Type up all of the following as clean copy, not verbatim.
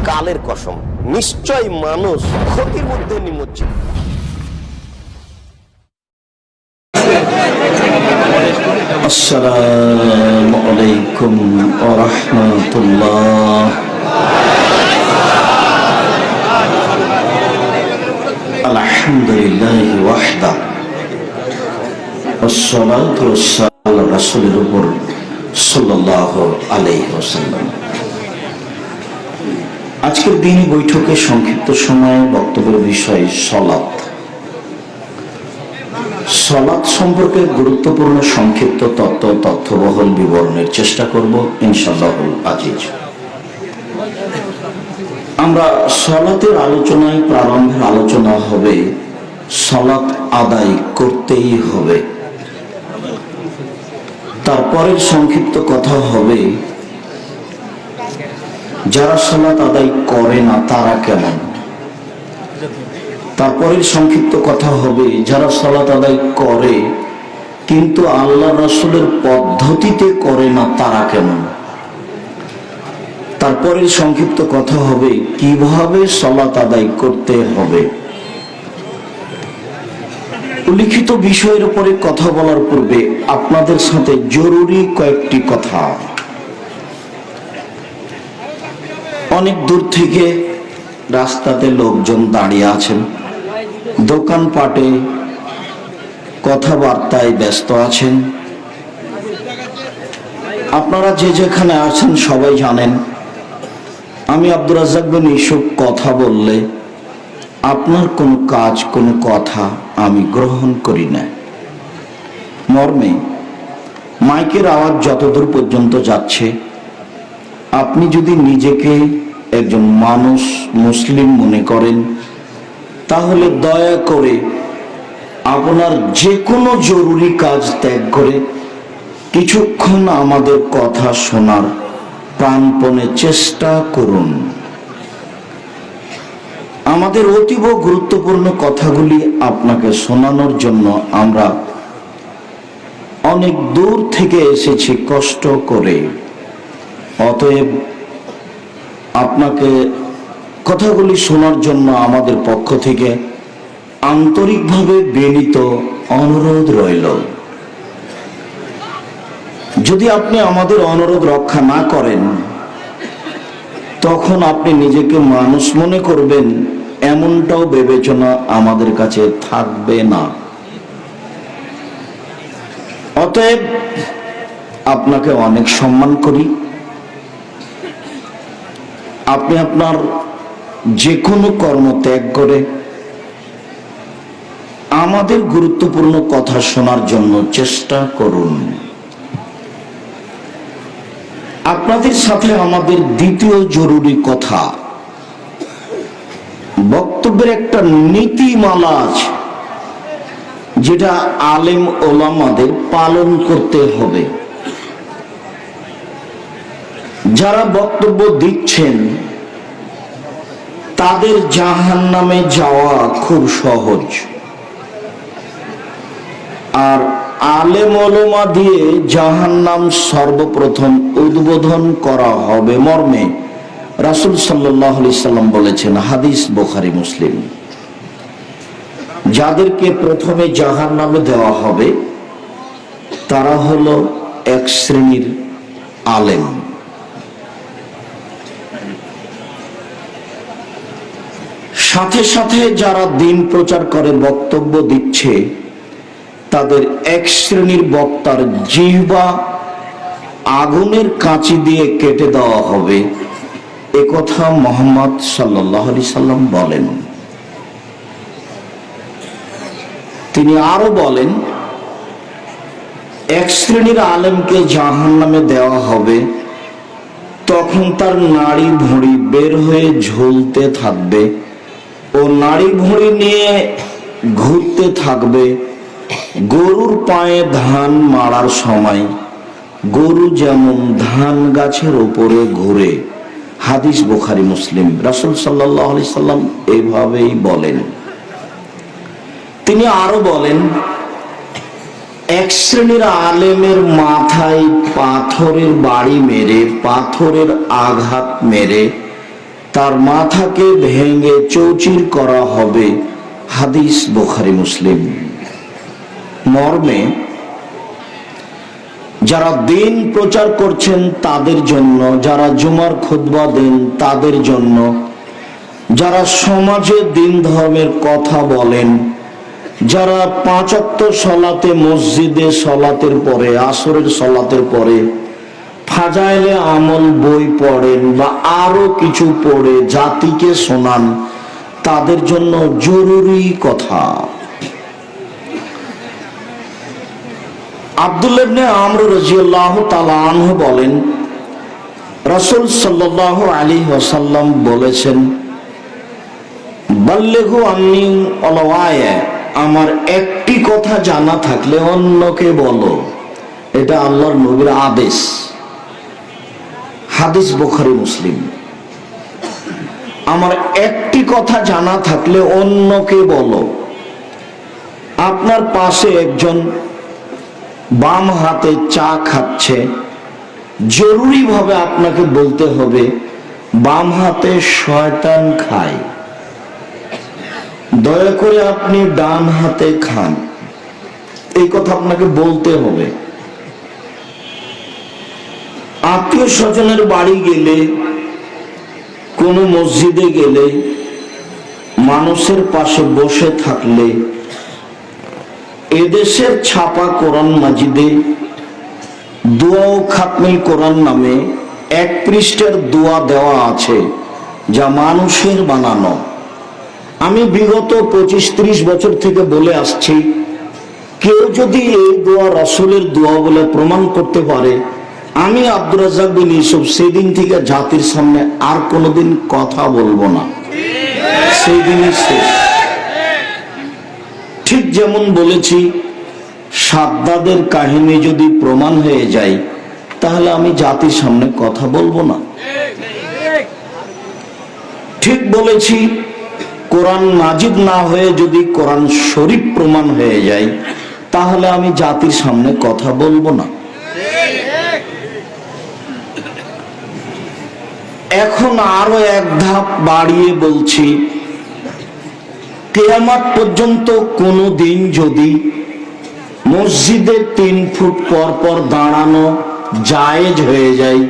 কালের কসম, নিশ্চয় মানুষ ক্ষতির মধ্যে নিমজ্জিত। আসসালামু আলাইকুম ওয়া রাহমাতুল্লাহ। আলহামদুলিল্লাহি ওয়াহদা ওয়াসসালাতু ওয়াসসালামু আলা রাসূলিল উপর সাল্লাল্লাহু আলাইহি ওয়াসাল্লাম। আজকের দিন বৈঠকে সংক্ষিপ্ত সময়ে বক্তব্যের বিষয় সালাত। সালাত সম্পর্কে গুরুত্বপূর্ণ সংক্ষিপ্ত তথ্যবহুল বিবরণের চেষ্টা করব ইনশাআল্লাহুল আজিজ। আমরা সালাতের আলোচনায় প্রারম্ভের আলোচনা হবে সালাত আদায় করতেই হবে। তারপরের সংক্ষিপ্ত কথা হবে যারা সালাত আদায় করে না তারা কেমন। তারপরের সংক্ষিপ্ত কথা হবে যারা সালাত আদায় করে কিন্তু আল্লাহ রাসূলের পদ্ধতিতে করে না তারা কেমন। তারপরের সংক্ষিপ্ত কথা হবে কিভাবে সালাত আদায় করতে হবে। উল্লিখিত বিষয়ের উপরে কথা বলার পূর্বে আপনাদের সাথে জরুরি কয়েকটি কথা। অনেক দূর থেকে রাস্তাতে লোকজন দাঁড়িয়ে আছেন, দোকানপাটে কথাবার্তায় ব্যস্ত আছেন। আপনারা যে যেখানে আছেন সবাই জানেন আমি আব্দুর রাজ্জাক বিন ইউসুফ কথা বললে আপনার কোনো কাজ কোনো কথা আমি গ্রহণ করি না। মর্মে মাইকের আওয়াজ যতদূর পর্যন্ত যাচ্ছে আপনি যদি নিজেকে একজন মানুষ মুসলিম মনে করেন তাহলে দয়া করে আপনার যে কোনো জরুরি কাজ ত্যাগ করে কিছুক্ষণ আমাদের কথা শোনার প্রাণপণে চেষ্টা করুন। আমাদের অতীব গুরুত্বপূর্ণ কথাগুলি আপনাকে শোনানোর জন্য আমরা অনেক দূর থেকে এসেছি কষ্ট করে। অতএব আপনাকে কথাগুলি শোনার জন্য আমাদের পক্ষ থেকে আন্তরিকভাবে বিনীত অনুরোধ রইল। যদি আপনি আমাদের অনুরোধ রক্ষা না করেন তখন আপনি নিজেকে মানুষ মনে করবেন এমনটাও বিবেচনা আমাদের কাছে থাকবে না। অতএব আপনাকে অনেক সম্মান করি। আপনি আপনার যে কোনো কর্ম ত্যাগ করে আমাদের গুরুত্বপূর্ণ কথা শোনার জন্য চেষ্টা করুন। আপনাদের সাথে আমাদের দ্বিতীয় জরুরি কথা, বক্তব্যের একটা নীতিমালা আছে যেটা আলেম ওলামাদের পালন করতে হবে। যারা বক্তব্য দিচ্ছেন তাদের জাহান্নামে যাওয়া খুব সহজ, আর আলেম ওলামা দিয়ে জাহান্নাম সর্বপ্রথম উদ্বোধন করা হবে মর্মে রাসূল সাল্লাল্লাহু আলাইহি সাল্লাম বলেছেন, হাদিস বুখারী মুসলিম। যাদেরকে প্রথমে জাহান্নামে দেওয়া হবে তারা হলো এক শ্রেণীর আলেম। সাথে সাথে যারা দিন প্রচার করে বক্তব্য দিচ্ছে তাদের এক শ্রেণীর বক্তার জিহ্বা আগুনের কাঁচি দিয়ে কেটে দেওয়া হবে, একথা মুহাম্মদ সাল্লাল্লাহু আলাইহি সাল্লাম বলেন। তিনি আরো বলেন, এক শ্রেণীর আলেমকে জাহান্নামে দেওয়া হবে, তখন তার নাড়ি ভুঁড়ি বের হয়ে ঝুলতে থাকবে ও নাড়ি ভুঁড়ি নিয়ে ঘুরতে থাকবে গরুর পায়ে ধান মারার সময় গরু যেমন ধান গাছের উপরে ঘুরে। হাদিস বুখারী মুসলিম। রাসূল সাল্লাল্লাহু আলাইহি সাল্লাম এইভাবেই বলেন। তিনি আরো বলেন, এক শ্রেণীর আলেমের মাথায় পাথরের বাড়ি মেরে, পাথরের আঘাত মেরে তার মাথাকে ভেঙে চৌচির করা হবে। হাদিস বুখারী মুসলিম। মর্মে যারা দিন প্রচার করছেন তাদের জন্য, যারা জুমার খুতবা দেন তাদের জন্য, যারা সমাজে দিন ধর্মের কথা বলেন, যারা 5 ওয়াক্ত সলাতে মসজিদে সলাতের পরে, আসরের সলাতের পরে ফাজাইলে আমল বই পড়েন বা আরো কিছু পড়ে জাতিকে শোনান, তাদের জন্য জরুরি কথা। আব্দুল্লাহ ইবনে আমর রাদিয়াল্লাহু তাআলা আনহু বলেন, রাসূল সাল্লাল্লাহু আলাইহি ওয়াসাল্লাম বলেছেন, বাল্লিগু আন্নী ওয়ালাউ আয়া, আমার একটি কথা জানা থাকলে অন্যকে বলো। এটা আল্লাহর নবীর আদেশ। হাদিস বুখারী মুসলিম। আমার একটি কথা জানা থাকলে অন্যকে বলো। আপনার পাশে একজন বাম হাতে চা খাচ্ছে, জরুরি ভাবে আপনাকে বলতে হবে বাম হাতে শয়তান খায়, দয়া করে আপনি ডান হাতে খান। এই কথা আপনাকে বলতে হবে। আত্মীয় স্বজনের বাড়ি গেলে, কোনো মসজিদে গেলে, মানুষের পাশে বসে থাকলে, এদেশের ছাপা কোরআন মাজিদে দোয়া ও খাতমুল কোরআন নামে 1 পৃষ্ঠার দোয়া দেওয়া আছে, যা মানুষের বানানো। আমি বিগত 25-30 বছর থেকে বলে আসছি, কেউ যদি এই দোয়া রাসূলের দোয়া বলে প্রমাণ করতে পারে, আমি আব্দুর রাজ্জাক বিন ইউসুফ সেদিন থেকে জাতির সামনে আর কোনোদিন কথা বলবো না। সেই দিনই শেষ। ঠিক যেমন বলেছি, সাদ্দাদের কাহিনী যদি প্রমাণ হয়ে যায়, তাহলে আমি জাতির সামনে কথা বলবো না। ঠিক বলেছি, কোরআন মাজিদ না হয়ে যদি কোরআন শরীফ প্রমাণ হয়ে যায়, তাহলে আমি জাতির সামনে কথা বলবো না। এখন আরো এক ধাপ বাড়িয়ে বলছি, কিয়ামত পর্যন্ত কোনো দিন যদি মসজিদে 3 ফুট পর পর দাঁড়ানো জায়েজ হয়ে যায়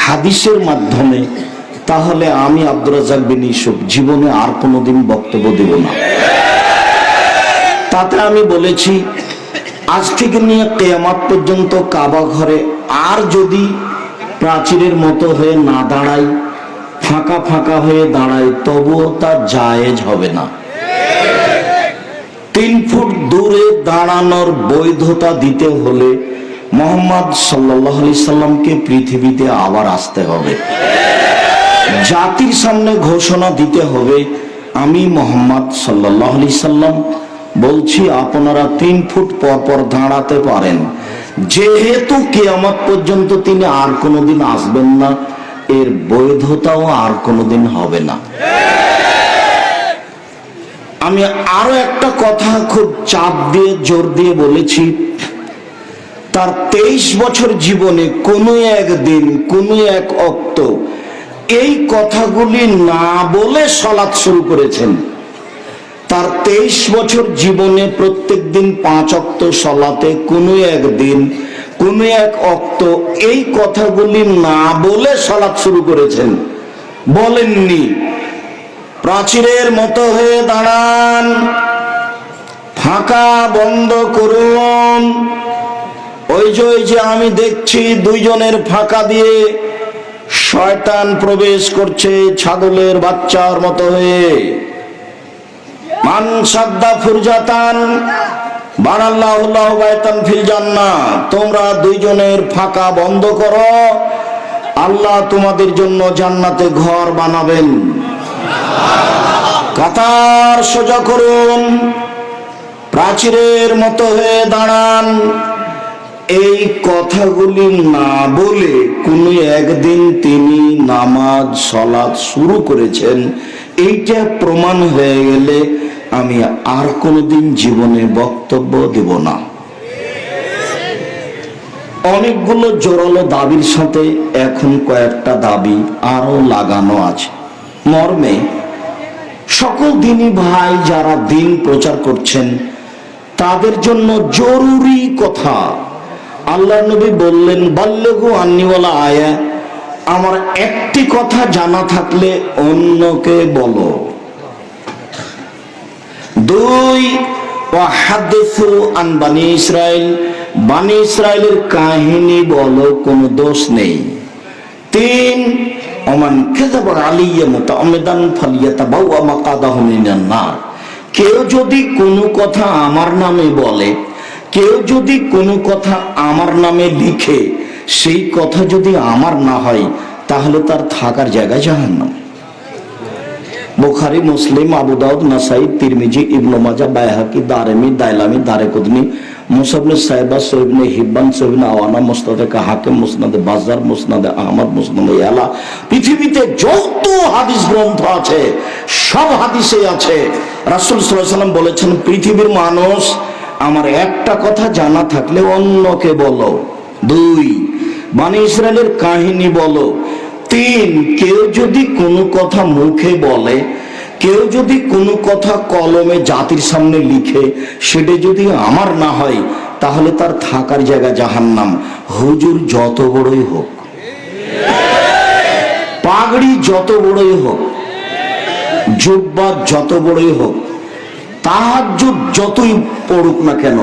হাদিসের মাধ্যমে, তাহলে আমি আব্দুর রাজ্জাক বিন ইউসুফ জীবনে আর কোনোদিন বক্তব্য দেব না। তাতে আমি বলেছি, আজ থেকে নিয়ে কিয়ামত পর্যন্ত কাবা ঘরে আর যদি প্রাচীরের মতো হয়ে না দাঁড়াই, ফাঁকা ফাঁকা হয়ে দাঁড়াই, তবুও তা জায়েজ হবে না। 3 ফুট দূরে দাঁড়ানোর বৈধতা দিতে হলে মুহাম্মদ সাল্লাল্লাহু আলাইহি সাল্লামকে পৃথিবীতে আবার আসতে হবে। জাতির সামনে ঘোষণা দিতে হবে, আমি মুহাম্মদ সাল্লাল্লাহু আলাইহি সাল্লাম বলছি, আপনারা 3 ফুট পর পর দাঁড়াতে পারেন, যেহেতু কিয়ামত পর্যন্ত তিনি আর কোনোদিন আসবেন না, এর বৈধতাও আর কোনোদিন হবে না। আমি আরো একটা কথা খুব চাপ দিয়ে জোর দিয়ে বলেছি, তার 23 বছর জীবনে কোনো একদিন, কোনো এক ওয়াক্ত এই কথাগুলি না বলে সালাত শুরু করেছেন। তার 23 বছর জীবনে প্রত্যেক দিন 5 ওয়াক্ত সালাতে কোনো একদিন, কোনো এক ওয়াক্ত এই কথাগুলি না বলে সালাত শুরু করেছেন। বলেননি, প্রাচীরের মতো হয়ে দাঁড়ান, ফাঁকা বন্ধ করুন। ওই যে আমি দেখছি 2 জনের ফাঁকা দিয়ে শয়তান প্রবেশ করছে ছাগলের বাচ্চার মতো হয়ে। মান সাদ্দা ফুরজাতান বানাল্লাহু লাহু বাইতান ফিল জান্নাহ, তোমরা 2 জনের ফাঁকা বন্ধ করো, আল্লাহ তোমাদের জন্য জান্নাতে ঘর বানাবেন। কাতার সোজা করুন, প্রাচীরের মতো হয়ে দাঁড়ান। এই কথাগুলি না বলে কোনো একদিন তিনি নামাজ সালাত শুরু করেছেন, এইটা প্রমাণ হয়ে গেলে আমি আর কোনোদিন জীবনে বক্তব্য দেব না। অনেকগুলো জোরালো দাবির সাথে এখন কয়েকটা দাবি আরো লাগানো আছে। মর্মে সকল দিনী ভাই যারা দিন প্রচার করছেন তাদের জন্য জরুরি কথা। আল্লাহর নবী বললেন, বাল্লিগু আন্নী ওয়ালা আয়া, আমার একটি কথা জানা থাকলে অন্যকে বলো। 2, ওয়াহাদিসু আন বানি ইসরাইল, বানি ইসরাইলের কাহিনী বলো, কোনো দোষ নেই। 3, ওমান কাযাবা আলাইয়া মুতাআম্মিদান ফালিয়াতাবাওয়া মাকাদাহু মিনান নার, কেউ যদি কোনো কথা আমার নামে বলে, কেউ যদি কোনো কথা আমার নামে লিখে, সেই কথা যদি আমার না হয় তাহলে তার থাকার জায়গা জাহান্নাম। বুখারী, মুসলিম, আবু দাউদ, নাসাই, তিরমিজি, ইবনে মাজাহ, বাইহাকি, দারমি, দাইলামি, দারেকুতনি, মুসা ইবনে সাইবা, সহিহ ইবনে হিব্বান, সহিহ ইবনে আওয়ানা, মুসনাদে হাকিম, মুসনাদে বাজ্জার, মুসনাদে আহমদ, মুসনাদে ইয়ালা, পৃথিবীতে যত হাদিস গ্রন্থ আছে সব হাদিসে আছে রাসূল সাল্লাল্লাহু আলাইহি ওয়াসাল্লাম বলেছেন, পৃথিবীর মানুষ আমার একটা কথা জানা থাকলে অন্যকে বলো। 2, বানি ইসরাইলের কাহিনী বলো। 3, কেউ যদি কোনো কথা মুখে বলে, কেউ যদি কোনো কথা কলমে জাতির সামনে লিখে, সেটা যদি আমার না হয় তাহলে তার থাকার জায়গা জাহান্নাম। হুজুর যত বড়ই হোক, পাগড়ি যত বড়ই হোক, জুব্বা যত বড়ই হোক, তাহাজ্জুদ যতই পড়ুক না কেন,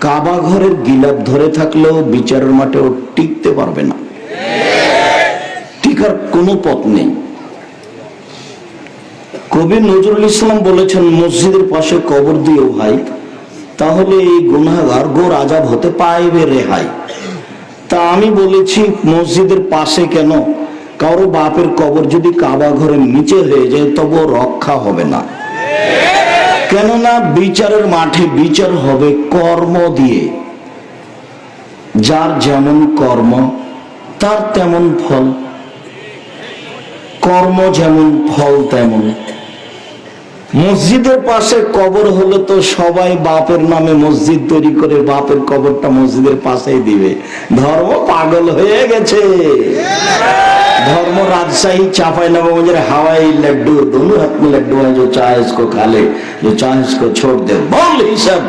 কাবা ঘরের গিলাপ ধরে থাকলেও বিচারের মাঠেও টিকতে পারবে না, টিকার কোনো পথ নেই। কবি নজরুল ইসলাম বলেছেন, মসজিদের পাশে কবর দিও ভাই, তাহলে এই গুনাহগার গোর আযাব হতে পাইবে রেহাই। তা আমি বলেছি, মসজিদের পাশে কেন, কারো বাপের কবর যদি কাবা ঘরের নিচে হয়ে যায় তবুও রক্ষা হবে না। কেননা বিচারের মাঠে বিচার হবে কর্ম দিয়ে, যার যেমন কর্ম তার তেমন ফল, কর্ম যেমন ফল তেমন। মসজিদের পাশে কবর হলে তো সবাই বাপের নামে মসজিদ তৈরি করে বাপের কবরটা মসজিদের পাশেই দিবে। ধর্ম পাগল হয়ে গেছে। धर्म राजशाही चांपाईनबाबगंज हवाई लड्डू दोनों हाथ में लड्डू है, जो चाहे इसको खा ले, जो चाहे इसको छोड़ दे। बोल ही सब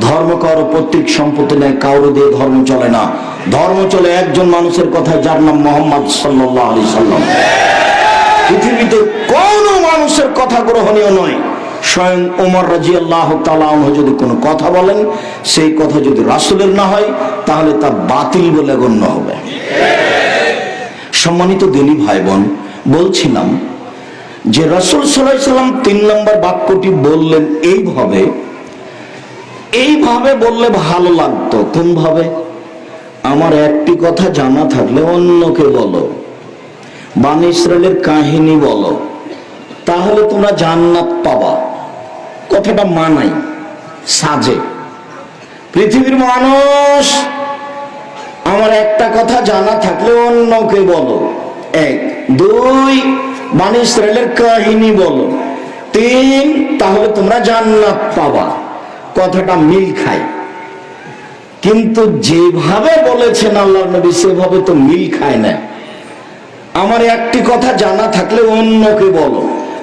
धर्म কারো প্রত্যেক সম্পত্তি নেই, কারো দিয়ে ধর্ম চলে না। ধর্ম চলে একজন মানুষের কথা, যার নাম মুহাম্মদ সাল্লাল্লাহু আলাইহি সাল্লাম। পৃথিবীতে কোনো মানুষের কথা গ্রহণীয় নয়। স্বয়ং ওমর রাদিয়াল্লাহু তাআলা আনহু যদি কোনো কথা বলেন, সেই কথা যদি রাসূলের না হয় তাহলে তা বাতিল বলে গণ্য হবে। সম্মানিত দিনী ভাই বোন, বলছিলাম যে রাসূল সাল্লাল্লাহু আলাইহি সাল্লাম 3 নম্বর বাক্যটি বললেন এইভাবে বললে ভালো লাগতো। কোন ভাবে? আমার একটি কথা জানা থাকলে অন্যকে বলো, বানি ইসরাইলের কাহিনী বলো, তাহলে তোমরা জান্নাত পাবা। কথাটা মানাই, সাজে। পৃথিবীর মানুষ আমার একটা কথা জানা থাকলে অন্যকে বলো। 1, 2, বানি ইসরাইলের কাহিনী বলো। 3, তাহলে তোমরা জান্নাত পাবা। কথাটা মিল খায়, কিন্তু যেভাবে বলেছেন আল্লাহর নবী সেভাবে তো মিল খায় না। আমার একটি কথা জানা থাকলে অন্যকে বলো,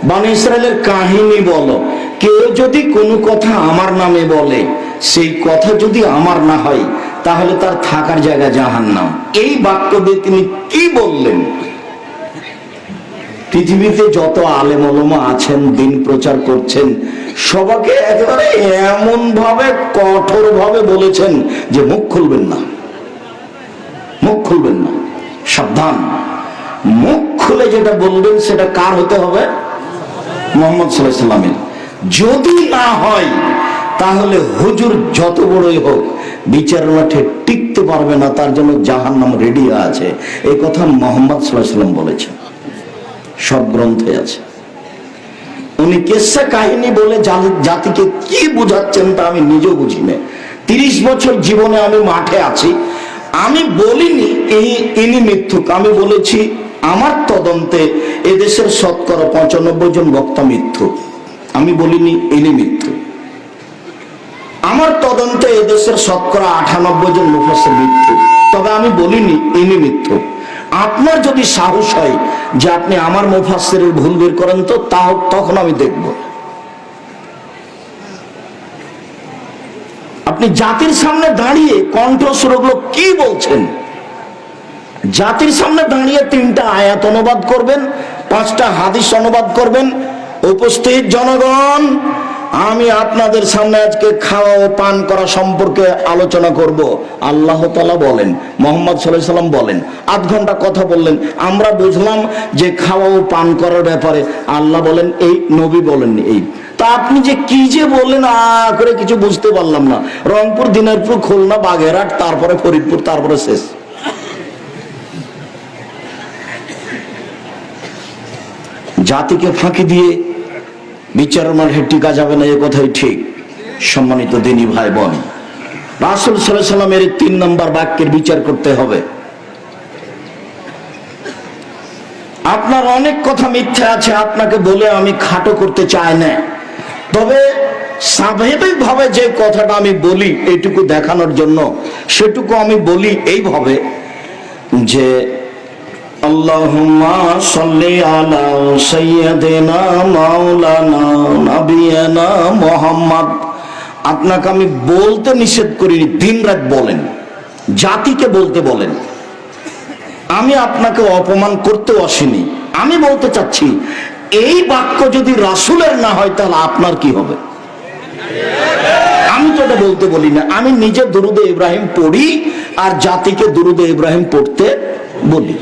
বানি ইসরাইলের কাহিনী বলো। কেউ যদি কোনো কথা আমার নামে বলে, সেই কথা যদি আমার না হয় তাহলে তার থাকার জায়গা জাহান্নাম। এই বাক্য দিয়ে তিনি কি বললেন? পৃথিবীতে যত আলেম ওলামা আছেন, দিন প্রচার করছেন, সবাইকে একেবারে এমন ভাবে কঠোর ভাবে বলেছেন যে মুখ খুলবেন না, মুখ খুলবেন না, সাবধান। মুখ খুলে যেটা বলবেন সেটা কার হতে হবে? মুহাম্মদ সাল্লাল্লাহু আলাইহি ওয়াসাল্লামের। যদি না হয় তাহলে হুজুর যত বড়ই হোক বিচার মাঠে টিকতে পারবে না, তার জন্য জাহান্নাম রেডি আছে। এই কথা মুহাম্মদ সাল্লাল্লাহু আলাইহি ওয়াসাল্লাম বলেছেন, সব গ্রন্থে আছে। উনি কিসসা কাহিনী বলে জাতিকে কি বুঝাচ্ছেন তা আমি নিজেও বুঝি না। 30 বছর জীবনে আমি মাঠে আছি, আমি বলিনি ইনি মিথ্যুক। আমি বলেছি আমার তদন্তে এদেশের শতকরা 95 জন বক্তা মিথ্যুক। আমি বলিনি ইনি মিথ্যুক। আমার তদন্তে এদেশের শতকরা 98 জন মুফাসসির মিথ্যুক। তবে আমি বলিনি ইনি মিথ্যুক। আপনার যদি সাহস হয় যে আপনি আমার মুফাসসিরের ভুল বের করেন, তো তাও তখন আমি দেখব। আপনি জাতির সামনে দাঁড়িয়ে কণ্ঠস্বরগুলো কি বলছেন, জাতির সামনে দাঁড়িয়ে 3টা আয়াত অনুবাদ করবেন, 5টা হাদিস অনুবাদ করবেন। উপস্থিত জনগণ, আমি আপনাদের সামনে আজকে খাওয়া ও পান করা সম্পর্কে আলোচনা করব। আল্লাহ তাআলা বলেন, মুহাম্মদ সাল্লাল্লাহু আলাইহি ওয়াসাল্লাম বলেন, আধ ঘন্টা কথা বললেন, আমরা বুঝলাম যে খাওয়া ও পান করার ব্যাপারে আল্লাহ বলেন এই, নবী বলেন এই। তা আপনি যে কি যে বললেন করে কিছু বুঝতে পারলাম না। রংপুর, দিনাজপুর, খুলনা, বাগেরহাট, তারপরে ফরিদপুর, তারপরে শেষ। জাতিকে ফাঁকি দিয়ে বিচারের মাঠে টিকা যাবে না, এ কথাই ঠিক। সম্মানিত দিনী ভাই বোন, রাসূল সাল্লাল্লাহু আলাইহি ওয়াসাল্লামের 3 নম্বর বাক্যের বিচার করতে হবে। আপনার অনেক কথা মিথ্যা আছে, আপনাকে বলে আমি খাটো করতে চাই না, তবে স্বাভাবিক ভাবে যে কথাটা আমি বলি এইটুকু দেখানোর জন্য, সেটুকু আমি বলি এইভাবে যে আল্লাহুম্মা সাল্লি আলা সাইয়্যিদিনা মাওলানা নাবিয়ানা মুহাম্মদ। আপনাকে আমি বলতে নিষেধ করিনি, দিনরাত বলেন, জাতিকে বলতে বলেন। আমি আপনাকে অপমান করতেও আসিনি। আমি বলতে চাচ্ছি, এই বাক্য যদি রাসূলের না হয় তাহলে আপনার কি হবে? আমি তো এটা বলতে বলি না, আমি নিজে দুরূদে ইব্রাহিম পড়ি আর জাতিকে দুরূদে ইব্রাহিম পড়তে বলি।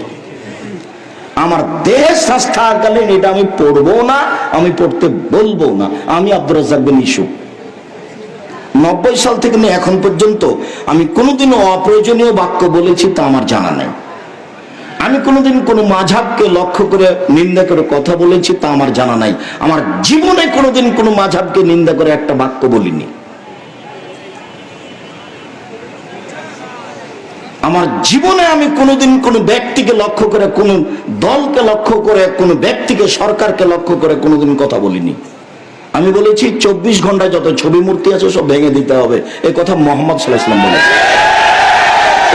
আমার দেহের স্বাস্থ্যকালীন এটা আমি পড়বো না, আমি পড়তে বলবো না। আমি আব্দুর রাজ্জাক বিন ইউসুফ 90 সাল থেকে নিয়ে এখন পর্যন্ত আমি কোনোদিনও অপ্রয়োজনীয় বাক্য বলেছি তা আমার জানা নেই। আমি কোনোদিন কোনো মাযহাবকে লক্ষ্য করে নিন্দা করে কথা বলেছি তা আমার জানা নাই। আমার জীবনে কোনোদিন কোনো মাযহাবকে নিন্দা করে একটা বাক্য বলিনি। আমার জীবনে আমি কোনোদিন কোনো ব্যক্তিকে লক্ষ্য করে, কোনো দলকে লক্ষ্য করে, কোনো ব্যক্তিকে, সরকারকে লক্ষ্য করে কোনোদিন কথা বলিনি। আমি বলেছি 24 ঘন্টায় যত ছবি মূর্তি আছে সব ভেঙে দিতে হবে, এই কথা মুহাম্মদ সাল্লাল্লাহু আলাইহি ওয়াসাল্লাম বলেছেন।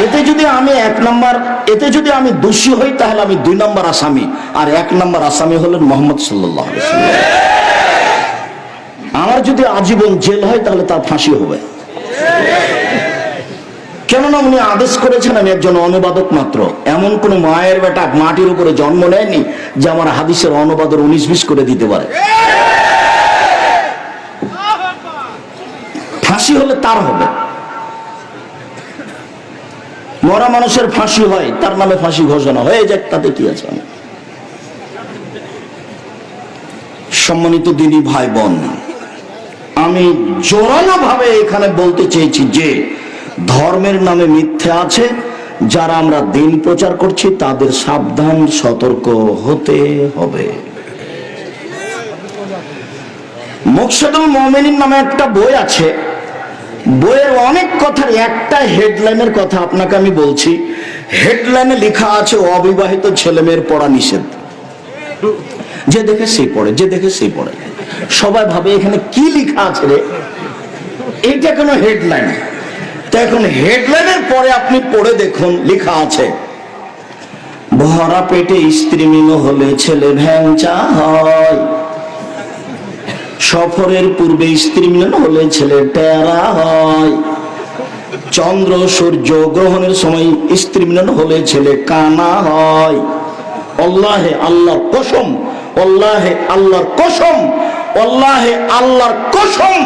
এতে যদি আমি এতে যদি আমি দোষী হই তাহলে আমি 2 নম্বর আসামি, আর 1 নম্বর আসামি হলেন মুহাম্মদ সাল্লাল্লাহু আলাইহি ওয়াসাল্লাম। আমার যদি আজীবন জেল হয় তাহলে তার ফাঁসি হবে, কেননা উনি আদেশ করেছেন আমি একজন অনুবাদক মাত্র। এমন কোন মায়ের বেটা মাটির উপরে জন্ম নেয়নি যে আমার হাদিসের অনুবাদের 19-20 করে দিতে পারে। ফাঁসি হলে তার হবে, মরা মানুষের ফাঁসি হয়, তার নামে ফাঁসি ঘোষণা হয়ে যাক, তাতে কি আছে? সম্মানিত দিনী ভাই বোন, আমি জোরালো ভাবে এখানে বলতে চেয়েছি যে ধর্মের নামে মিথ্যা আছে, যারা আমরা দিন প্রচার করছি তাদের সাবধান, সতর্ক হতে হবে। মুকশিদুল মুমিনিন নামে একটা বই আছে, বইয়ের অনেক কথার একটা হেডলাইনের কথা আপনাকে আমি বলছি। হেডলাইনে লেখা আছে অবিবাহিত ছেলে মেয়ের পড়া নিষেধ। যে দেখে সেই পড়ে, যে দেখে সেই পড়ে। সবাই ভাবে এখানে কি লেখা আছে রে, এইটা কোনো হেডলাইন? তো এখন হেডলাইনের পরে আপনি পড়ে দেখুন, লেখা আছে ভরা পেটে স্ত্রী মিল হলে ছেলে ভ্যাংচা হয়, সফরের পূর্বে স্ত্রী মিলন হলে ছেলে টেরা হয়, চন্দ্র সূর্য গ্রহণের সময় স্ত্রী মিলন হলে ছেলে কানা হয়। আল্লাহে আল্লাহর কসম, আল্লাহে আল্লাহর কসম, আল্লাহে আল্লাহর কসম,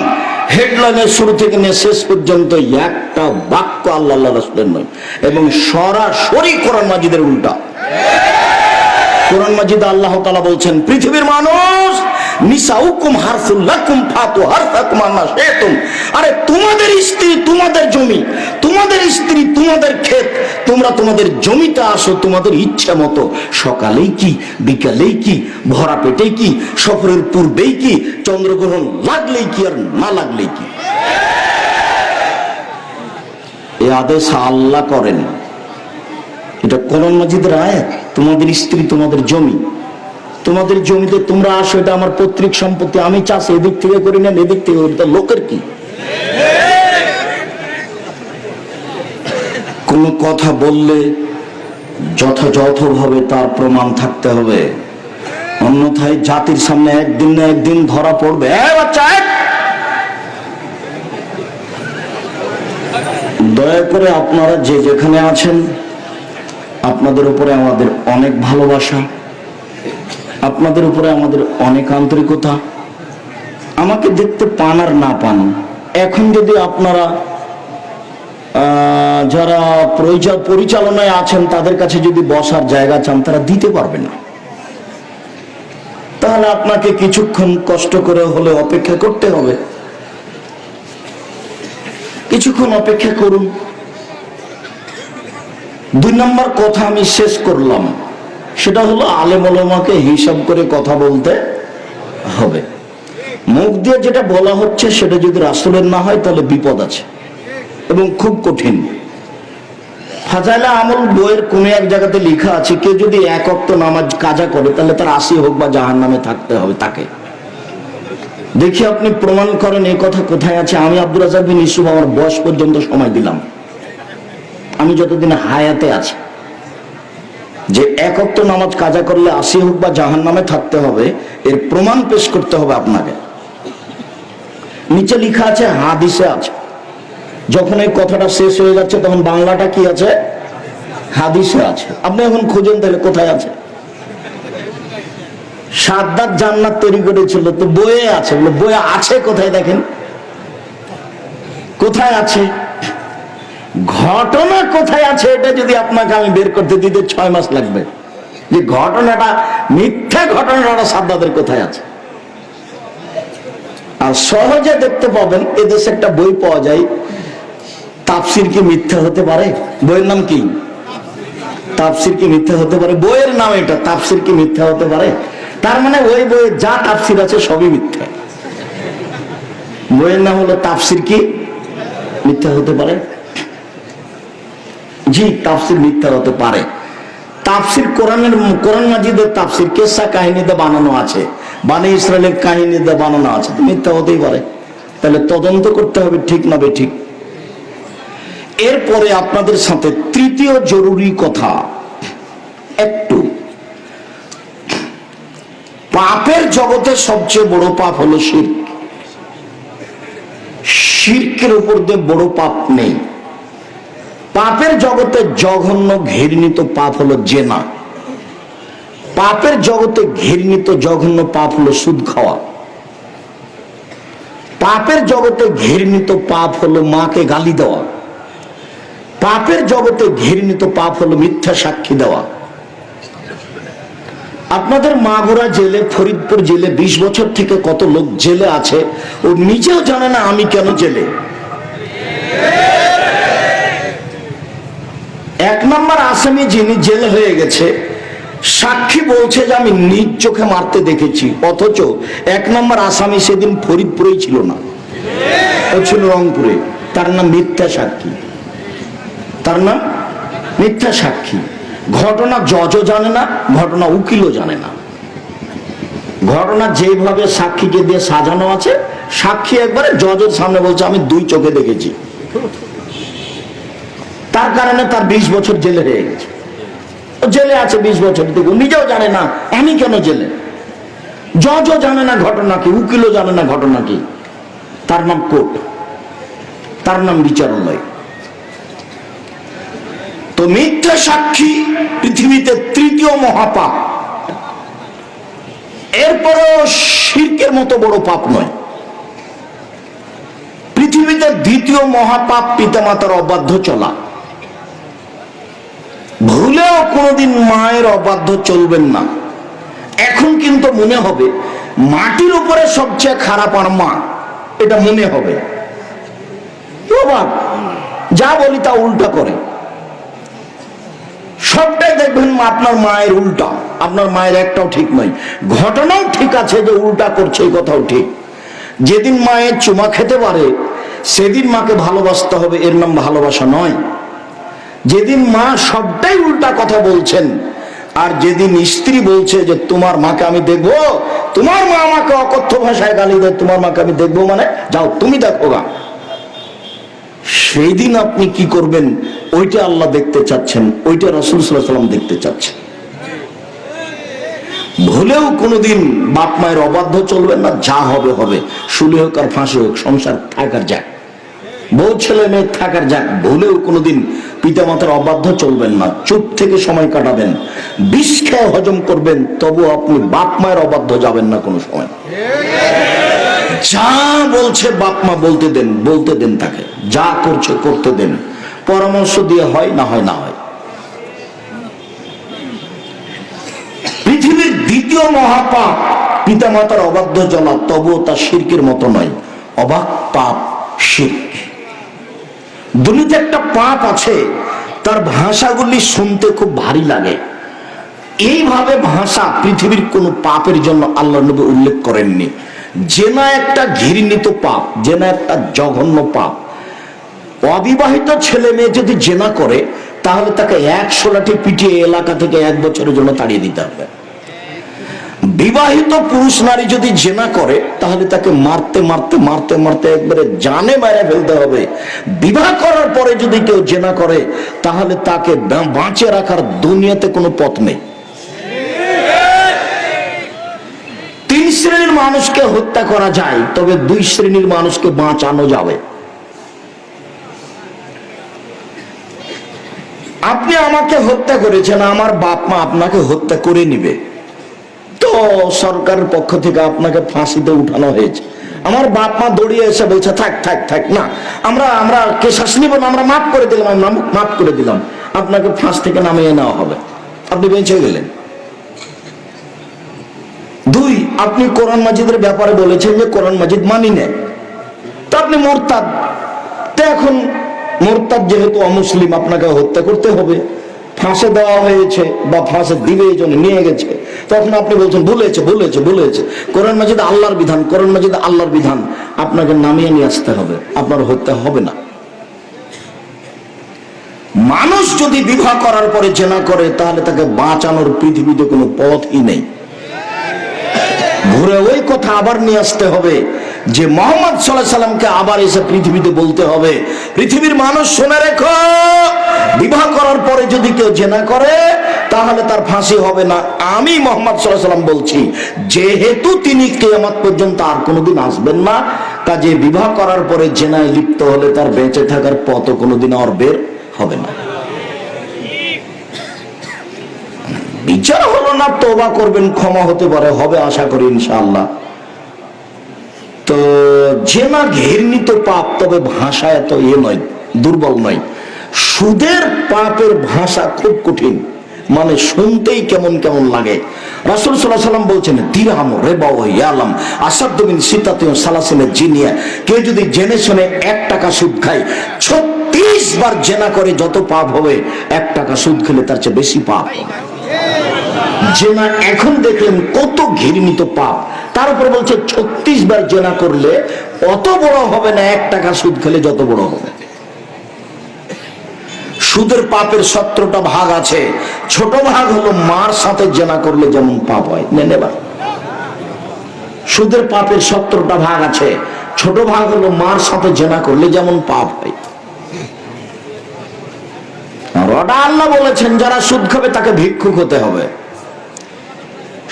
হেডলাইনের শুরু থেকে নিয়ে শেষ পর্যন্ত একটা বাক্য আল্লাহ রাসূলের নয়, এবং সরাসরি কোরআন মাজিদের উল্টা। কোরআন মাজিদে আল্লাহ তাআলা বলছেন, পৃথিবীর মানুষ নিসাউকুম হারসুল লাকুম ফাতু হারসাকুম আন্না শিতুম। আরে তোমাদের স্ত্রী তোমাদের জমি, তোমাদের স্ত্রী তোমাদের ক্ষেত, তোমরা তোমাদের জমিতে আসো তোমাদের ইচ্ছা মতো। সকালেই কি, বিকালেই কি, ভরা পেটেই কি, সফরের পূর্বেই কি, চন্দ্রগ্রহণ লাগলেই কি আর না লাগলেই কি। এই আদেশ আল্লাহ করেন, এটা কোরআন মাজিদের আয়াত। তোমাদের স্ত্রী তোমাদের জমি, তোমাদের জমিতে তোমরা আসো, এটা আমার পৈতৃক সম্পত্তি, আমি চাষ এদিক থেকে করি না এদিক থেকে করি, তা লোকের কি? কোনো কথা বললে যথাযথভাবে তার প্রমাণ থাকতে হবে, অন্যথায় জাতির সামনে একদিন না একদিন ধরা পড়বে। বাচ্চা, দয়া করে আপনারা যে যেখানে আছেন, আপনাদের উপরে আমাদের অনেক ভালোবাসা, আপনাদের উপরে আমাদের অনেক আন্তরিকতা। আমাকে দেখতে পান আর না পান, এখন যদি আপনারা যারা পরিচালনায় আছেন তাদের কাছে যদি বসার জায়গা চান, তারা দিতে পারবে না। তাহলে আপনাকে কিছুক্ষণ কষ্ট করে হলে অপেক্ষা করতে হবে। কিছুক্ষণ অপেক্ষা করুন। 2 নম্বর কথা আমি শেষ করলাম, সেটা হলো আলেম ওলামাকে হিসাব করে কথা বলতে হবে। মুখ দিয়ে যেটা বলা হচ্ছে সেটা যদি রাসূলের না হয় তাহলে বিপদ আছে এবং খুব কঠিন। ফাজাইলে আমল বইয়ের কোন এক জায়গাতে লেখা আছে, কেউ যদি 1 ওয়াক্ত নামাজ কাজা করে তাহলে তার 80 হোক বা জাহান্নামে থাকতে হবে তাকে। দেখি আপনি প্রমাণ করেন এই কথা কোথায় আছে। আমি আব্দুর রাজ্জাক বিন ইউসুফ আমার বয়স পর্যন্ত সময় দিলাম, আমি যতদিন হায়াতে আছি, যে 1 ওয়াক্ত নামাজ কাজা করলে 80 হোক বা জাহান্নামে থাকতে হবে, এর প্রমাণ পেশ করতে হবে আপনাকে। নিচে লেখা আছে, হাদিসে আছে। যখন এই কথাটা শেষ হয়ে যাচ্ছে তখন বাংলাটা কি আছে? হাদিসে আছে। আপনি এখন খুঁজেন তাহলে কোথায় আছে। সাদ্দাত জান্নাত তৈরি করেছিল, তো বইয়ে আছে। বইয়ে আছে কোথায় দেখেন, কোথায় আছে? ঘটনা কোথায় আছে এটা যদি আপনাকে আমি বের করতে দিতে 6 মাস লাগবে, যে ঘটনাটা মিথ্যা, ঘটনাটা সাদ্দাতের কোথায় আছে। আর সহজে দেখতে পাবেন, এদেশে একটা বই পাওয়া যায়, তাফসির কি মিথ্যা হতে পারে? বইয়ের নাম কি? তাফসির কি মিথ্যা হতে পারে? বইয়ের নাম এটা, তাফসির কি মিথ্যা হতে পারে? তার মানে ওই বইয়ে যা তাফসির আছে সবই মিথ্যা। বইয়ের নাম হলো তাফসির কি মিথ্যা হতে পারে? জি, তাফসির মিথ্যা হতে পারে। তাফসির কোরআন মাজিদের তাফসির কিসসা কাহিনীতে বানানো আছে, বনি ইসরাইলের কাহিনীতে বানানো আছে, মিথ্যা হতেই পারে। তাহলে তদন্ত করতে হবে ঠিক না বেঠিক। এরপরে আপনাদের সাথে তৃতীয় জরুরি কথা, একটু পাপের জগতে সবচেয়ে বড় পাপ হলো শিরক। শিরকের উপর দিয়ে বড় পাপ নেই। পাপের জগতে জঘন্য ঘৃণিত পাপ হলো জেনা। পাপের জগতে ঘৃণিত জঘন্য পাপ হলো সুদ খাওয়া। পাপের জগতে ঘৃণিত পাপ হলো মাকে গালি দেওয়া। পাপের জগতে ঘৃণিত পাপ হলো মিথ্যা সাক্ষী দেওয়া। আপনাদের মাগুরা জেলে, ফরিদপুর জেলে 20 বছর থেকে কত লোক জেলে আছে, ও নিজেও জানে না আমি কেন জেলে। 1 নম্বর আসামি যিনি জেলে হয়ে গেছে, সাক্ষী বলছে যে আমি নিজ চোখে মারতে দেখেছি, অথচ 1 নম্বর আসামি সেদিন ফরিদপুরেই ছিল না, ও ছিল রংপুরে। তার নাম মিথ্যা সাক্ষী, তার নাম মিথ্যা সাক্ষী। ঘটনা জজও জানে না, ঘটনা উকিলও জানে না। ঘটনা যেভাবে সাক্ষীকে দিয়ে সাজানো আছে, সাক্ষী একবারে জজের সামনে বলছে আমি 2 চোখে দেখেছি। তার কারণে তার 20 বছর জেলে হয়ে গেছে। জেলে আছে 20 বছর, দেখুন নিজেও জানে না আমি কেন জেলে। জজও জানে না ঘটনা কি, উকিলও জানে না ঘটনা কি। তার নাম কোর্ট, তার নাম বিচারালয়। তো মিথ্যা সাক্ষী পৃথিবীতে 3য় মহাপাপ। এরপরেও শিরকের মতো বড় পাপ নয়। পৃথিবীতে 2য় মহাপাপ পিতামাতার অবাধ্য চলা। ভুলেও কোনোদিন মায়ের অবাধ্য চলবেন না। এখন কিন্তু মনে হবে মাটির উপরে সবচেয়ে খারাপ আর মা, এটা মনে হবে। যা বলি তা উল্টা করে, সবটাই দেখবেন আপনার মায়ের উল্টা। আপনার মায়ের একটাও ঠিক নয়। ঘটনাও ঠিক আছে যে উল্টা করছে, এই কথাও ঠিক। যেদিন মায়ের চুমা খেতে পারে সেদিন মাকে ভালোবাসতে হবে, এর নাম ভালোবাসা নয়। যেদিন মা সবটাই উল্টা কথা বলছেন, আর যেদিন স্ত্রী বলছে যে তোমার মাকে আমি দেখবো, তোমার মা আমাকে অকথ্য ভাষায় গালি দেয়, তোমার মাকে আমি দেখবো, মানে যাও তুমি দেখো গা। সেই দিন আপনি কি করবেন ওইটা আল্লাহ দেখতে চাচ্ছেন, ওইটা রাসূল সাল্লাল্লাহু আলাইহি ওয়াসাল্লাম দেখতে চাচ্ছেন। ভুলেও কোনোদিন বাপ মায়ের অবাধ্য চলবেন না, যা হবে হবে, শুলে হোক আর ফাঁসি হোক, সংসার থাকার যাক, বউ ছেলে মেয়ে থাকার যাক, ভুলেও কোনোদিন পিতা মাতার অবাধ্য চলবেন না, চুপ থেকে সময় কাটাবেন, বিষ খেয়ে হজম করবেন, তবু আপনি বাপ মায়ের অবাধ্য যাবেন না কোনো সময়। যা বলছে বাপ মা বলতে দেন তাকে, যা করছে করতে দেন, পরামর্শ দিয়ে হয় না হয় না হয়। পৃথিবীর দ্বিতীয় মহাপাপ পিতা মাতার অবাধ্য চলা, তবুও তা শিরকের মতো নয়, অবাক পাপ শিরক। দুনিয়াতে একটা পাপ আছে, তার ভাষাগুলি শুনতে খুব ভারী লাগে। এইভাবে ভাষা পৃথিবীর কোন পাপের জন্য আল্লাহ নবী উল্লেখ করেননি। জেনা একটা ঘৃণিত পাপ, জেনা একটা জঘন্য পাপ। অবিবাহিত ছেলে মেয়ে যদি জেনা করে তাহলে তাকে 100 লাঠি পিটিয়ে এলাকা থেকে 1 বছরের জন্য তাড়িয়ে দিতে হবে। বিবাহিত পুরুষ নারী যদি জেনা করে তাহলে তাকে মারতে মারতে মারতে মারতে একবারে জানে মেরে ফেলতে হবে। বিবাহ করার পরে যদি কেউ জেনা করে তাহলে তাকে বাঁচিয়ে রাখার দুনিয়াতে কোনো পথ নেই। 3 শ্রেণীর মানুষকে হত্যা করা যায়, তবে 2 শ্রেণীর মানুষকে বাঁচানো যাবে। আপনি আমাকে হত্যা করেছেন, আমার বাপ মা আপনাকে হত্যা করে নিবে, তো সরকারের পক্ষ থেকে আপনাকে ফাঁসিতে উঠানো হয়েছে। আমার বাপ মা দৌড়িয়ে এসে বলছে থাক থাক থাক, না আমরা কেসাস নিব না, আমরা মাফ করে দিলাম, আমরা মাফ করে দিলাম, আপনাকে ফাঁস থেকে নামিয়ে নেওয়া হবে, আপনি বেঁচে গেলেন। 2, আপনি কোরআন মাজিদের ব্যাপারে বলেছেন যে কোরআন মাজিদ মানি না, তো আপনি মোরতাদ, তো এখন মোরতাদ যেহেতু অমুসলিম আপনাকে হত্যা করতে হবে, ফাঁসে দেওয়া হয়েছে বা ফাঁসে দিবে এই জন্য নিয়ে গেছে, তখন আপনি বলছেন ভুলেছে, কোরআন মাজিদ আল্লাহর বিধান, কোরআন মাজিদ আল্লাহর বিধান, আপনাকে নামিয়ে নিয়ে আসতে হবে, আপনার হত্যা হবে না। মানুষ যদি বিবাহ করার পরে জেনা করে তাহলে তাকে বাঁচানোর পৃথিবীতে কোনো পথই নেই। ঘুরে ওই কথা আবার নিয়ে আসতে হবে যে মুহাম্মদ সাল্লাল্লাহু আলাইহি সাল্লামকে আবার এসে পৃথিবীতে বলতে হবে, পৃথিবীর মানুষ শুনে রেখো, বিবাহ করার পরে যদি কেউ জেনা করে তাহলে তার ফাঁসি হবে না। আমি মুহাম্মদ সাল্লাল্লাহু আলাইহি সাল্লাম বলছি, যেহেতু তিনি কিয়ামত পর্যন্ত আর কোনোদিন আসবেন না, কাজে বিবাহ করার পরে জেনায় লিপ্ত হলে তার বেঁচে থাকার পথ কোনোদিন আর বের হবে না। বিচার হলো না, তওবা করবেন, ক্ষমা হতে পারে, হবে আশা করি ইনশাআল্লাহ। তো জেনা ঘৃণিত পাপ, তবে ভাষা এত নয়, দুর্বল নয়। সুদের পাপের ভাষা খুব কঠিন, মানে শুনতেই কেমন কেমন লাগে। রাসূল সাল্লাল্লাহু আলাইহি ওয়াসাল্লাম বলছেন দিরহাম রিবা ওয়া ইয়ালাম আসাদু মিন সিতাতিন সালাসিনা জিনিয়া, কেউ যদি জেনে শুনে 1 টাকা সুদ খায়, 36 বার জেনা করে যত পাপ হবে, 1 টাকা সুদ খেলে তার চেয়ে বেশি পাপ। জেনা এখন দেখলেন কত ঘৃণিত পাপ, তার উপর বলছে 36 বার জেনা করলে অত বড় হবে না 1 টাকা সুদ খেলে যত বড় হবে। সুদের পাপের 17টা ভাগ আছে। ছোট ভাগ হলো মার সাথে জেনা করলে যেমন পাপ হয়, নেবা। সুদের পাপের 17টা ভাগ আছে, ছোট ভাগ হলো মার সাথে জেনা করলে যেমন পাপ হয়। আল্লাহ বলেছেন যারা সুদ খাবে তাকে ভিক্ষুক হতে হবে।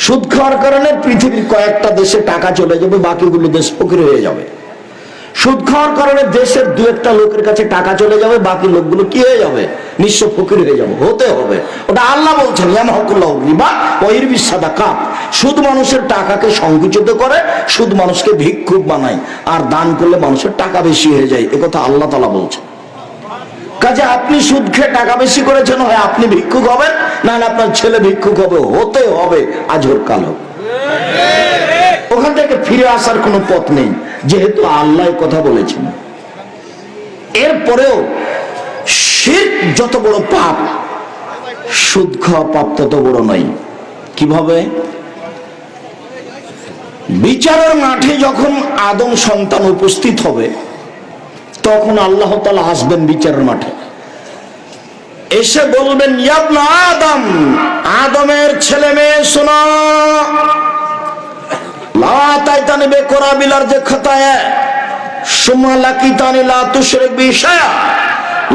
সুদ খাওয়ার কারণে পৃথিবীর কয়েকটা দেশে টাকা চলে যাবে, বাকিগুলো দেশ ফকির হয়ে যাবে। সুদ খাওয়ার কারণে দেশের 2-1টা লোকের কাছে টাকা চলে যাবে, বাকি লোকগুলো কি হয়ে যাবে, নিঃস্ব ফকির হয়ে যাবে, হতে হবে। ওটা আল্লাহ বলছেন ইয়ামহাকুল্লাহু রিবা ওয়া ইরবিস সাদাকাত। সুদ মানুষের টাকাকে সংকুচিত করে, সুদ মানুষকে ভিক্ষুক বানায়, আর দান করলে মানুষের টাকা বেশি হয়ে যায়, একথা আল্লাহ তাআলা বলছেন। কাজে আপনি সুদ খেয়ে টাকা বেশি করেছেন, হয় আপনি ভিক্ষুক হবেন, না আপনার ছেলে ভিক্ষুক হবে, হতে হবে আজ হোক কাল হোক। ওখান থেকে ফিরে আসার কোনো পথ নেই, যেহেতু আল্লাহ কথা বলেছেন। এরপরেও শিরক যত বড় পাপ, সুদ খাওয়া পাপ তত বড় নয়। কিভাবে? বিচারের মাঠে যখন আদম সন্তান উপস্থিত হবে, তখন আল্লাহ তাআলা আসবেন বিচারের মাঠে, এসে বলবেন ইয়া ইবনা আদম, আদমের ছেলে মেয়ে শোনো, লা তাইতানি বেকরাবিলার যে খতায়ে, সুম্মা লাকিতানি লা তুশরিক বি শাইআ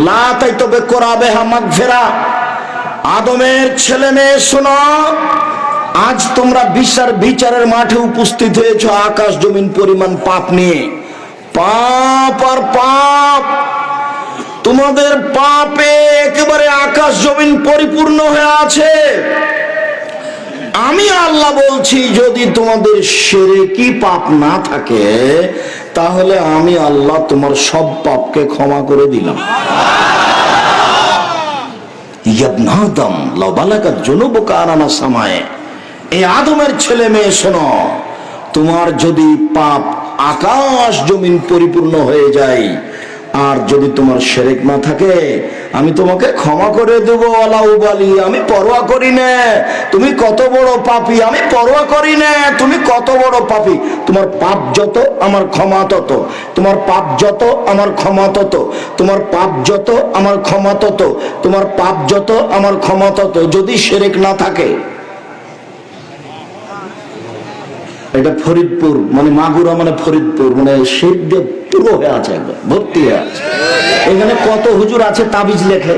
লা তাইতু বিকুরাবিহা মাগফিরা। আদমের ছেলে মেয়ে শোনো, আজ তোমরা বিচারের মাঠে উপস্থিত হয়েছো আকাশ জমিন পরিমাণ পাপ নিয়ে। পাপ আর পাপ, তোমাদের পাপে একেবারে আকাশ জমিন পরিপূর্ণ হয়ে আছে। আমি আল্লাহ বলছি, যদি তোমাদের শিরকি পাপ না থাকে তাহলে আমি আল্লাহ তোমার সব পাপকে ক্ষমা করে দিলাম। ইবনে আদম লাউ বালাগাত যুনুবুকা আনানা সামায়ে, এই আদমের ছেলে মেয়ে শোনো, তোমার যদি পাপ আকাশ জমিন পরিপূর্ণ হয়ে যায় আর যদি তোমার শিরক না থাকে আমি তোমাকে ক্ষমা করে দেবো। ওয়ালা উবালি, আমি পরোয়া করি না তুমি কত বড় পাপী, আমি পরোয়া করি না তুমি কত বড় পাপী। তোমার পাপ যত আমার ক্ষমা তত, তোমার পাপ যত আমার ক্ষমা তত, তোমার পাপ যত আমার ক্ষমা তত, তোমার পাপ যত আমার ক্ষমা তত, যদি শিরক না থাকে। এটা ফরিদপুর, মানে মাগুরা মানে ফরিদপুর, মানে শিব দিয়ে পুরো হয়ে আছে, একদম ভর্তি হয়ে আছে। এখানে কত হুজুর আছে তাবিজ লেখে,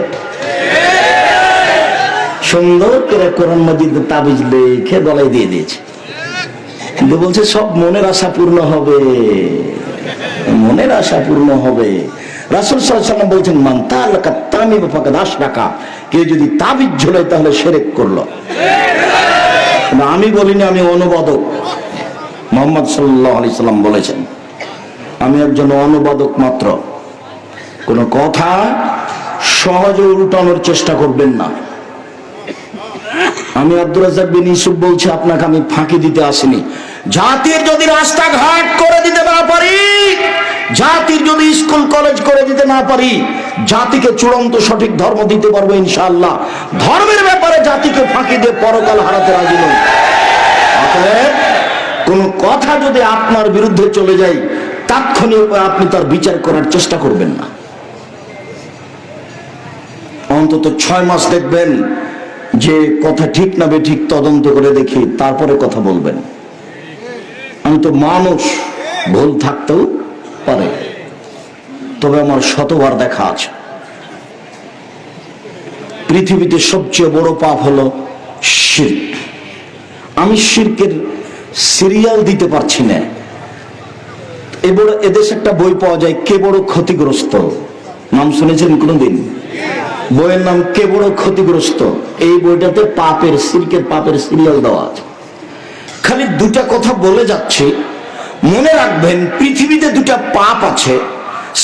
সুন্দর করে কোরআন মাজিদে তাবিজ লিখে গলায় দিয়ে দিয়েছে, কিন্তু বলছে সব মনের আশা পূর্ণ হবে, মনের আশা পূর্ণ হবে। রাসূল সাল্লাল্লাহু আলাইহি ওয়াসাল্লাম বলছেন, মান তাআল্লাকা তামিম ফাকাদ আশরাকা, কেউ যদি তাবিজ ঝোলায় তাহলে শিরক করলো। আমি বলিনি, আমি অনুবাদক। মুহাম্মদ সাল্লাল্লাহু আলাইহি সাল্লাম বলেছেন, আমি একজন অনুবাদক মাত্র, কোন কথা সহজে উল্টানোর চেষ্টা করবেন না। আমি আব্দুর রাজ্জাক বিন ইউসুফ বলছি, আপনাকে আমি ফাঁকি দিতে আসিনি। জাতির যদি রাস্তাঘাট করে দিতে না পারি, জাতির যদি স্কুল কলেজ করে দিতে না পারি, জাতিকে চূড়ান্ত সঠিক ধর্ম দিতে পারবো ইনশাআল্লাহ। ধর্মের ব্যাপারে জাতিকে ফাঁকি দিয়ে পরকাল হারাতে রাজি নই। অতএব কোন কথা যদি আপনার বিরুদ্ধে চলে যায়, তাৎক্ষণিক আপনি তার বিচার করার চেষ্টা করবেন না। অন্তত 6 মাস দেখবেন যে কথা ঠিক না বেঠিক তদন্ত করে দেখি, তারপরে কথা বলবেন। আমি তো মানুষ, ভুল থাকতেও পারে, তবে আমার শতবার দেখা আছে। পৃথিবীতে সবচেয়ে বড় পাপ হলো শিরক। আমি শিরকের সিরিয়াল দিতে পারছি না। এদেশে একটা বই পাওয়া যায়, কে বড় ক্ষতিগ্রস্ত, নাম শুনেছেন কোনদিন? বইয়ের নাম কে বড় ক্ষতিগ্রস্ত। এই বইটাতে পাপের, শিরকের পাপের সিরিয়াল দেওয়া আছে। খালি দুটা কথা বলে যাচ্ছি, মনে রাখবেন পৃথিবীতে দুটা পাপ আছে,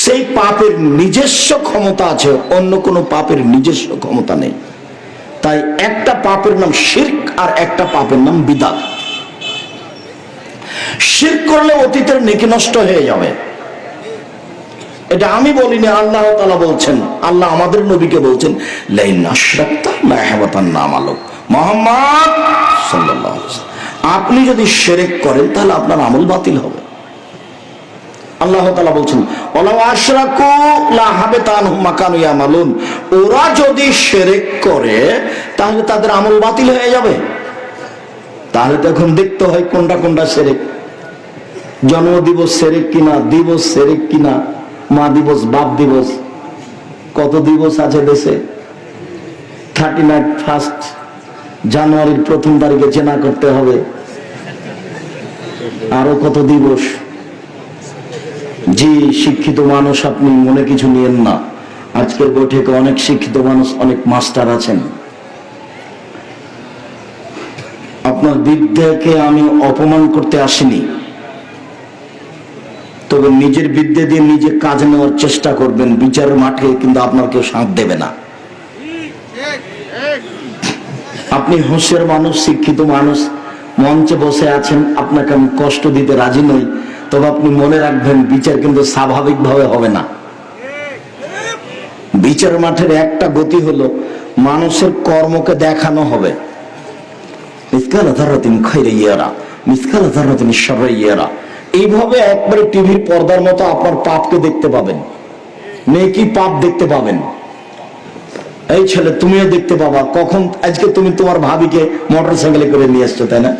সেই পাপের নিজস্ব ক্ষমতা আছে, অন্য কোনো পাপের নিজস্ব ক্ষমতা নেই। তাই একটা পাপের নাম শিরক আর একটা পাপের নাম বিদআত। শিরক করলে অতীতের নেকি নষ্ট হয়ে যাবে, এটা আমি বলিনি, আল্লাহ তাআলা বলছেন। আল্লাহ আমাদের নবীকে বলছেন, লাইন আশরাকতা লা ইয়াহবাতান্না আমালুক। মুহাম্মদ সাল্লাল্লাহু আলাইহি ওয়াসাল্লাম, আপনি যদি শিরক করেন তাহলে আপনার আমল বাতিল হবে। আল্লাহ তাআলা বলছেন, ওয়ালাউ আশরাকু লা হাবাতা আনহুম মা কানু ইয়ামালুন, ওরা যদি শিরক করে তাহলে তাদের আমল বাতিল হয়ে যাবে। তাহলে তো এখন দেখতে হয় কোনটা কোনটা শিরক। জন্ম দিবস শিরক কিনা, দিবস শিরক কিনা, মা দিবস, বাপ দিবস, কত দিবস আছে দেশে। 31 জানুয়ারির 1 তারিখে জেনা করতে হবে, আরো কত দিবস। জি শিক্ষিত মানুষ, আপনি মনে কিছু নিয়েন না, আজকের বৈঠকে অনেক শিক্ষিত মানুষ, অনেক মাস্টার আছেন। আপনার বিদ্যাকে আমি অপমান করতে আসিনি, তবে নিজের বিদ্যা দিয়ে নিজে কাজ নেওয়ার চেষ্টা করবেন। বিচারের মাঠে কিন্তু আপনার কেউ সাথ দেবে না। আপনি হোশের মানুষ, শিক্ষিত মানুষ, মঞ্চে বসে আছেন, আপনাকে আমি কষ্ট দিতে রাজি নই, তবে আপনি মনে রাখবেন বিচার কিন্তু স্বাভাবিকভাবে হবে না। বিচার মাঠের একটা গতি হলো মানুষের কর্মকে দেখানো হবে। মিসকাল যাররাতিন খায়রান ইয়ারা, মিসকাল যাররাতিন শাররান ইয়ারা। এইভাবে একবারে টিভির পর্দার মতো আপনার পাপকে দেখতে পাবেন, নেকি পাপ দেখতে পাবেন। এই ছেলে তুমিও দেখতে পাবা, কখন আজকে তুমি তোমার ভাবিকে মোটরসাইকেলে করে নিয়ে আসছো, তাই না?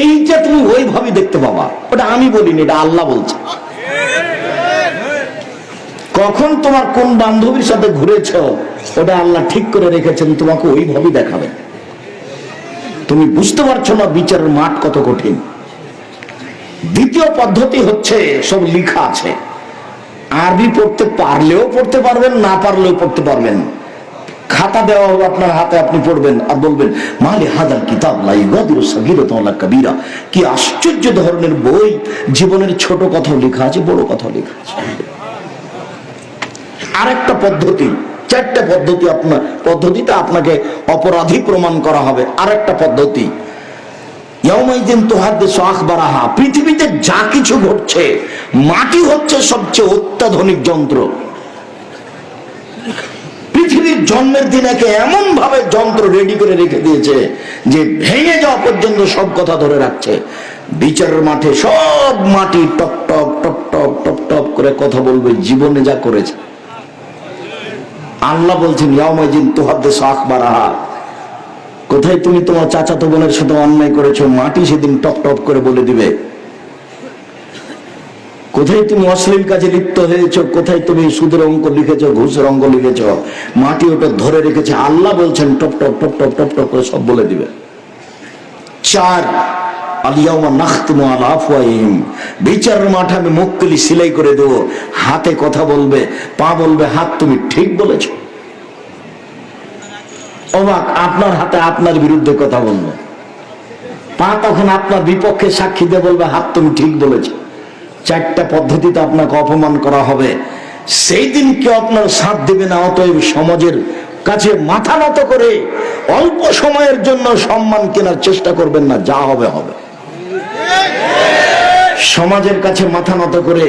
এইটা তুমি ওইভাবে দেখতে পাবা। ওটা আমি বলিনি, এটা আল্লাহ বলছে। কখন তোমার কোন বান্ধবীর সাথে ঘুরেছ ওটা আল্লাহ ঠিক করে রেখেছেন, তোমাকে ওইভাবে দেখাবে। তুমি বুঝতে পারছো না বিচারের মাঠ কত কঠিন। দ্বিতীয় পদ্ধতি হচ্ছে, সব লেখা আছে, আরবি পড়তে পারলেও পড়তে পারবেন, না পারলেও পড়তে পারবেন। খাতা দেওয়া হবে আপনার হাতে, আপনি পড়বেন আর বলবেন মালি হাদাল কিতাব লা ইগাদিরু সাগীরাতান ওয়ালা কাবীরা। কি আশ্চর্য ধরনের বই, জীবনের ছোট কথাও লেখা আছে, বড় কথাও লেখা আছে। আরেকটা পদ্ধতি, চারটা পদ্ধতি, আপনার পদ্ধতিতে আপনাকে অপরাধী প্রমাণ করা হবে। আরেকটা পদ্ধতি, ইয়াউমাইদিন তুহাদ্দিসু আখবারাহা। পৃথিবীতে যা কিছু ঘটছে, মাটি হচ্ছে সবচেয়ে অত্যাধুনিক যন্ত্র। পৃথিবীর জন্মের দিন একে এমন ভাবে যন্ত্র রেডি করে রেখে দিয়েছে যে ভেঙে যাওয়া পর্যন্ত সব কথা ধরে রাখছে। বিচারের মাঠে সব মাটি top top top top top top করে কথা বলবে জীবনে যা করেছে। আল্লাহ বলছেন ইয়াউমাইদিন তুহাদ্দিসু আখবারাহা। কোথায় তুমি তোমার চাচাতো বোনের সাথে অন্যায় করেছো, মাটি সেদিন টপ টপ করে বলে দিবে। কোথায় তুমি অশ্লীল কাজে লিপ্ত হয়েছো, কোথায় তুমি সুদের অঙ্ক লিখেছো, ঘুষের অঙ্ক লিখেছো, মাটি ওটা ধরে রেখেছে। আল্লাহ বলছেন top top top top top top করে সব বলে দিবে। 4, আলিয়াউমা নাখতিমু আলা আফওয়াহিহিম। বিচারের মাঠে আমি মুখগুলি সিলাই করে দেবো। হাতে কথা বলবে, পা বলবে হাত তুমি ঠিক বলেছো। অবাক, আপনার হাতে আপনার বিরুদ্ধে কথা বলবে, পা তখন আপনার বিপক্ষে সাক্ষী দিয়ে বলবে হাত তুমি ঠিক বলেছো। 4টা পদ্ধতিতে আপনাকে অপমান করা হবে। সেই দিন কেউ আপনার সাথ দেবে না। অতএব সমাজের কাছে মাথা নত করে অল্প সময়ের জন্য সম্মান কেনার চেষ্টা করবেন না, যা হবে হবে। সমাজের কাছে মাথা নত করে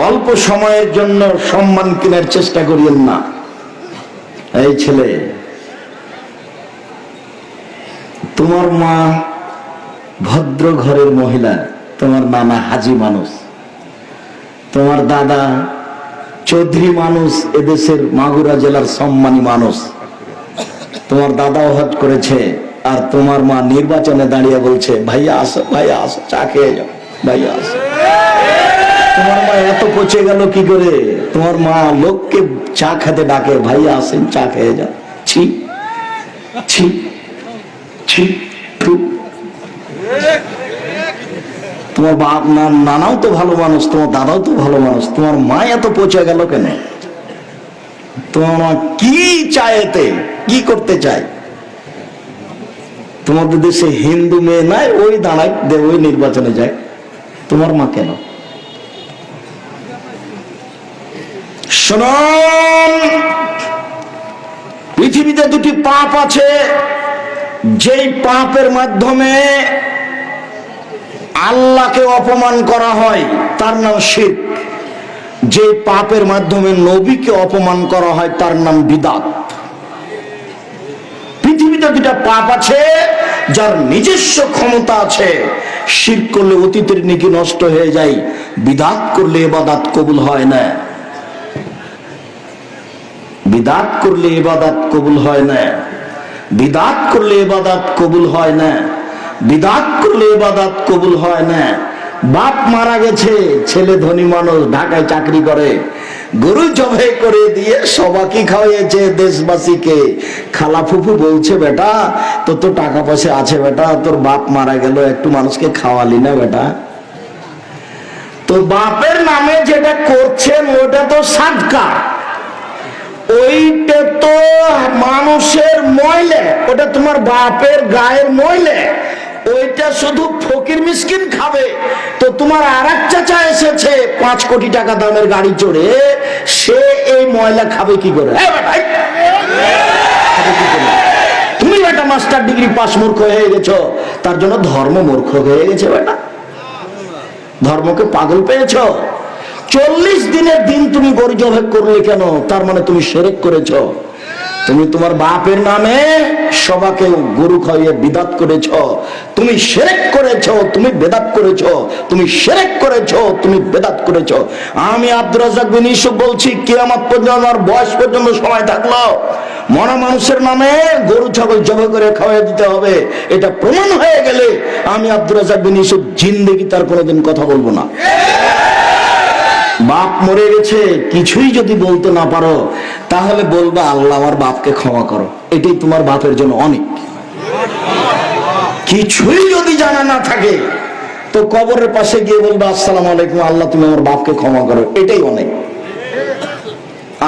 অল্প সময়ের জন্য সম্মান কেনার চেষ্টা করিয়েন না। এই ছেলে, তোমার মা ভদ্র ঘরের মহিলা, তোমার নানা হাজি মানুষ, তোমার দাদা চৌধুরী মানুষ, এদেশের মাগুরা জেলার সম্মানী মানুষ। তোমার দাদাও হজ করেছে, আর তোমার মা নির্বাচনে দাঁড়িয়ে বলছে ভাইয়া আসো, ভাইয়া আসো, চা খেয়ে যাও, ভাইয়া আসো। তোমার মা এত পচে গেল কি করে? তোমার মা লোককে চা খেতে ডাকে, ভাইয়া আসেন চা খেয়ে যাও। ছি ছি ছি। তোমার বাপ নানাও তো ভালো মানুষ, তোমার দাদাও তো ভালো মানুষ, তোমার মা এত পচে গেল কেন? তোমার মা কি চায়, এতে কি করতে চায়? তোমাদের দেশে হিন্দু মেয়ে নাই, ওই দাঁড়ায়, ওই নির্বাচনে যায়, তোমার মা কেন? শুনুন, পৃথিবীতে 2টি পাপ আছে, যেই পাপের মাধ্যমে আল্লাহকে অপমান করা হয় তার নাম শিরক। যে পাপের মাধ্যমে নবীকে অপমান করা হয় তার নাম বিদআত। পৃথিবীতে 2টা পাপ আছে যার নিজস্ব ক্ষমতা আছে। শিরক করলে অতীতের নেকি নষ্ট হয়ে যায়, বিদআত করলে ইবাদত কবুল হয় না। বিদআত করলে ইবাদত কবুল হয় না। বিদআত করলে ইবাদত কবুল হয় না। বিদআত করলে ইবাদত কবুল হয় না। বাপ মারা গেছে, ছেলে ধনী মানুষ, ঢাকায় চাকরি করে, গরু জবাই করে দিয়ে সবাইকে খাওয়াইছে দেশবাসীকে। খালা ফুফু বলছে বেটা তোর তো টাকা পয়সা আছে বেটা, তোর বাপ মারা গেল, একটু মানুষকে খাওয়ালি না বেটা? তো বাপের নামে যেটা করছেন ওটা তো সাদকা, ওইটা তো মানুষের ময়লা, ওটা তোমার বাপের গায়ের ময়লা, ওইটা শুধু ফকির মিসকিন খাবে। তো তোমার আরেক চাচা এসেছে 5 কোটি টাকা দামের গাড়ি চড়ে, সে এই ময়লা খাবে কি করে? তুমি বেটা মাস্টার ডিগ্রি পাস মূর্খ হয়ে গেছো, তার জন্য ধর্ম মূর্খ হয়ে গেছে বেটা, ধর্মকে পাগল পেয়েছো। 40 দিনের দিন তুমি গরু জবাই করলে কেন? তার মানে তুমি শিরক করেছো। তুমি তোমার বাপের নামে সবাইকে গরু খাইয়ে বিদআত করেছো, তুমি শিরক করেছো, তুমি বেদাত করেছো, তুমি শিরক করেছো, তুমি বেদাত করেছো। আমি আব্দুর রাজ্জাক বিন ইউসুফ বলছি, কিয়ামত পর্যন্ত, আমার বয়স পর্যন্ত সময় থাকলো, মরা মানুষের নামে গরু ছাগল জবাই করে খাওয়াই দিতে হবে, এটা প্রমাণ হয়ে গেলে আমি আব্দুর রাজ্জাক বিন ইউসুফ জিন্দেগি তার কোনোদিন কথা বলবো না। বাপ মরে গেছে, কিছুই যদি বলতে না পারো তাহলে বলবা আল্লাহ আমার বাপকে ক্ষমা করো, এটাই তোমার বাপের জন্য অনেক। কিছুই যদি জানা না থাকে তো কবরের পাশে গিয়ে বলবা আসসালামু আলাইকুম, আল্লাহ তুমি আমার বাপকে ক্ষমা করো, এটাই অনেক।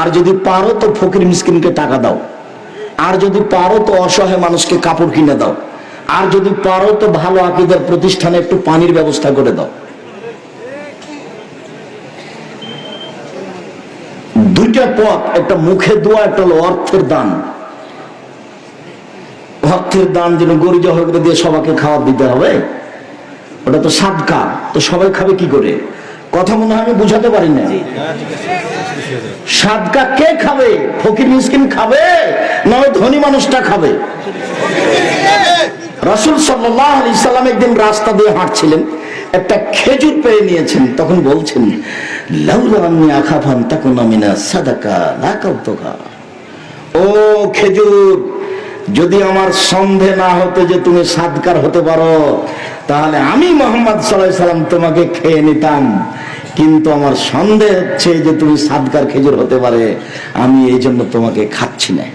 আর যদি পারো তো ফকির মিসকিনকে টাকা দাও, আর যদি পারো তো অসহায় মানুষকে কাপড় কিনে দাও, আর যদি পারো তো ভালো আকীদার প্রতিষ্ঠানে একটু পানির ব্যবস্থা করে দাও। দুইটা পথ, একটা মুখে দোয়া, একটা হলো অর্থের দান। অর্থের দান যেন গরু জবাই করে দিয়ে সবাইকে খাওয়া দিতে হবে, ওটা তো সাদকা, তো সবাই খাবে কি করে? কথা মনে হয় আমি বুঝাতে পারি না। সাদকা কে খাবে? ফকির মিসকিন খাবে না ওই ধনী মানুষটা খাবে? রাসূল সাল্লাল্লাহু আলাইহি সাল্লাম একদিন রাস্তা দিয়ে হাঁটছিলেন, একটা খেজুর পেয়ে নিয়েছেন, তখন বলছেন লাউলা আন্নী আখাফু আন তাকুনা মিনা সাদাকা লাকাউতুকা। ও খেজুর, যদি আমার সন্দেহ না হতো যে তুমি সাদকার হতে পারো তাহলে আমি মুহাম্মদ সাল্লাল্লাহু আলাইহি সাল্লাম তোমাকে খেয়ে নিতাম, কিন্তু আমার সন্দেহ হচ্ছে যে তুমি সাদকার খেজুর হতে পারে, আমি এই জন্য তোমাকে খাচ্ছি না।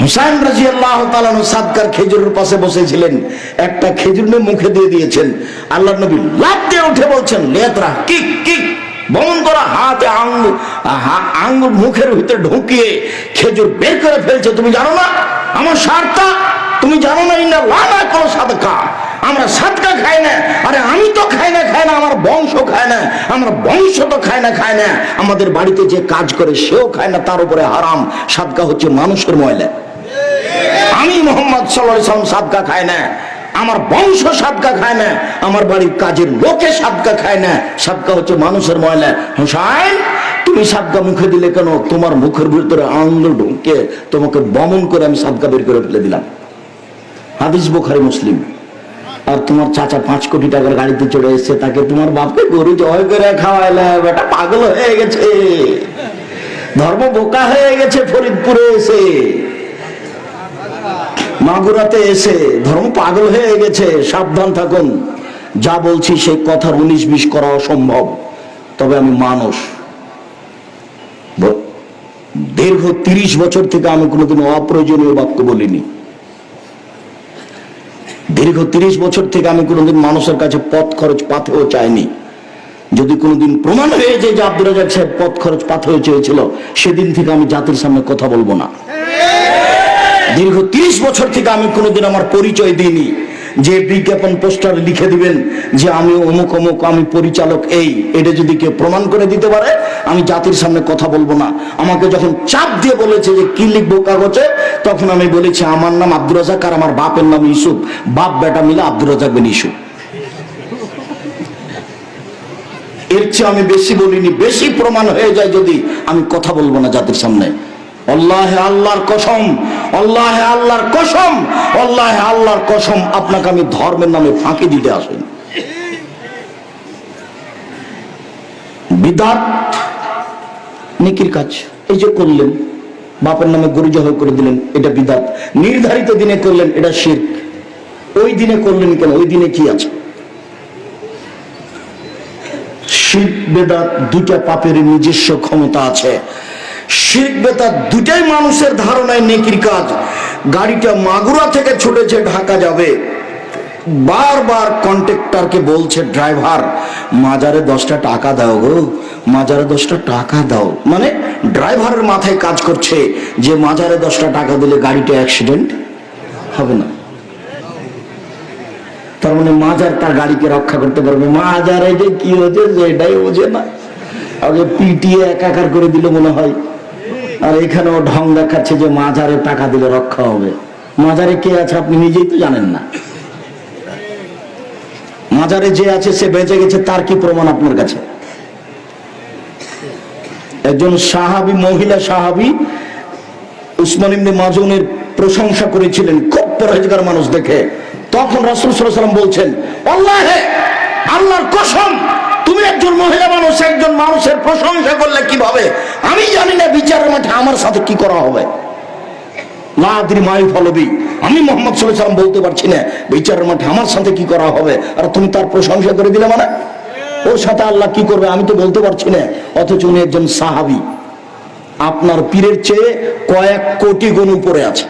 হুসাইন রাদিয়াল্লাহু তাআলা সাদকার খেজুরের পাশে বসেছিলেন, একটা খেজুর নিয়ে মুখে দিয়ে দিয়েছেন, আল্লাহর নবী লাফ দিয়ে উঠে বলছেন লেতরা কিক কিক, বমন করা হাতে আঙ্গুল মুখের ভিতরে ঢুকিয়ে খেজুর বের করে ফেলছে। তুমি জানো না আমার সারটা? তুমি জানো না ইন্না লানা কোন সাদকা, আমরা সাদকা খাই না। আরে আমি তো খাই না, আমার বংশ খায় না, আমার বংশ তো খায় না, আমাদের বাড়িতে যে কাজ করে সেও খায় না, তার উপরে হারাম। সাদকা হচ্ছে মানুষের ময়লা। আমি মুহাম্মদ সাল্লাল্লাহু আলাইহি ওয়াসাল্লাম সাদকা খায় না, আমার বংশ সাদকা খায় না, আমার বাড়ির কাজের লোকে সাদকা খায় না, সাদকা হচ্ছে মানুষের ময়লা। হুসাইন, তুমি সাদকা মুখে দিলে কেন? তোমার মুখের ভিতরে আঙ্গুল ঢুকে তোমাকে বমন করে আমি সাদকা বের করে ফেলে দিলাম। হাদিস বুখারী মুসলিম। আর তোমার চাচা 5 কোটি টাকার গাড়িতে চড়ে এসেছে, তাকে তোমার বাপকে গরু জবাই করে খাওয়াইলে, বেটা পাগল হয়ে গেছে, ধর্ম বোকা হয়ে গেছে। ফরিদপুরে এসে, মাগুরাতে এসে ধর্ম পাগল হয়ে গেছে। সাবধান থাকুন, যা বলছি সেই কথার 19-20 করা অসম্ভব, তবে আমি মানুষ। দীর্ঘ 30 বছর থেকে আমি কোনোদিন অপ্রয়োজনীয় বাক্য বলিনি। দীর্ঘ 30 বছর থেকে আমি কোনোদিন মানুষের কাছে পথ খরচ পাথেও চাইনি। যদি কোনোদিন প্রমাণ হয়ে যায় যে আব্দুর রাজ্জাক সাহেব পথ খরচ পাথেও চেয়েছিল, সেদিন থেকে আমি জাতির সামনে কথা বলবো না। দীর্ঘ 30 বছর থেকে আমি কোনোদিন আমার পরিচয় দিইনি, যে বিজ্ঞাপন পোস্টার লিখে দিবেন যে আমি অমুক অমুক, আমি পরিচালক এই, এটা যদি কেউ প্রমাণ করে দিতে পারে আমি জাতির সামনে কথা বলবো না। আমাকে যখন চাপ দিয়ে বলেছে যে কি লিখবো কাগজে, তখন আমি বলেছি আমার নাম আব্দুর রাজ্জাক আর আমার বাপের নাম ইউসুফ, বাপ বেটা মিলে আব্দুর রাজ্জাক বিন ইউসুফ। এর চেয়ে আমি বেশি বলিনি। বেশি প্রমাণ হয়ে যায় যদি, আমি কথা বলবো না জাতির সামনে। আল্লাহে আল্লাহর কসম, আল্লাহে আল্লাহর কসম, আল্লাহে আল্লাহর কসম, আপনাকে আমি ধর্মের নামে ফাঁকি দিতে আসেন। বিদআত নেকির কাজ, এই যে করলেন, বাপের নামে গরু জবাই করে দিলেন, এটা বিদআত। নির্ধারিত দিনে করলেন, এটা শিরক। ওই দিনে করলেন কেন? ওই দিনে কি আছে? শিরক বিদআত দুটা পাপের নিজস্ব ক্ষমতা আছে। শিরক বিদআত দুটাই মানুষের ধারণায় নেকির কাজ। গাড়িটা মাগুরা থেকে ছুটেছে ঢাকা যাবে, বারবার কন্ট্রাক্টরকে বলছে ড্রাইভার মাজারে 10টা টাকা দাও গো, মাজারে 10টা টাকা দাও। মানে ড্রাইভারের মাথায় কাজ করছে যে মাজারে 10টা টাকা দিলে গাড়িটা অ্যাক্সিডেন্ট হবে না। তার মানে মাজার তার গাড়িকে রক্ষা করতে পারবে। মাজারে যে কি হয়েছে সেটাই বোঝে না, আগে পিটিয়ে একাকার করে দিল মনে হয়। আর এখানেও ঢং দেখাচ্ছে যে মাজারে টাকা দিলে রক্ষা হবে। মাজারে কে আছে আপনি নিজেই তো জানেন না। মাজারে যে আছে সে বেঁচে গেছে, তার কি প্রমাণ আপনার কাছে? একজন সাহাবী, মহিলা সাহাবী উসমান ইবনে মাজুনের প্রশংসা করেছিলেন, খুব পরহেজগার মানুষ দেখে। তখন রাসূল সাল্লাল্লাহু আলাইহি ওয়াসাল্লাম বলছেন আল্লাহর কসম, তুমি একজন মহিলা মানুষ একজন মানুষের প্রশংসা করলে কিভাবে, আমি জানি না বিচারের মাঠে আমার সাথে কি করা হবে। আমি মোহাম্মদ সাল্লাল্লাহু আলাইহি ওয়াসাল্লাম বলতে পারছি না বিচারের মাঠে আমার সাথে কি করা হবে, আর তুমি তার প্রশংসা করে দিলে মানে ওর সাথে আল্লাহ কি করবে আমি তো বলতে পারছি না। অথচ উনি একজন সাহাবী, আপনার পীরের চেয়ে কয়েক কোটি গুণ উপরে আছে।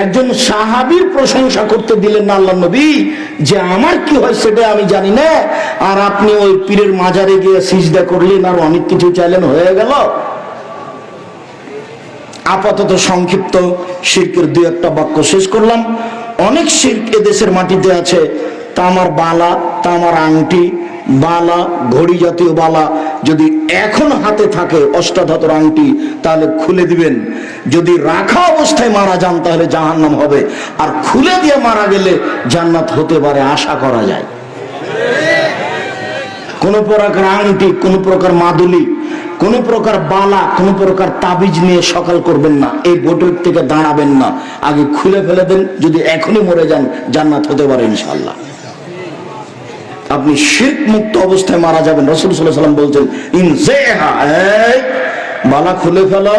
একজন সাহাবীর প্রশংসা করতে দিলেন না আল্লাহ নবী, যে আমার কি হয় সেটা আমি জানি না, আর আপনি ওই পীরের মাজারে গিয়ে সিজদা করলেন আর অনেক কিছু চাইলেন, হয়ে গেল। আপাতত সংক্ষিপ্ত শিরকের দুই একটা বাক্য শেষ করলাম। অনেক শিরক এদেশের মাটিতে আছে। তামার বালা, তামার আংটি, বালা, ঘড়ি জাতীয় বালা যদি এখন হাতে থাকে, অষ্টাধাতুর আংটি, তাহলে খুলে দিবেন। যদি রাখা অবস্থায় মারা যান তাহলে জাহান্নাম হবে, আর খুলে দিয়ে মারা গেলে জান্নাত হতে পারে, আশা করা যায়। কোন প্রকার আংটি, কোন প্রকার মাদুলি, কোন প্রকার বালা, কোন প্রকার তাবিজ নিয়ে সকাল করবেন না, এই বৈঠক থেকে দাঁড়াবেন না, আগে খুলে ফেলে দেন। যদি এখনই মরে যান জান্নাত হতে পারে ইনশাআল্লাহ। আপনি শিরক মুক্ত অবস্থায় মারা যাবেন। রাসূল সাল্লাল্লাহু আলাইহি ওয়াসাল্লাম বলছেন, ইনজাহা, বালা খুলে ফেলো,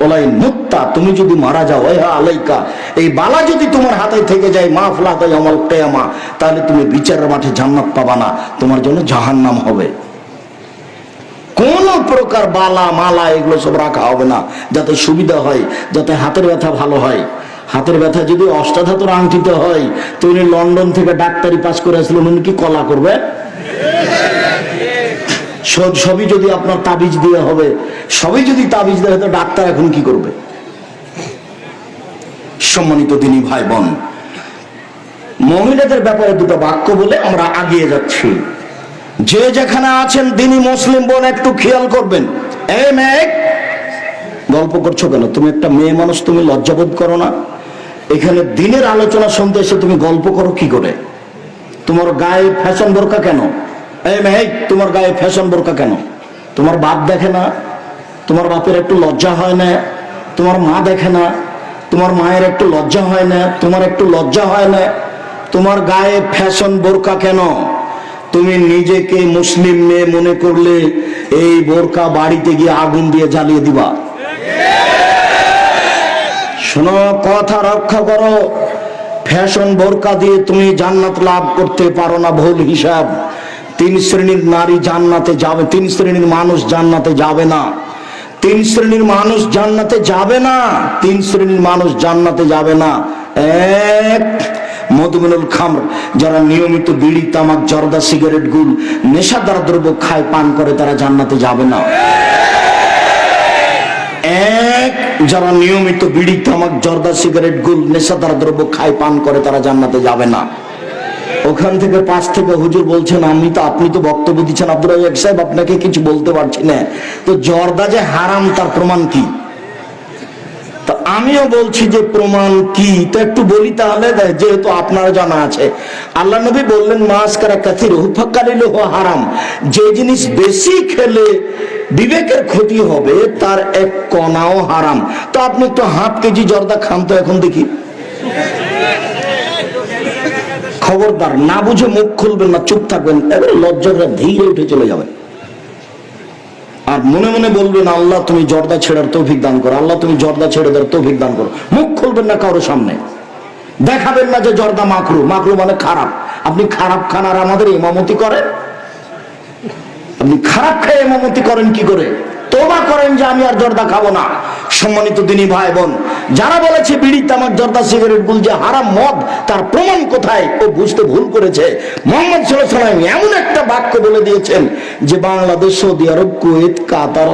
ওলাই মুত্তা, তুমি যদি মারা যাও, আলাইকা, এই বালা যদি তোমার হাতে থেকে যায়, মাফলাতা ইয়াউমাল কিয়ামা, তাহলে তুমি বিচারের মাঠে জান্নাত পাবা না, তোমার জন্য জাহান্নাম হবে। কোন প্রকার বালা মালা এগুলো সব রাখা হবে না, যাতে সুবিধা হয়, যাতে হাতের ব্যথা ভালো হয়। হাতের ব্যথা যদি অষ্টাধাতুর আংটিতে হয়, তো উনি লন্ডন থেকে ডাক্তারি পাস করে আসলেন, উনি কি কলা করবে? সবই যদি আপনার তাবিজ দিয়ে হবে, সবই যদি তাবিজ দেওয়া হয়, তো ডাক্তার এখন কি করবে? সম্মানিত দিনী ভাই বোন, মহিলাদের ব্যাপারে দুটো বাক্য বলে আমরা আগিয়ে যাচ্ছি। যে যেখানে আছেন দিনী মুসলিম বোন, একটু খেয়াল করবেন। এই মেয়ে, গল্প করছো কেন? তুমি একটা মেয়ে মানুষ, তুমি লজ্জাবোধ করো না? এখানে দিনের আলোচনা শুনতে এসে তুমি গল্প করো কি করে? তোমার গায়ে ফ্যাশন বোরকা কেন? এই মেয়ে, তোমার গায়ে ফ্যাশন বোরকা কেন? তোমার বাপ দেখে না? তোমার বাপের একটু লজ্জা হয় না? তোমার মা দেখে না? তোমার মায়ের একটু লজ্জা হয় না? তোমার একটু লজ্জা হয় না? তোমার গায়ে ফ্যাশন বোরকা কেন? তুমি নিজেকে মুসলিম মেয়ে মনে করলে এই বোরকা বাড়িতে গিয়ে আগুন দিয়ে জ্বালিয়ে দিবা। শোনো, কথা রক্ষা করো। ফ্যাশন বোরকা দিয়ে তুমি জান্নাত লাভ করতে পারো না, ভুল হিসাব। 3 শ্রেণীর নারী জান্নাতে যাবে, 3 শ্রেণীর মানুষ জান্নাতে যাবে না। 3 শ্রেণীর মানুষ জান্নাতে যাবে না। 3 শ্রেণীর মানুষ জান্নাতে যাবে না। এক, মধুমিনুল খামর, যারা নিয়মিত বিড়ি, তামাক, জর্দা, সিগারেট, গুল, নেশাদার দ্রব্য খায়, পান করে, তারা জান্নাতে যাবে না। এক, যারা নিয়মিত বিড়ি, তামাক, জর্দা, সিগারেট, গুল, নেশাদার দ্রব্য খায়, পান করে, তারা জান্নাতে যাবে না। ওখান থেকে পাশ থেকে হুজুর বলছেন, আপনি তো বক্তব্য দিচ্ছেন আব্দুর রাজ্জাক সাহেব, আপনাকে কিছু বলতে পারছি না, তো জর্দা যে হারাম তার প্রমাণ কি? তো আমিও বলছি যে প্রমাণ কি, তো একটু বলি তাহলে, যেহেতু আপনারা জানা আছে। আল্লাহ নবী বললেন, মাসকারা কাসিরুহু ফাকালিলুহু হারাম, যে জিনিস বেশি খেলে বিবেকের ক্ষতি হবে তার এক কণাও হারাম। তো আপনি একটু ½ কেজি জর্দা খান তো এখন দেখি। খবরদার, না বুঝে মুখ খুলবেন না, চুপ থাকবেন, এবারে লজ্জাটা ধীরে উঠে চলে যাবেন। আর মনে মনে বলবেন, আল্লাহ তুমি জর্দা ছেড়ার তৌফিক দান করো, আল্লাহ তুমি জর্দা ছেড়ে দেওয়ার তৌফিক দান করো। মুখ খুলবেন না কারোর সামনে, দেখাবেন না যে জর্দা মাকরু, মাকরু মানে খারাপ। আপনি খারাপ খান আর আমাদের ইমামতি করেন? আপনি খারাপ খেয়ে ইমামতি করেন কি করে? তওবা করেন যে আমি আর জর্দা খাবো না। সম্মানিত দিনী ভাই বোন, যারা বলেছে বিড়ি, তামাক, জর্দা, সিগারেট, গুল যে হারাম, মদ, তার প্রমাণ কোথায়? ও বুঝতে ভুল করেছে। মুহাম্মদ সাল্লাল্লাহু আলাইহি ওয়াসাল্লাম এমন একটা বাক্য বলে দিয়েছেন যে বাংলাদেশ, সৌদি আরব, কুয়েত, কাতার,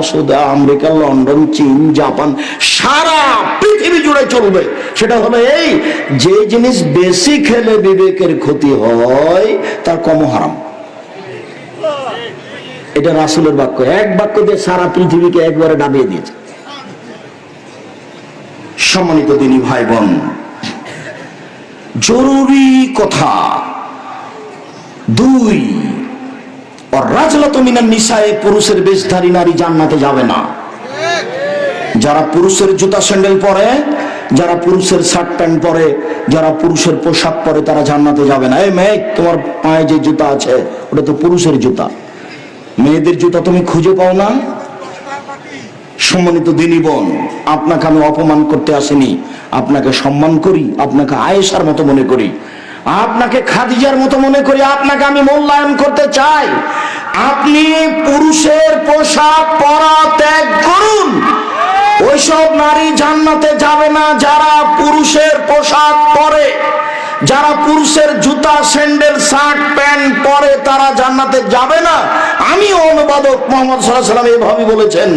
আমেরিকা, লন্ডন, চীন, জাপান, সারা পৃথিবী জুড়ে চলবে। সেটা হলো এই, যে জিনিস বেশি খেলে বিবেকের ক্ষতি হয় তার কম হারাম। এটা রাসূলের বাক্য, এক বাক্য দিয়ে সারা পৃথিবীকে একবারে ডাবিয়ে দিয়েছে। সম্মানিত দিনী ভাই বোন, জরুরি কথা 2, রাজলাতু মিনান নিসায়ে, পুরুষের বেশধারী নারী জান্নাতে যাবে না। যারা পুরুষের জুতা স্যান্ডেল পরে, যারা পুরুষের শার্ট প্যান্ট পরে, যারা পুরুষের পোশাক পরে তারা জান্নাতে যাবে না। এই মেয়ে, তোমার পায়ে যে জুতা আছে ওটা তো পুরুষের জুতা, মেয়েদের জুতা তুমি খুঁজে পাও না? সম্মানিত দিনী বোন, আপনাকে আমি অপমান করতে আসিনি, আপনাকে সম্মান করি, আপনাকে আয়েশার মতো মনে করি, আপনাকে খাদিজার মতো মনে করি, আপনাকে আমি মূল্যায়ন করতে চাই। আপনি পুরুষের পোশাক পরা ত্যাগ করুন। ওইসব নারী জান্নাতে যাবে না যারা পুরুষের পোশাক পরে, যারা পুরুষের জুতা স্যান্ডেল শার্ট প্যান্ট পরে তারা জান্নাতে যাবে না। আমি অনুবাদক মুহাম্মদ সাল্লাল্লাহু আলাইহি ওয়াসাল্লাম এভাবে বলেছেন,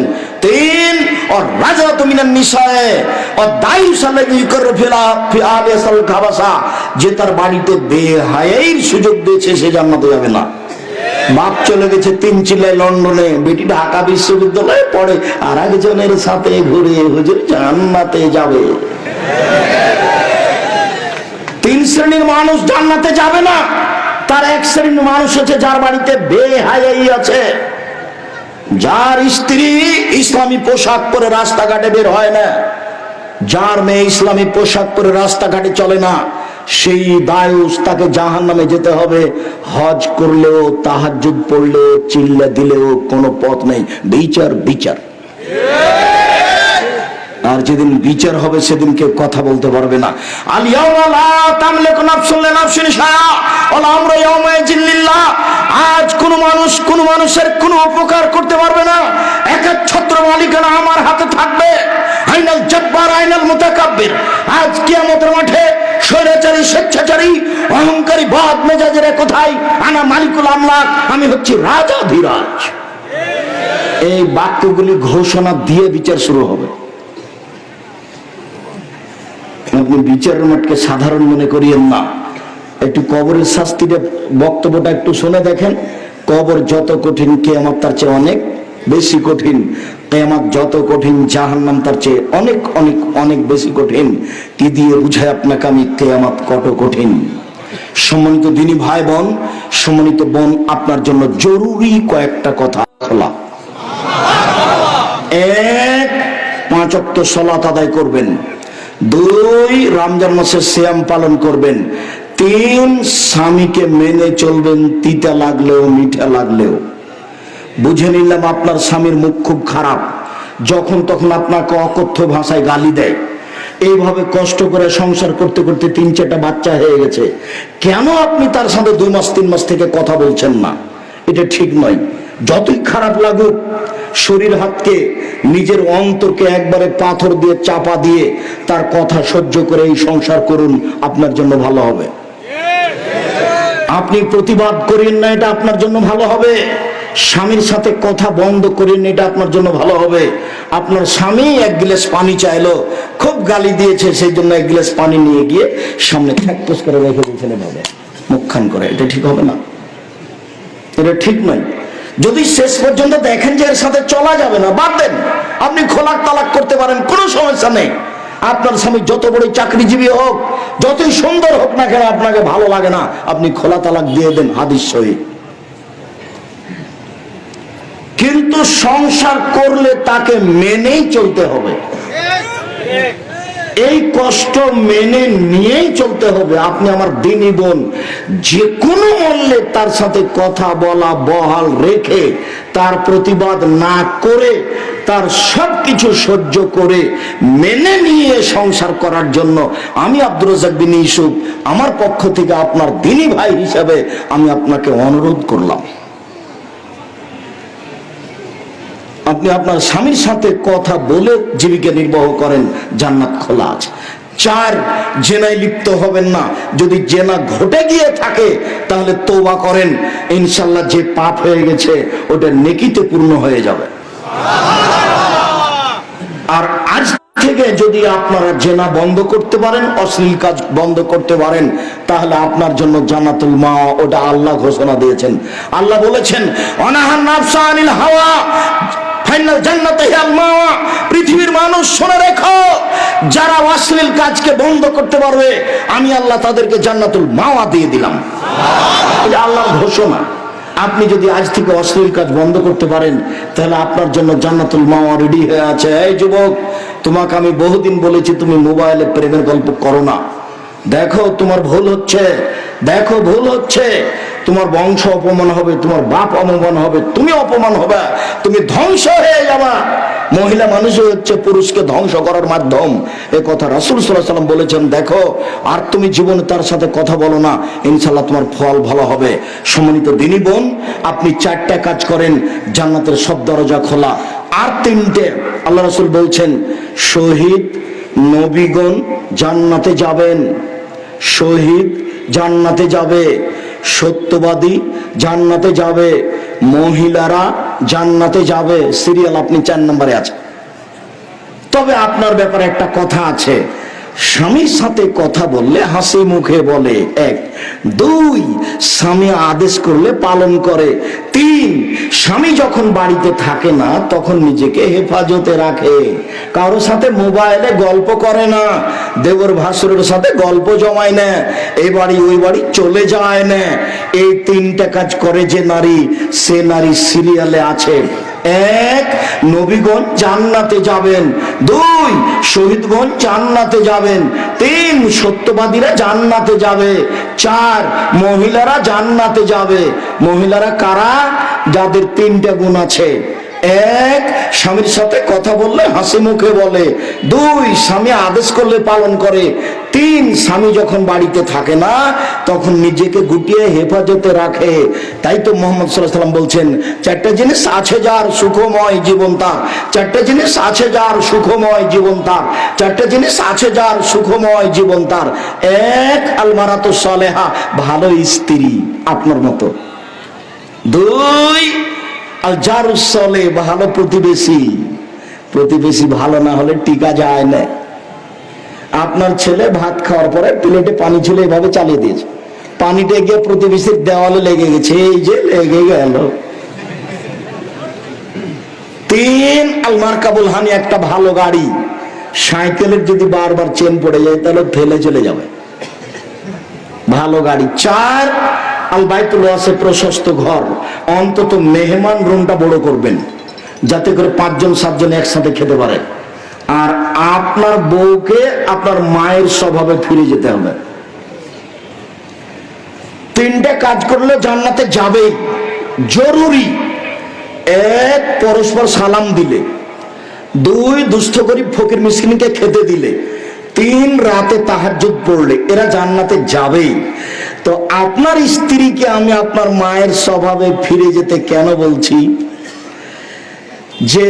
তিন আর রাজাতু মিনান নিসায়ে আর দাইসাল্লাযী ইউকাররু ফি আলিসাল খাবাসা, যে তার বাড়িতে বেহায়াইর সুযোগ দিয়েছে সে জান্নাতে যাবে না। বাপ চলে গেছে তিনচিলায় লন্ডনে, বেটি ঢাকা বিশ্ববিদ্যালয়ে পড়ে, আর একজনের সাথে ঘুরে হুজুর জান্নাতে যাবে। তিন শ্রেণীর মানুষ জান্নাতে যাবে না। তার এক শ্রেণীর মানুষ হচ্ছে যার বাড়িতে বেহায়াই আছে, যার স্ত্রী ইসলামী পোশাক পরে রাস্তাঘাটে বের হয় না, যার মেয়ে ইসলামী পোশাক পরে রাস্তাঘাটে চলে না, সেই দায়ুস, তাকে জাহান্নামে যেতে হবে। হজ করলেও, তাহাজ্জুদ পড়লেও, চিল্লা দিলেও কোনো পথ নেই, বিচার বিচার। আর যেদিন বিচার হবে সেদিন কেউ কথা বলতে পারবে না। আল ইয়াওমা লা তামলিকু নাফসুন লিনাফসিন শাইআ ওয়াল আমরু ইয়াওমাইযিন লিল্লাহ। আজ কোন মানুষের কোনো উপকার করতে পারবে না, একচ্ছত্র মালিকানা আমার হাতে থাকবে। আইনাল জব্বার আইনাল মুতাকাব্বির। আজ কিয়ামতের মাঠে স্বৈরাচারী, স্বেচ্ছাচারী, অহংকারী, বদ মেজাজের কোথায়? আনা মালিকুল আমলাক, আমি হচ্ছি রাজাধিরাজ। এই বাক্যগুলি ঘোষণা দিয়ে বিচার শুরু হবে। আপনি বিচারের মাঠকে সাধারণ মনে করিয়েন না। একটু কবরের শাস্তিটা, বক্তব্যটা একটু শুনে দেখেন। কবর যত কঠিন, কিয়ামত তার চেয়ে অনেক বেশি কঠিন। কিয়ামত যত কঠিন, জাহান্নাম তার চেয়ে অনেক অনেক অনেক বেশি কঠিন। কি দিয়ে বুঝায় আপনাকে আমি কিয়ামত কত কঠিন? সম্মানিত দিনী ভাই বোন, সম্মানিত বোন, আপনার জন্য জরুরি কয়েকটা কথা খোলা। এক, 5 ওয়াক্ত সালাত আদায় করবেন। 2, রমজান মাসের সিয়াম পালন করবেন। 3, স্বামীকে মেনে চলবেন, তিতা লাগলেও মিঠা লাগলেও। বুঝে নিলাম আপনার স্বামীর মুখ খুব খারাপ, যখন তখন আপনাকে অকথ্য ভাষায় গালি দেয়। এইভাবে কষ্ট করে সংসার করতে করতে 3-4টা বাচ্চা হয়ে গেছে, কেন আপনি তার সাথে 2 মাস 3 মাস থেকে কথা বলছেন না? এটা ঠিক নয়। যতই খারাপ লাগুক, শরীর হাতকে, নিজের অন্তরকে একবারে পাথর দিয়ে চাপা দিয়ে তার কথা সহ্য করে এই সংসার করুন, আপনার জন্য ভালো হবে। আপনি প্রতিবাদ করেন না, এটা আপনার জন্য ভালো হবে। স্বামীর সাথে কথা বন্ধ করেন, এটা আপনার জন্য ভালো হবে। আপনার স্বামী 1 গ্লাস পানি চাইলো, খুব গালি দিয়েছে, সেই জন্য 1 গ্লাস পানি নিয়ে গিয়ে সামনে ঠ্যাকপোস করে রেখে দিয়েছেন, এভাবে মুখখান করে। এটা ঠিক হবে না, এটা ঠিক নয়। যদি শেষ পর্যন্ত দেখেন যে এর সাথে চলা যাবে না, বাদ দেন। আপনি খোলাক তালাক করতে পারেন, কোনো সমস্যা নেই। আপনার স্বামী যত বড় চাকরিজীবী হোক, যতই সুন্দর হোক না কেন, আপনাকে ভালো লাগে না, আপনি খোলা তালাক দিয়ে দেন, হাদিস সহিহ। কিন্তু সংসার করলে তাকে মেনেই চলতে হবে, এই কষ্ট মেনে নিয়েই চলতে হবে। আপনি আমার দিনী বোন, যে কোনো মূল্যে তার সাথে কথা বলা বহাল রেখে, তার প্রতিবাদ না করে, তার সবকিছু সহ্য করে মেনে নিয়ে সংসার করার জন্য আমি আব্দুর রাজ্জাক বিন ইউসুফ আমার পক্ষ থেকে আপনার দিনী ভাই হিসাবে আমি আপনাকে অনুরোধ করলাম। আপনি আপনার স্বামীর সাথে কথা বলে জীবিকা নির্বাহ করেন, জান্নাত খোলা আছে। 4, জেনায় লিপ্ত হবেন না। যদি জেনা ঘটে গিয়ে থাকে তাহলে তওবা করেন, ইনশাআল্লাহ যে পাপ হয়ে গেছে ওটা নেকিতে পূর্ণ হয়ে যাবে। আর আজ থেকে যদি আপনারা জেনা বন্ধ করতে পারেন, অশ্লীল কাজ বন্ধ করতে পারেন, তাহলে আপনার জন্য জান্নাতুল মাওয়া, ওটা আল্লাহ ঘোষণা দিয়েছেন। আল্লাহ বলেছেন, অনাহান নাফসা আনিল হাওয়া ফাইনাল জান্নাতে হিয়াল মাওয়া। পৃথিবীর মানুষ শুনে রেখো, যারা অশ্লীল কাজকে বন্ধ করতে পারবে, আমি আল্লাহ তাদেরকে জান্নাতুল মাওয়া দিয়ে দিলাম। এটা আল্লাহর ঘোষণা। আপনি যদি আজ থেকে অশ্লীল কাজ বন্ধ করতে পারেন, তাহলে আপনার জন্য জান্নাতুল মাওয়া রেডি হয়ে আছে। এই যুবক, তোমাকে আমি বহুদিন বলেছি তুমি মোবাইলে প্রেমের গল্প করো না। দেখো তোমার ভুল হচ্ছে, দেখো ভুল হচ্ছে, তোমার বংশ অপমান হবে, তোমার বাপ অপমান হবে, তুমি অপমান হবে, তুমি ধ্বংস হয়ে যাবা। মহিলা মানুষ হচ্ছে পুরুষকে ধ্বংস করার মাধ্যম, এ কথা রাসূল সাল্লাল্লাহু আলাইহি ওয়াসাল্লাম বলেছেন। দেখো আর তুমি জীবনে তার সাথে কথা বলো না, ইনশাআল্লাহ তোমার ফল ভালো হবে। সম্মানিত দিনী বোন, আপনি 4টা কাজ করেন, জান্নাতের সব দরজা খোলা। আর 3টে আল্লাহ রাসূল বলছেন, শহীদ নবীগণ জান্নাতে যাবেন, শহীদ জান্নাতে যাবে, সত্যবাদী জান্নাতে যাবে, মহিলারা জান্নাতে যাবে। সিরিয়াল আপনি 4 নম্বরে আছে। তবে আপনার ব্যাপারে একটা কথা আছে, স্বামীর সাথে কথা বললে হাসি মুখে বলে, 1। 2, স্বামী আদেশ করলে পালন করে। 3, স্বামী যখন বাড়িতে থাকে না তখন নিজেকে হেফাজতে রাখে, কারোর সাথে মোবাইলে গল্প করে না, দেবর ভাসুরের সাথে গল্প জমায় না, এই বাড়ি ওই বাড়ি চলে যায় না। এই 3টা কাজ করে যে নারী, সে নারী সিরিয়ালে আছে। 1, নবীগণ জান্নাতে যাবেন। 2, শহীদগণ জান্নাতে যাবেন। 3, সত্যবাদীরা জান্নাতে যাবে। 4, মহিলারা জান্নাতে যাবে। মহিলারা কারা? যাদের 3টা গুণ আছে। 1, স্বামীর সাথে কথা বললে হাসি মুখে বলে। 2, স্বামী আদেশ করলে পালন করে। 3, স্বামী যখন বাড়িতে থাকে না তখন নিজেকে গুটিয়ে হেফাজতে রাখে। তাই তো মুহাম্মদ সাল্লাল্লাহু আলাইহি ওয়াসাল্লাম বলছেন, 4টা জিনিস আছে যার সুখময় জীবন তার, 4টা জিনিস আছে যার সুখময় জীবন তার, 4টা জিনিস আছে যার সুখময় জীবন তার। 1, আল মারাতু সালেহা, ভালো স্ত্রী আপনার মতো। 2, আল জারুস সালেহ, ভালো প্রতিবেশী। প্রতিবেশী ভালো না হলে টিকা যায় না। আপনার ছেলে ভাত খাওয়ার পরে প্লেটে পানি ছিল, এভাবে চালিয়ে দিয়েছে, পানিটা গিয়ে প্রতিবেশীর দেওয়ালে লেগে গেছে, এই যে লেগে গেল। 3, আল মারকাবুল হানি, একটা ভালো গাড়ি। সাইকেলের যদি বারবার চেন পড়ে যায় তাহলে ফেলে চলে যাবে, ভালো গাড়ি। 4, আল বাইতুল ওয়াসি, প্রশস্ত ঘর। অন্তত মেহমান রুমটা বড় করবেন যাতে করে 5 জন 7 জন একসাথে খেতে পারে। আর আপনার বউকে আপনার মায়ের স্বভাবে ফিরে যেতে হবে। 3টা কাজ করলে জান্নাতে যাবেই, জরুরি। 1, পরস্পর সালাম দিলে। 2, দুস্থ গরিব ফকির মিসকিনকে খেতে দিলে। 3, রাতে তাহাজ্জুদ পড়লে। এরা জান্নাতে যাবেই। তো আপনার স্ত্রীকে আমি আপনার মায়ের স্বভাবে ফিরে যেতে কেন বলছি? যে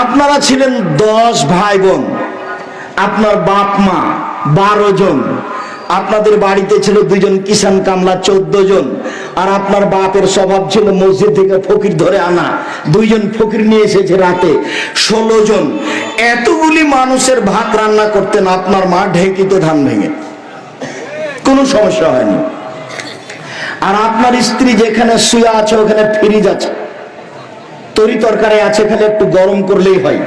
আপনারা ছিলেন 10 ভাই বোন, আপনার বাপ মা 12 জন, আপনাদের বাড়িতে ছিল 2 জন কিষান কামলা 14 জন, আর আপনার বাপের স্বভাব ছিল মসজিদ থেকে ফকির ধরে আনা, 2 জন ফকির নিয়ে এসেছে রাতে, 16 জন। এতগুলি মানুষের ভাত রান্না করতেন আপনার মা ঢেঁকিতে ধান ভেঙে, কোনো সমস্যা হয়নি। আর আপনার স্ত্রী যেখানে শুয়ে আছে ওখানে ফ্রিজ আছে, তরি তরকারি আছে, খালি একটু গরম করলেই হয়।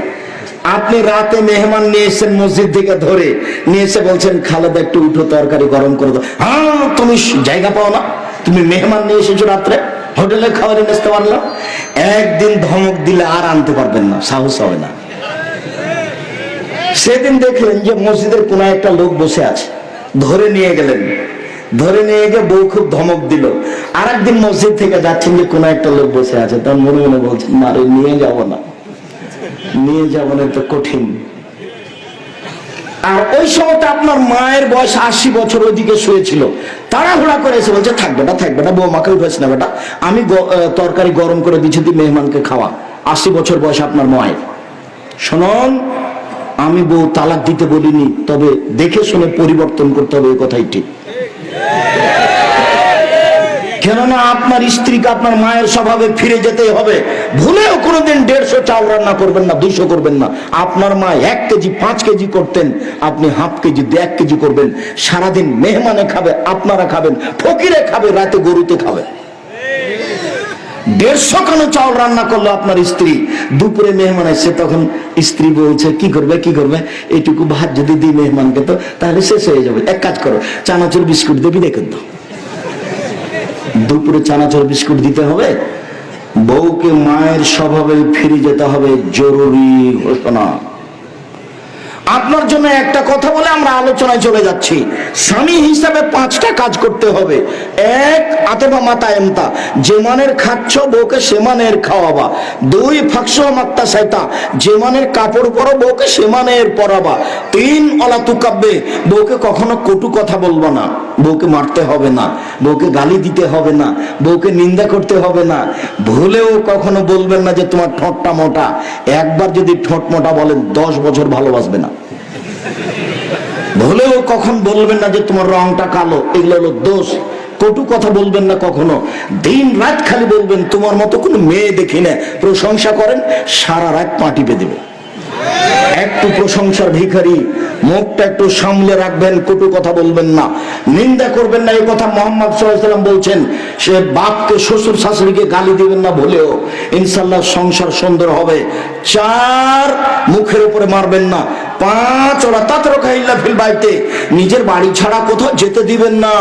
আপনি রাতে মেহমান নিয়ে এসেছেন মসজিদ থেকে ধরে নিয়ে এসে বলছেন, খালেদা একটু উঠো, তরকারি গরম করে দাও। হ্যাঁ, তুমি জায়গা পাও না, তুমি মেহমান নিয়ে এসেছো রাত্রে, হোটেলে খাবার নিয়ে আসতে পারলাম। একদিন ধমক দিলে আর আনতে পারবেন না, সাহস হবে না। সেদিন দেখলেন যে মসজিদের কোনায় একটা লোক বসে আছে, ধরে নিয়ে গেলেন, ধরে নিয়ে গিয়ে বউ খুব ধমক দিল। আর একদিন মসজিদ থেকে যাচ্ছেন যে কোনো একটা লোক বসে আছে, তার মনে মনে বলছেন, না রে, নিয়ে যাব না, নিয়ে যাব না, তো কঠিন। আর ওই সময়টা আপনার মায়ের বয়স 80 বছর, ওইদিকে শুয়েছিল, তাড়াহুড়া করে এসে বলছে, থাকবে না, থাকবে না, বৌমাকে উঠেছে না বেটা, আমি তরকারি গরম করে দিচ্ছি, তুই মেহমানকে খাওয়া। 80 বছর বয়স আপনার মায়ের। শুনুন, আমি বউ তালাক দিতে বলিনি, তবে দেখে শুনে পরিবর্তন করতে হবে, এই কথাই ঠিক। কেননা আপনার স্ত্রীকে আপনার মায়ের স্বভাবে ফিরে যেতে হবে। ভুলেও কোনোদিন 150 চাল রান্না করবেন না, 200 করবেন না। আপনার মা 1 কেজি 5 কেজি করতেন, আপনি হাফ কেজি 1 কেজি করবেন। সারাদিন মেহমানে খাবে, আপনারা খাবেন, ফকিরে খাবে, রাতে গরুতে খাবে। 150 কেন চাল রান্না করলো আপনার স্ত্রী, দুপুরে মেহমান আসছে, তখন স্ত্রী বলছে, কি করবে কি করবে, এইটুকু ভাত যদি দিই মেহমানকে তো তাহলে শেষ হয়ে যাবে, এক কাজ করো, চানাচুর বিস্কুট দেবি, রেখে দাও। দুপুরে চানাচুর বিস্কুট দিতে হবে। বউকে মায়ের স্বভাবে ফিরে যেতে হবে, জরুরি ঘোষণা। আপনার জন্য একটা কথা বলে আমরা আলোচনায় চলে যাচ্ছি। স্বামী হিসাবে 5টা কাজ করতে হবে। 1, আতেবা মাতা এমতা, যে মানের খাচ্ছ বউকে সে মানের খাওয়াবা। 2, ফাকসো মাত্তা সাইতা, যে মানের কাপড় পরো বউকে সে মানের পরাবা। 3, অলা তুকাব্বে, বউকে কখনো কটু কথা বলবা না, বউকে মারতে হবে না, বউকে গালি দিতে হবে না, বউকে নিন্দা করতে হবে না। ভুলেও কখনো বলবেন না যে তোমার ঠোঁটটা মোটা। একবার যদি ঠোঁট মোটা বলেন 10 বছর ভালোবাসবে না। ভুলেও কখন বলবেন না যে তোমার রংটা কালো, এগুলো হলো দোষ। কটু কথা বলবেন না কখনো। দিন রাত খালি বলবেন তোমার মতো কোনো মেয়ে দেখি না, প্রশংসা করেন, সারা রাত পা টিপে দেবে। একটু প্রশংসার ভিখারি, মুখটা একটু সামলে রাখবেন, কটু কথা বলবেন না, নিন্দা করবেন না। এই কথা মুহাম্মদ সাল্লাল্লাহু আলাইহি ওয়াসাল্লাম বলছেন। সে বাপকে, শ্বশুর শাশুড়িকে গালি দিবেন না ভুলেও, ইনশাআল্লাহ সংসার সুন্দর হবে। 4, মুখের উপরে মারবেন না। 5, ওরা তাতরকা ইল্লা ফিল বাইতে, নিজের বাড়ি ছাড়া কোথাও যেতে দিবেন না।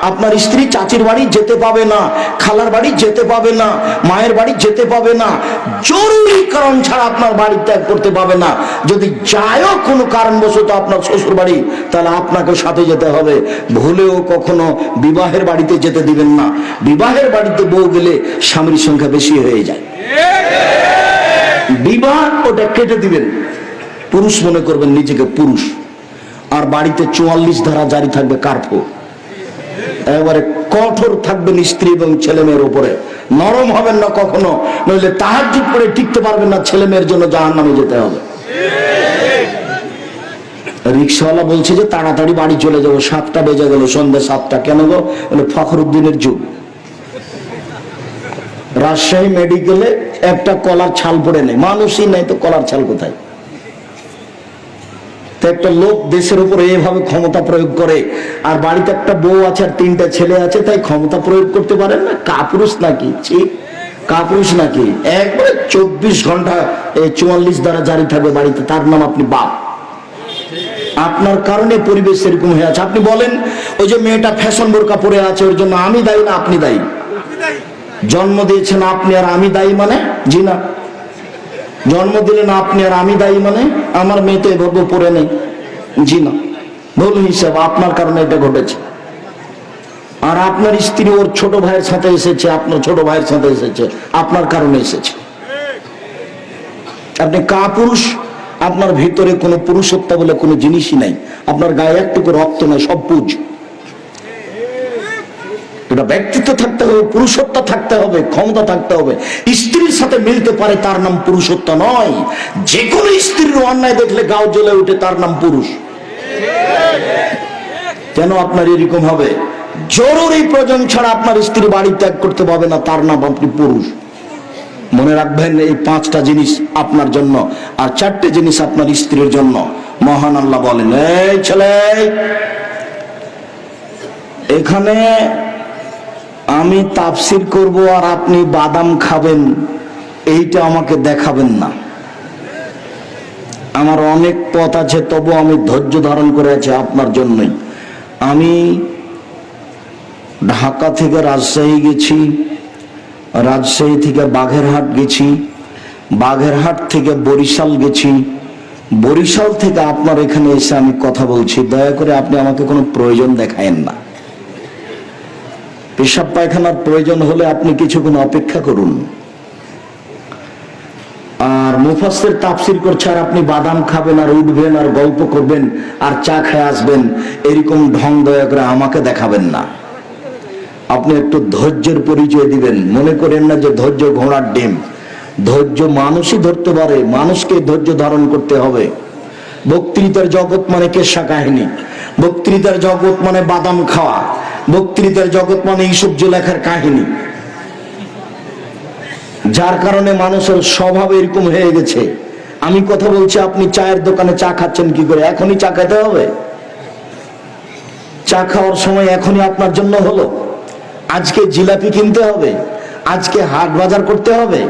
আপনার স্ত্রী চাচির বাড়ি যেতে পাবে না, খালার বাড়ি যেতে পাবে না, মায়ের বাড়ি যেতে পাবে না, জরুরি কারণ ছাড়া আপনার বাড়ি ত্যাগ করতে পাবে না। যদি যায়ও কোনো কারণবশত আপনার শ্বশুর বাড়ি, তাহলে আপনাকে সাথে যেতে হবে। ভুলেও কখনো বিবাহের বাড়িতে যেতে দিবেন না। বিবাহের বাড়িতে বউ গেলে স্বামীর সংখ্যা বেশি হয়ে যায়। বিবাহ ওটা কেটে দিবেন, পুরুষ মনে করবেন নিজেকে পুরুষ। আর বাড়িতে 44 ধারা জারি থাকবে, কার্ফু। এবারে কঠোর থাকবেন স্ত্রী এবং ছেলে মেয়ের উপরে, নরম হবেন না কখনো, নইলে তাহাজ্জুদ করে টিকতে পারবেন না, ছেলে মেয়ের জন্য জাহান্নামে যেতে হবে। রিক্সাওয়ালা বলছে যে তাড়াতাড়ি বাড়ি চলে যাবো, 7টা বেজে গেল, সন্ধ্যা 7টা। কেন গো? বলে ফখরুদ্দিনের যুগ। রাজশাহী মেডিকেলে একটা কলার ছাল পড়ে নেই, মানুষই নাই তো কলার ছাল কোথায়? তো একটা লোক দেশের উপরে এভাবে ক্ষমতা প্রয়োগ করে, আর বাড়িতে একটা বউ আছে আর 3টা ছেলে আছে, তাই ক্ষমতা প্রয়োগ করতে পারেন না? কাপুরুষ নাকি? কাপুরুষ নাকি? একবারে 24 ঘন্টা 44 দ্বারা জারি থাকবে বাড়িতে, তার নাম আপনি বাপ। আপনার কারণে পরিবেশ এরকম হয়ে আছে। আপনি বলেন ওই যে মেয়েটা ফ্যাশন বোরকা পরে আছে, ওর জন্য আমি দায়ী না আপনি দায়ী? জন্ম দিয়েছেন আপনি আর আমি দায়ী মানে? জি না। জন্ম দিলেন আপনি আর আমি দায়ী মানে? আমার মেয়ে তো এভাবে পড়ে নেই। জি না। ভুল হিসাব, আপনার কারণে এটা ঘটেছে। আর আপনার স্ত্রী ওর ছোট ভাইয়ের সাথে এসেছে, আপনার ছোট ভাইয়ের সাথে এসেছে, আপনার কারণে এসেছে। আপনি কাপুরুষ, আপনার ভিতরে কোনো পুরুষত্ব বলে কোনো জিনিসই নাই, আপনার গায়ে একটুকু রক্ত নাই, সব পুজ। এটা ব্যক্তিত্ব থাকতে হবে, পুরুষত্ব থাকতে হবে, ক্ষমতা থাকতে হবে। স্ত্রীর সাথে মিলতে পারে, তার নাম পুরুষত্ব নয়। যে কোনো স্ত্রীর অন্যায় দেখলে গাও জ্বলে উঠে, তার নাম পুরুষ। কেন আপনার এরকম হবে? জরুরি প্রয়োজন ছাড়া আপনার স্ত্রী বাড়ি ত্যাগ করতে পারবে না, তার নাম আপনি পুরুষ। মনে রাখবেন, এই 5টা জিনিস আপনার জন্য, আর 4টে জিনিস আপনার স্ত্রীর জন্য। মহান আল্লাহ বলেন, এই ছেলে, এখানে আমি তাফসীর করব আর আপনি বাদাম খাবেন, এইটা আমাকে দেখাবেন না। আমার অনেক পথ আছে, তবু আমি ধৈর্য ধারণ করে আছি আপনার জন্যই। আমি ঢাকা থেকে রাজশাহী গেছি, রাজশাহী থেকে বাগেরহাট গেছি, বাগেরহাট থেকে বরিশাল গেছি, বরিশাল থেকে আপনার এখানে এসে আমি কথা বলছি। দয়া করে আপনি আমাকে কোনো প্রয়োজন দেখায়েন না। পেশাব পায়খানার প্রয়োজন হলে আপনি কিছুক্ষণ অপেক্ষা করুন। আর মুফাসসির তাফসীর করছে আর আপনি বাদাম খাবেন আর উঠবেন আর গল্প করবেন আর চা খেয়ে আসবেন, এরকম ঢং দয়া করে আমাকে দেখাবেন না। আপনি একটু ধৈর্যের পরিচয় দিবেন। মনে করেন না যে ধৈর্য ঘোড়ার ডিম। ধৈর্য মানুষই ধরতে পারে, মানুষকে ধৈর্য ধারণ করতে হবে। বক্তৃতার জগৎ মানে কেশা কাহিনী, বক্তৃতার জগৎ মানে বাদাম খাওয়া, বক্তৃতার জগৎ মানে এইসব লেখার কাহিনী। যার কারণে মানুষের স্বভাব এরকম হয়ে গেছে। আমি কথা বলছি, আপনি চায়ের দোকানে চা খাচ্ছেন কি করে? এখনই চা খেতে হবে? চা খাওয়ার সময় এখনই আপনার জন্য হলো? আজকে জিলাপি কিনতে হবে, আজকে হাট বাজার করতে হবে?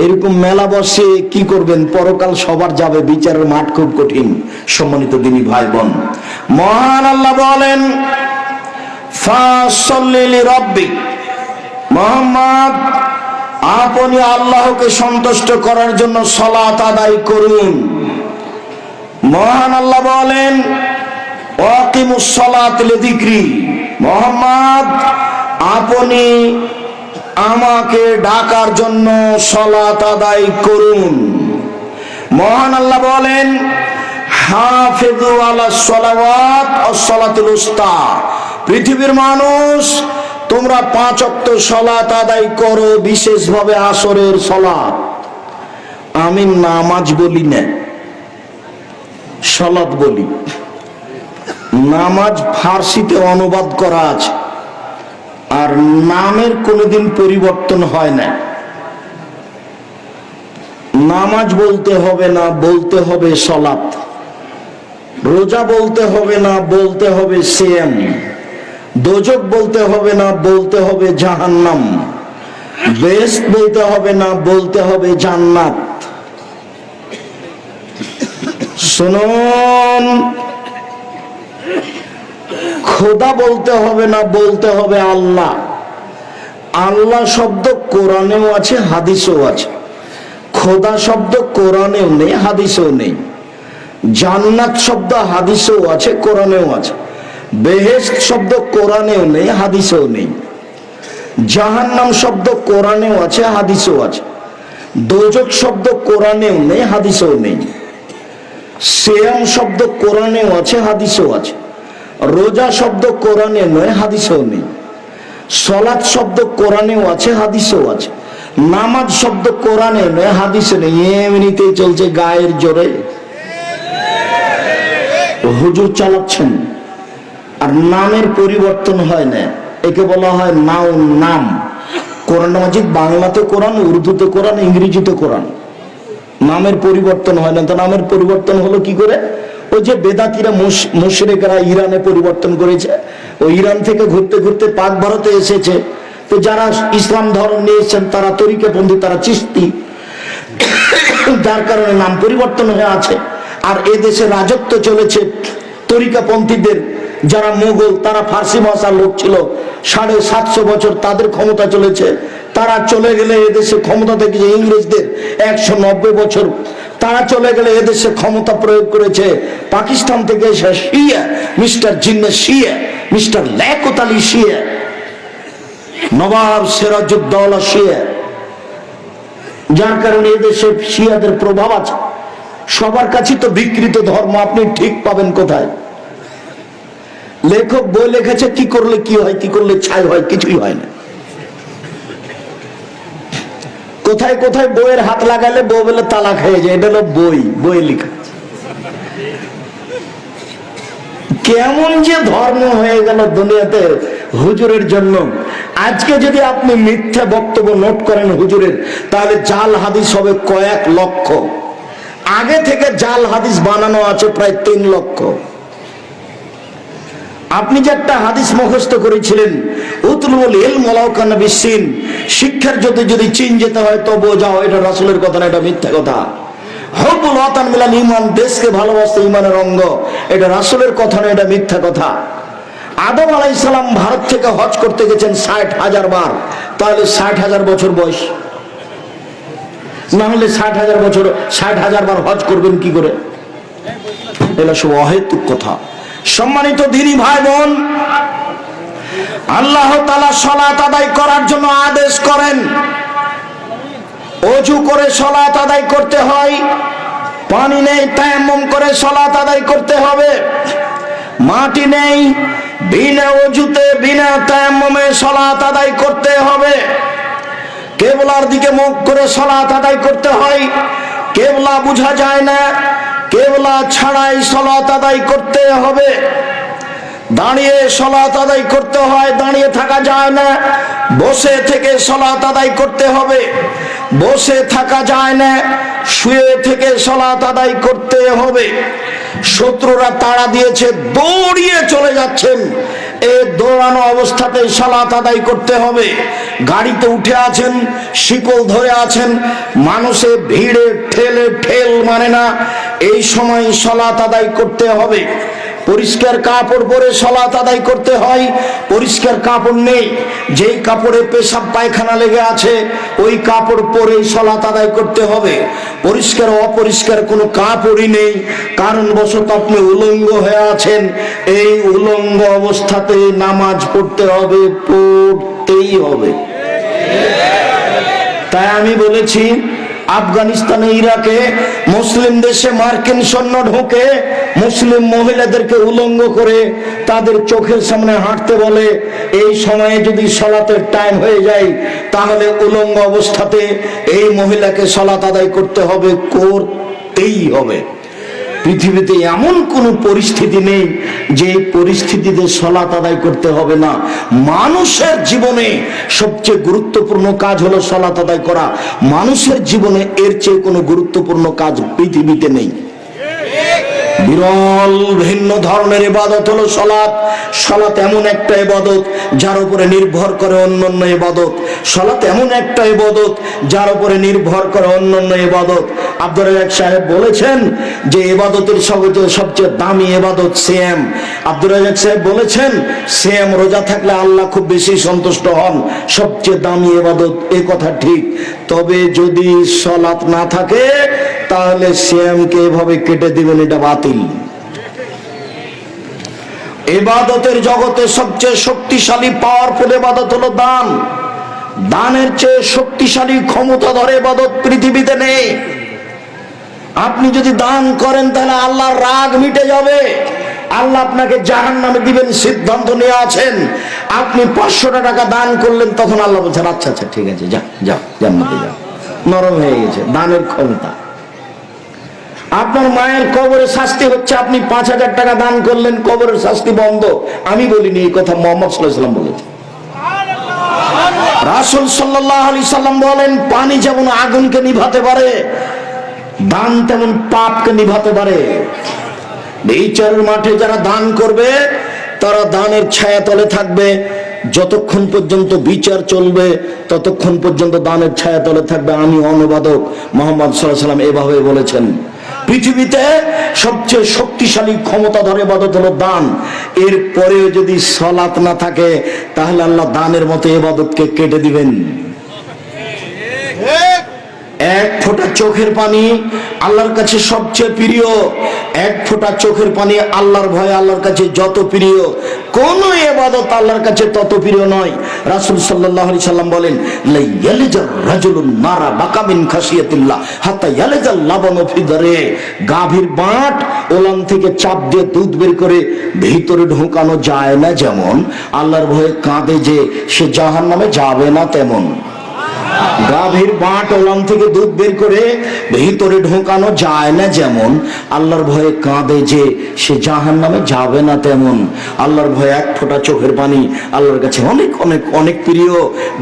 এরকম মেলা বসে কি করবেন? পরকাল সবার যাবে, বিচারের মাঠ খুব কঠিন। সম্মানিত দিনী ভাই বোন, মহান আল্লাহ বলেন, ফাসাল্লি লিরাব্বিক, মুহাম্মদ আপনি আল্লাহকে সন্তুষ্ট করার জন্য সালাত আদায় করুন। মহান আল্লাহ বলেন ওয়াকিমুস সালাত লিযিকরি, মুহাম্মদ আপনি আমাকে ডাকার জন্য সালাত আদায় করুন। মহান আল্লাহ বলেন হাফিজু আলাস সালাওয়াত ওয়াস সালাতুল উস্তা, পৃথিবীর মানুষ তোমরা 5 ওয়াক্ত সালাত আদায় করো, বিশেষভাবে আসরের সালাত। আমি নামাজ বলি না, সালাত বলি। নামাজ ফার্সিতে অনুবাদ করা আছে, আর নামের কোনোদিন পরিবর্তন হয় না। নামাজ বলতে হবে না, বলতে হবে সালাত। রোজা বলতে হবে না, বলতে হবে সিয়াম। দোজক বলতে হবে না, বলতে হবে জাহান্নাম। বেহেশত বলতে হবে না, বলতে হবে জান্নাত। শুনুন, খোদা বলতে হবে না, বলতে হবে আল্লাহ। আল্লাহ শব্দ কোরআনেও আছে, হাদিসেও আছে। খোদা শব্দ কোরআনেও নেই, হাদিসেও নেই। জান্নাত শব্দ হাদিসেও আছে, কোরআনেও আছে। বেহেশত শব্দ কোরআনেও নেই, হাদিসেও নেই। জাহান্নাম শব্দ কোরআনেও আছে, হাদিসেও আছে। দোজক শব্দ কোরআনেও নেই, হাদিসেও নেই। সিয়াম শব্দ কোরআনেও আছে, হাদিসেও আছে। রোজা শব্দ কোরআনে নয়, হাদিসেও নেই। সালাত শব্দ কোরআনেও আছে, হাদিসেও আছে। নামাজ শব্দ কোরআনে নয়, হাদিসে নেই। এমনিতেই চলছে গায়ের জোরে, হুজুর চালাচ্ছেন, আর নামের পরিবর্তন হয় না। একে বলা হয় নাউন, নাম। কোরআন মাজিদ বাংলাতে কোরআন, উর্দুতে কোরআন, ইংরেজিতে কোরআন। নামের পরিবর্তন হয় না। তো নামের পরিবর্তন হলো কি করে? ওই যে বেদাতিরা, মুশরিকরা ইরানে পরিবর্তন করেছে। ওই ইরান থেকে ঘুরতে ঘুরতে পাক ভারতে এসেছে। তো যারা ইসলাম ধর্ম নিয়ে এসেছেন তারা তরিকাপন্থী, তারা চিশতি, যার কারণে নাম পরিবর্তন হয়ে আছে। আর এদেশে রাজত্ব চলেছে তরিকাপন্থীদের। যারা মোগল, তারা ফার্সি ভাষার লোক ছিল, 750 বছর তাদের ক্ষমতা চলেছে। তারা চলে গেলে এদেশে ক্ষমতা থেকে ইংরেজদের 190 বছর, তারা চলে গেলে এদেশে ক্ষমতা প্রয়োগ করেছে পাকিস্তান থেকে এসে শিয়া মিস্টার জিন্না শিয়া, মিস্টার লিয়াকত আলী শিয়া, নবাব সিরাজউদ্দৌলা শিয়া। যার কারণে এদেশে শিয়াদের প্রভাব আছে। সবার কাছে তো বিকৃত ধর্ম, আপনি ঠিক পাবেন কোথায়? লেখক বই লিখেছে কি করলে কি হয়, কি করলে ছাই হয়, কিছুই হয় না। কোথায় কোথায় বইয়ের হাত লাগালে বউ বলে তালাক হয়ে যায়। এটা হলো বই, বই লেখা। কেমন যে ধর্ম হয়ে গেল দুনিয়াতে হুজুরের জন্য। আজকে যদি আপনি মিথ্যা বক্তব্য নোট করেন হুজুরের, তাহলে জাল হাদিস হবে কয়েক লক্ষ। আগে থেকে জাল হাদিস বানানো আছে প্রায় 3 লক্ষ। আপনি যে একটা হাদিস মুখস্থ করেছিলেন, উতলুল ইলম ওয়ালাউ কানা বিসিন, শিক্ষার যদি চীন যেতে হয় তবু যাও, এটা রাসূলের কথা না, এটা মিথ্যা কথা। হুব্বুল ওয়াতান মিনাল ঈমান, দেশকে ভালোবাসা ঈমানের অঙ্গ, এটা রাসূলের কথা না, এটা মিথ্যা কথা। আদম আলাইহিস সালাম ভারত থেকে হজ করতে গেছেন 60,000 বার, তাহলে 60,000 বছর বয়স। না হলে 60,000 বছর 60,000 বার হজ করবেন কি করে? এটা সব অহেতুক কথা। সম্মানিত দিনী ভাই বোন, আল্লাহ তাআলা সালাত আদায় করার জন্য আদেশ করেন। ওযু করে সালাত আদায় করতে হয়। পানি নেই, তায়াম্মুম করে সালাত আদায় করতে হবে। মাটি নেই, বিনা ওযুতে বিনা তায়াম্মুমে সালাত আদায় করতে হবে। কিবলার দিকে মুখ করে সালাত আদায় করতে হয়। কিবলা বোঝা যায় না, কিবলা ছাড়াই সালাত আদায় করতে হবে। দাঁড়িয়ে সালাত আদায় করতে হয়, দাঁড়িয়ে থাকা যায় না। বসে থেকে সালাত আদায় করতে হবে, বসে থাকা যায় না। শুয়ে থেকে সালাত আদায় করতে হবে। শত্রুরা তাড়া দিয়েছে, দৌড়িয়ে চলে যাচ্ছেন, এই দৌড়ানো অবস্থাতে সালাত আদায় করতে হবে। গাড়িতে উঠে আছেন, শিকল ধরে আছেন, মানুষে ভিড়ে ঠেলে ঠেল মানে না, এই সময় সালাত আদায় করতে হবে। পরিষ্কার কাপড় পরে সালাত আদায় করতে হয়। পরিষ্কার কাপড় নেই, যেই কাপড়ে পেশাব পায়খানা লেগে আছে ওই কাপড় পরেই সালাত আদায় করতে হবে। পরিষ্কার অপরিষ্কার কোনো কাপড়ই নেই, কারণবশত আপনি উলঙ্গ হয়ে আছেন, এই উলঙ্গ অবস্থাতে নামাজ পড়তে হবে, পড়তেই হবে। তাই আমি বলেছি, আফগানিস্তানে, ইরাকে, মুসলিম দেশে মার্কিন সৈন্য ঢোকে, মুসলিম মহিলাদেরকে উলঙ্গ করে তাদের চোখের সামনে হাঁটতে বলে। এই সময়ে যদি সালাতের টাইম হয়ে যায় তাহলে উলঙ্গ অবস্থাতে এই মহিলাকে সালাত আদায় করতে হবে, করতেই হবে। পৃথিবীতে এমন কোন পরিস্থিতি নেই যে পরিস্থিতিতে সালাত আদায় করতে হবে না। মানুষের জীবনে সবচেয়ে গুরুত্বপূর্ণ কাজ হলো সালাত আদায় করা। মানুষের জীবনে এর চেয়ে কোনো গুরুত্বপূর্ণ কাজ পৃথিবীতে নেই। বিরল ভিন্ন ধরনের ইবাদত হলো সালাত। সালাত এমন একটা ইবাদত যার উপরে নির্ভর করে অন্যান্য ইবাদত। সালাত এমন একটা ইবাদত যার উপরে নির্ভর করে অন্যান্য ইবাদত। আব্দুর রাজ্জাক সাহেব বলেছেন যে ইবাদতের সবচেয়ে দামি ইবাদত সিয়াম। আব্দুর রাজ্জাক সাহেব বলেছেন সিয়াম, রোজা থাকলে আল্লাহ খুব বেশি সন্তুষ্ট হন, সবচেয়ে দামি ইবাদত। এই কথা ঠিক, তবে যদি সালাত না থাকে তাহলে সিয়ামকে এভাবে কেটে দিবেন, এটা বাতিল। ইবাদতের জগতে সবচেয়ে শক্তিশালী পাওয়ারফুল ইবাদত হলো দান। দানের চেয়ে শক্তিশালী ক্ষমতাধর ইবাদত পৃথিবীতে নেই। আপনি যদি দান করেন তাহলে আল্লাহর রাগ মিটে যাবে, আল্লাহ আপনাকে জাহান্নামে দিবেন সিদ্ধান্ত নিয়ে আছেন। আপনি 500 টাকা দান করলেন, তখন আল্লাহ বলছেন আচ্ছা আচ্ছা ঠিক আছে, যা যাও জান্নাতে যাও। নরম হয়ে গেছে দানের ক্ষমতা। আপনার মায়ের কবরে শাস্তি হচ্ছে, আপনি 5000 টাকা দান করলেন, কবরের শাস্তি বন্ধ। আমি বলিনি, এই কথা মুহাম্মদ সাল্লাল্লাহু আলাইহি ওয়াসাল্লাম বলেছেন। রাসূল সাল্লাল্লাহু আলাইহি সাল্লাম বলেন, পানি যেমন আগুনকে নিভাতে পারে, দান তেমন পাপকে নিভাতে পারে। বিচারের মাঠে যারা দান করবে তারা দানের ছায়া তলে থাকবে। যতক্ষণ পর্যন্ত বিচার চলবে ততক্ষণ পর্যন্ত দানের ছায়া তলে থাকবে। আমি অনুবাদক মুহাম্মদ সাল্লাল্লাহু আলাইহি ওয়াসাল্লাম এভাবে বলেছেন। পৃথিবীতে সবচেয়ে শক্তিশালী ক্ষমতাধর ইবাদত হলো দান। এর পরেও যদি সালাত না থাকে তাহলে আল্লাহ দানের মতো ইবাদতকে কেটে দিবেন। এক ফোঁটা চোখের পানি আল্লাহর কাছে সবচেয়ে প্রিয়। এক ফোঁটা চোখের পানি আল্লাহর ভয়ে আল্লাহর কাছে যত প্রিয়, কোন ইবাদত আল্লাহর কাছে তত প্রিয় নয়। রাসূল সাল্লাল্লাহু আলাইহি সাল্লাম বলেন, লা ইয়ালিজার রাজুলুন নারা বাকা মিন খাশিয়াতিল্লাহ হাত্তা ইয়ালিজাল লাবানু ফি দারে। গাভীর বাট ওলান থেকে চাপ দিয়ে দুধ বের করে ভিতরে ঢোকানো যায় না যেমন, আল্লাহর ভয়ে কাঁদে যে সে জাহান্নামে যাবে না তেমন। গাভীর বাট ওলান থেকে দুধ বের করে ভিতরে ঢোকানো যায় না যেমন, আল্লাহর ভয়ে কাঁদে যে সে জাহান্নামে যাবে না তেমন। আল্লাহর ভয়ে এক ফোঁটা চোখের পানি আল্লাহর কাছে অনেক অনেক অনেক প্রিয়,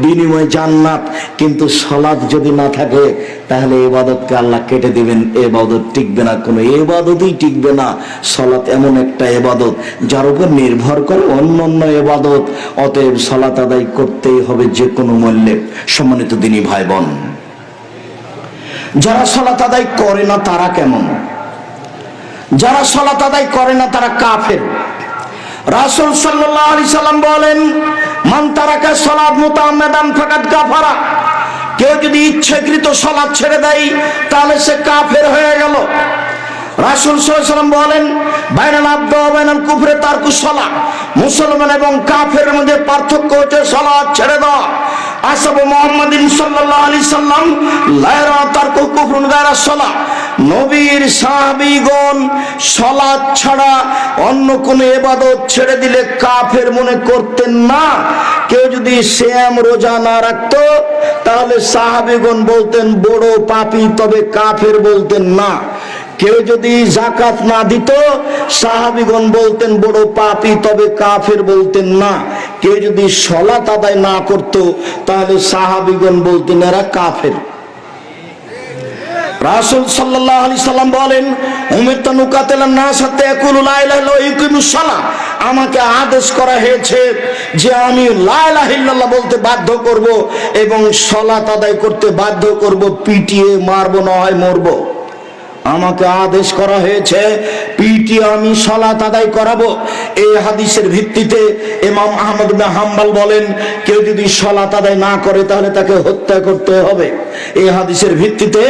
বিনিময়ে জান্নাত। কিন্তু সালাত যদি না থাকে তাহলে ইবাদতকে আল্লাহ কেটে দিবেন, ইবাদত টিকবে না, কোনো ইবাদতই টিকবে না। সালাত এমন একটা ইবাদত যার উপর নির্ভর করে অন্যান্য ইবাদত। অতএব সালাত আদায় করতেই হবে যে কোনো মূল্যে। সম্মানিত দিনী ভাই বোন, যারা সালাত আদায় করে না তারা কেমন? যারা সালাত আদায় করে না তারা কাফের। রাসূল সাল্লাল্লাহু আলাইহি সাল্লাম বলেন, মান তারাকা সালাত মুতাআম্মিদান ফাকাদ কাফারা। কেউ যদি ইচ্ছাকৃত সালাত ছেড়ে দেয় তাহলে সে কাফের হয়ে গেল। রাসূল সাল্লাল্লাহু আলাইহি সাল্লাম বলেন, বাইনাল আবদু ওয়া বাইনাল কুফরি তারকুস সালাত। মুসলমান এবং কাফেরের মধ্যে পার্থক্য হচ্ছে সালাত ছেড়ে দেওয়া। আসহাব মুহাম্মাদিন সাল্লাল্লাহু আলাইহি সাল্লাম লা ইয়ারা তারকু কুফরুন গায়রা সালাত। নবীর সাহাবীগণ সালাত ছাড়া অন্য কোন ইবাদত ছেড়ে দিলে কাফের মনে করতেন না। কেউ যদি সিয়াম রোজা না রাখতো তাহলে সাহাবীগণ বলতেন বড় পাপী, তবে কাফের বলতেন না। কেউ যদি যাকাত না দিত সাহাবীগণ বলতেন বড় পাপী, তবে কাফের বলতেন না। কেউ যদি সালাত আদায় না করত তাহলে সাহাবীগণ বলতেন এরা কাফের। রাসূল সাল্লাল্লাহু আলাইহি সাল্লাম বলেন, উমিরতু নুকাতিলান নাস হাত্তা ইয়াকুলু লা ইলাহা ইল্লাল্লাহ ওয়া ইকিমুস সালাহ। আমাকে আদেশ করা হয়েছে যে আমি লা ইলাহা ইল্লাল্লাহ বলতে বাধ্য করব এবং সালাত আদায় করতে বাধ্য করব, পিটিয়ে মারবো না হয় মরবো। আমাকে আদেশ করা হয়েছে পিটিয়ে আমি সালাত আদায় করাবো। এই হাদিসের ভিত্তিতে ইমাম আহমদ বিন হাম্বল বলেন, কেউ যদি সালাত আদায় না করে তাহলে তাকে হত্যা করতে হবে। এই হাদিসের ভিত্তিতে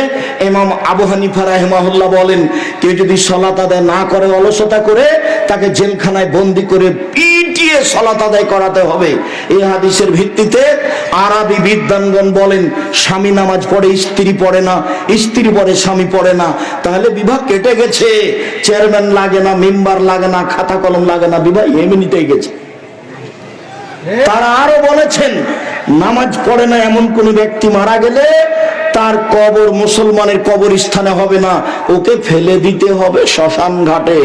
ইমাম আবু হানিফা রাহিমাহুল্লাহ বলেন, কেউ যদি সালাত আদায় না করে, অলসতা করে, তাকে জেলখানায় বন্দি করে পিটিয়ে সালাত আদায় করাতে হবে। এই হাদিসের ভিত্তিতে আরবি বিদ্বানগণ বলেন, স্বামী নামাজ পড়ে স্ত্রী পড়ে না, স্ত্রী পড়ে স্বামী পড়ে না, তাহলে বিবাহ কেটে গেছে। চেয়ারম্যান লাগে না, মেম্বার লাগে না, খাতা কলম লাগে না, বিবাহ এমনিতেই গেছে। তারা আরো বলেছেন, নামাজ পড়ে না এমন কোন ব্যক্তি মারা গেলে তার কবর মুসলমানের কবরস্থানে হবে না, ওকে ফেলে দিতে হবে শ্মশান ঘাটে।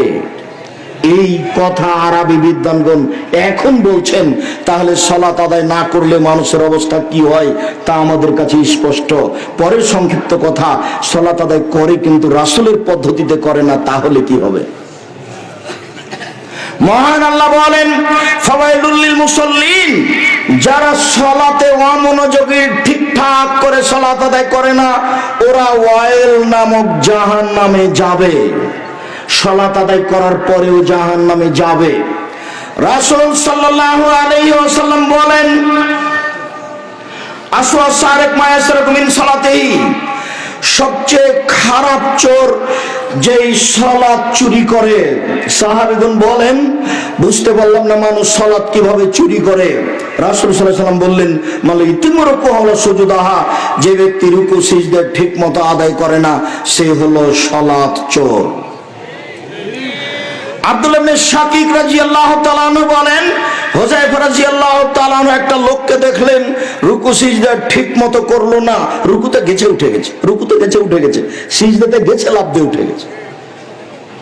এই কথা আরবি বিদ্বানগণ এখন বলছেন। তাহলে সালাত আদায় না করলে মানুষের অবস্থা কি হয় তা আমাদের কাছে স্পষ্ট। পরের সংক্ষিপ্ত কথা, সালাত আদায় করে কিন্তু রাসূলের পদ্ধতিতে করে না, তাহলে কি হবে? মহান আল্লাহ বলেন, ফাওয়াইলুল লিল মুসাল্লিন, যারা সালাতে অমনোযোগী, ঠিকঠাক করে সালাত আদায় করে না, ওরা ওয়াইল নামক জাহান্নামে যাবে। সালাত আদায় করার পরেও জাহান্নামে যাবে। রাসূল সাল্লাল্লাহু আলাইহি ওয়াসাল্লাম বলেন, আসওয়া সারিক মা ইয়াসরিকু মিন সালাতিহি, সবচেয়ে খারাপ চোর যেই সালাত চুরি করে। সাহাবীগণ বলেন, বুঝতে পারলাম না মানুষ সালাত কিভাবে চুরি করে। রাসূল সাল্লাল্লাহু আলাইহি ওয়াসাল্লাম বললেন, মানে ইতিমরকু হলো সুজুদাহা, যে ব্যক্তি রুকু সিজদা ঠিকমতো আদায় করে না, সে হলো সালাত চোর। আব্দুল্লাহ ইবনে শাকিক রাদিয়াল্লাহু তাআলা আনহু বলেন, হুযায়ফা রাদিয়াল্লাহু তাআলা আনহু একটা লোককে দেখলেন রুকু সিজদা ঠিকমতো করলো না, রুকুতে গেছে উঠে গেছে, রুকুতে গেছে উঠে গেছে, সিজদাতে গেছে লাফ দিয়ে উঠে গেছে।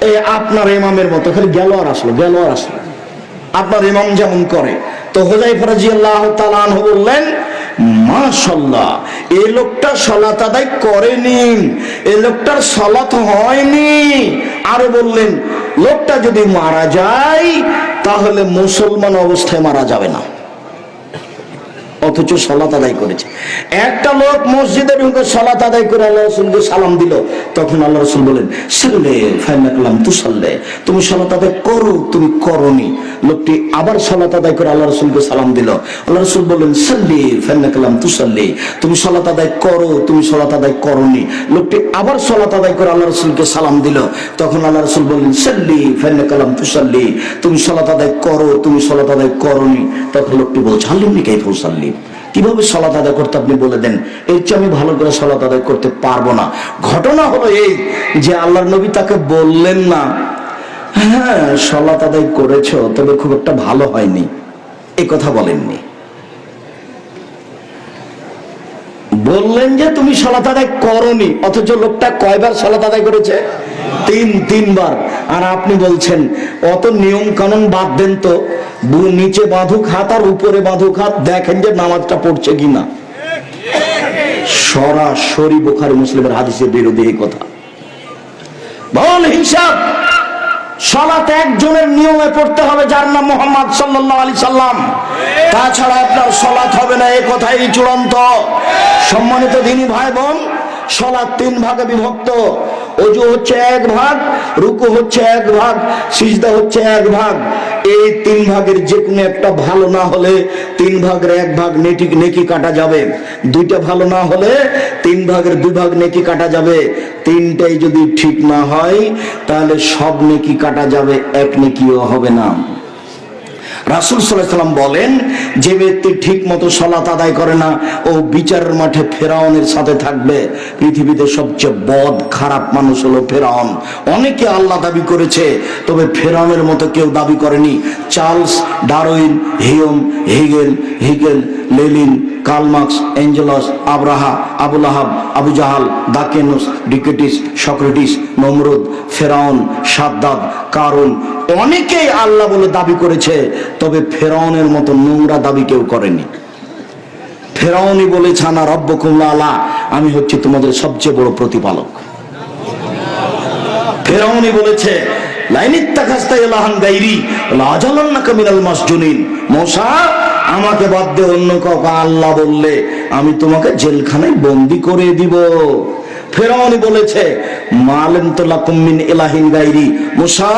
এই আপনার ইমামের মতো খালি গেল আর আসলো, গেল আর আসলো, আপনার ইমাম যেমন করে। তো হুযায়ফা রাদিয়াল্লাহু তাআলা আনহু বললেন, মাশাআল্লাহ, এই লোকটা সালাত আদায় করেনি, এই লোকটার সালাত হয়নি। আরো বললেন, লোকটা যদি মারা যায় তাহলে মুসলমান অবস্থায় মারা যাবে না, অথচ সালাত আদায় করেছে। একটা লোক মসজিদে ঢুকে সালাত আদায় করে আল্লাহ রাসূলকে সালাম দিল, তখন আল্লাহ রাসূল বলেন, সাল্লে ফাইনাকালাম তুসাল্লে, তুমি সালাত আদায় করো, তুমি করনি। লোকটি আবার সালাত আদায় করে আল্লাহ রাসূলকে সালাম দিল, আল্লাহ রাসূল বলেন, সাল্লি ফাইনাকালাম তুসাল্লি, তুমি সালাত আদায় করো, তুমি সালাত আদায় করনি। লোকটি আবার সালাত আদায় করে আল্লাহ রাসূলকে সালাম দিল, তখন আল্লাহ রাসূল বলেন, সাল্লি ফাইনাকালাম তুসাল্লি, তুমি সালাত আদায় করো, তুমি সালাত আদায় করনি। তখন লোকটি বলছে, আল্লিমনি কাইফা উসাল্লি, কিভাবে সালাত আদায় করতে আপনি বলে দেন, এর চেয়ে আমি ভালো করে সালাত আদায় করতে পারবো না। ঘটনা হলো এই যে আল্লাহর নবী তাকে বললেন না, হ্যাঁ সালাত আদায় করেছো তবে খুব একটা ভালো হয়নি, এই কথা বলেননি। বললেন যে তুমি সালাত আদায় করনি, অথচ লোকটা কয়বার সালাত আদায় করেছে? তিনবার। আর আপনি বলছেন অত নিয়ম কানুন বাদ দেন তো, নিচে বাঁধুক হাত আর উপরে বাঁধুক হাত, দেখেন যে নামাজটা পড়ছে কিনা। সরাসরি বুখারী মুসলিমের হাদিসের বিরোধী এই কথা। বল হিসাব, সালাত একজনের নিয়মে পড়তে হবে যার নাম মুহাম্মদ সাল্লাল্লাহু আলাইহি সাল্লাম, তাছাড়া আপনার সালাত হবে না, এই কথাই চূড়ান্ত। সম্মানিত দিনী ভাই বোন, সালাত 3 ভাগে বিভক্ত। ওযু হচ্ছে 1 ভাগ, রুকু হচ্ছে 1 ভাগ, সিজদা হচ্ছে 1 ভাগ। এই 3 ভাগের যে কোনো একটা ভালো না হলে 3 ভাগের 1 ভাগ নেকি কাটা যাবে। 2টা ভালো না হলে 3 ভাগের 2 ভাগ নেকি কাটা যাবে। 3টাই যদি ঠিক না হয় তাহলে সব নেকি কাটা যাবে, 1 নেকিও হবে না। রাসূল সাল্লাল্লাহু আলাইহি ওয়াসাল্লাম বলেন, যে ব্যক্তি ঠিক মতো সালাত আদায় করে না ও বিচারের মাঠে ফেরাউনের সাথে থাকবে। পৃথিবীতে সবচেয়ে বদ খারাপ মানুষ হলো ফেরাউন। অনেকে আল্লাহ দাবি করেছে, তবে ফেরাউনের মতো কেউ দাবি করেনি। Charles Darwin, Hegel, Lenin, Karl Marx, Engels, Abraha, আবুল আহাব, আবু জাহাল, দাকেনুস, ডিকেটিস, সক্রেটিস, নমরুদ, ফেরাউন, সাদ্দাদ, কারুন, অনেকেই আল্লাহ বলে দাবি করেছে, তবে ফেরাউনের মতো নোংরা দাবি কেউ করেনি। ফেরাউনই বলেছে, আনা রব্বুকুম আলা, আমি হচ্ছি তোমাদের সবচেয়ে বড় প্রতিপালক। ফেরাউনই বলেছে, লাইনিত্তাখাস্তা ইলাহান গায়রি লাজালান্নাকা মিনাল মাসজুনিন, মূসা আমাকে বাদ দিয়ে অন্য কাউকে আল্লাহ বললে আমি তোমাকে জেলখানায় বন্দী করে দিব। ফেরাউনই বলেছে মালাম তো লাকুম মিন ইলাহিন গায়রি, মুসা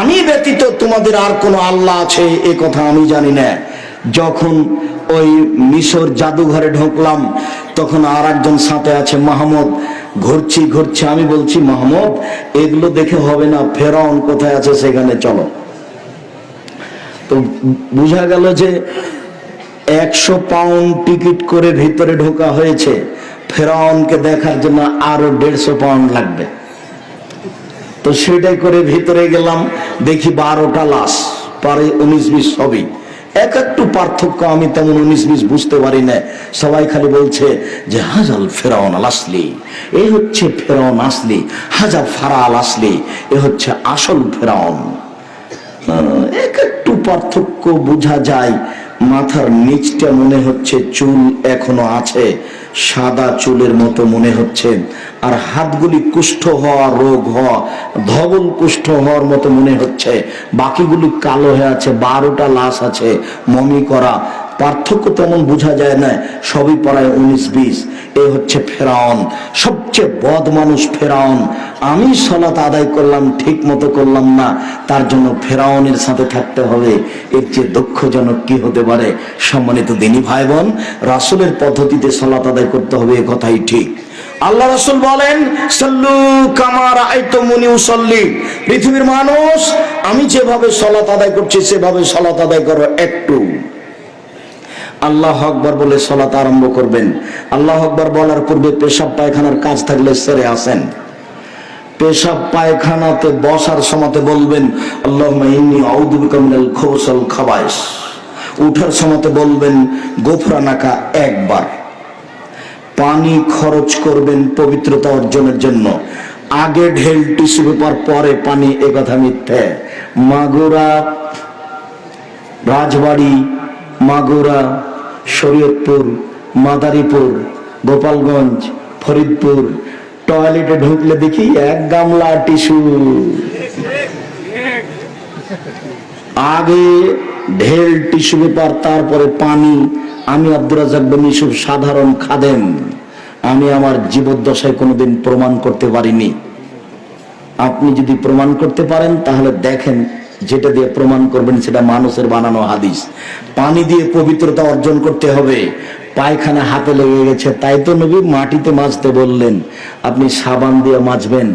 আমি ব্যতীত তোমাদের আর কোন আল্লাহ আছে এ কথা আমি জানি না। যখন ওই মিশর জাদুঘরে ঢুকলাম তখন আর একজন সাথে আছে মাহমুদ, ঘুরছি আমি বলছি মাহমুদ এগুলো দেখে হবে না, ফেরাউন কোথায় আছে সেখানে চলো। তো বোঝা গেল যে 100 পাউন্ড টিকিট করে ভিতরে ঢোকা হয়েছে, ফেরাউনকে দেখার জন্য আরো 150 পাউন্ড লাগবে। তো সেটাই করে ভিতরে গেলাম, দেখি 12টা লাশ, পরে 19-20 সবই একটু পার্থক্য, আমি তেমন 19-20 বুঝতে পারি না। সবাই খালি বলছে যে হাজাল ফেরাউন আল আসলি, এই হচ্ছে ফেরাউন আসলি, হাজা ফারা আল আসলি, এ হচ্ছে আসল ফেরাউন। একটু পার্থক্য বোঝা যায়। মাথার নিচটা মনে হচ্ছে চুল এখনো আছে, সাদা চুলের মতো মনে হচ্ছে, আর হাতগুলি কুষ্ঠ হওয়া, রোগ হওয়া, ধবল কুষ্ঠ হওয়ার মতো মনে হচ্ছে। বাকিগুলি কালো হয়ে আছে, 12টা লাশ আছে মমি করা, পার্থক্য তেমন বোঝা যায় না, সবই পড়ায় 19-20। এ হচ্ছে ফেরাউন, সবচেয়ে বদ মানুষ ফেরাউন। আমি সালাত আদায় করলাম ঠিক মতো করলাম না, তার জন্য ফেরাউনের সাথে থাকতে হবে, এর চেয়ে দুঃখজনক কি হতে পারে? সম্মানিত দিনী ভাই বোন, রাসূলের পদ্ধতিতে সালাত আদায় করতে হবে, এ কথাই ঠিক। আল্লাহ রাসূল বলেন সাল্লু কামা রাআইতুমুনি উসাল্লি, পৃথিবীর মানুষ আমি যেভাবে সালাত আদায় করছি সেভাবে সালাত আদায় করো। একটু আল্লাহু আকবার বলে সালাত আরম্ভ করবেন। আল্লাহু আকবার বলার পূর্বে পেশাব পায়খানার কাজ থাকলে সেরে আসেন। পেশাব পায়খানাতে বসার সময়তে বলবেন আল্লাহুম্মা ইন্নী আউযু বিকা মিনাল খুবুসি ওয়াল খাবায়েস। উঠার সময়তে বলবেন গোফরানাকা একবার। পানি খরচ করবেন পবিত্রতা অর্জনের জন্য। আগে ঢেল টিস্যু পেপার, পরে পানি, এ কথা মিথ্যে। মাগুরা, রাজবাড়ি, মাগুরা, শরীয়তপুর, মাদারীপুর, গোপালগঞ্জ, ফরিদপুর টয়লেটে ঢুকলে দেখি 1 গামলা টিস্যু। আগে ঢেল টিস্যু পেপার, তারপরে পানি। আমি আব্দুর রাজ্জাক বিন ইউসুফ সাধারণ খাদেম, আমি আমার জীবদ্দশায় কোনোদিন প্রমাণ করতে পারিনি। আপনি যদি প্রমাণ করতে পারেন তাহলে দেখেন, যেটা দিয়ে প্রমাণ করবেন সেটা মানুষের বানানো হাদিস। পানি দিয়ে পবিত্রতা অর্জন করতে হবে। পায়খানা হাতে লেগে গেছে, তাই তো নবী মাটিতে মাজতে বললেন, আপনি সাবান দিয়ে মাজবেন।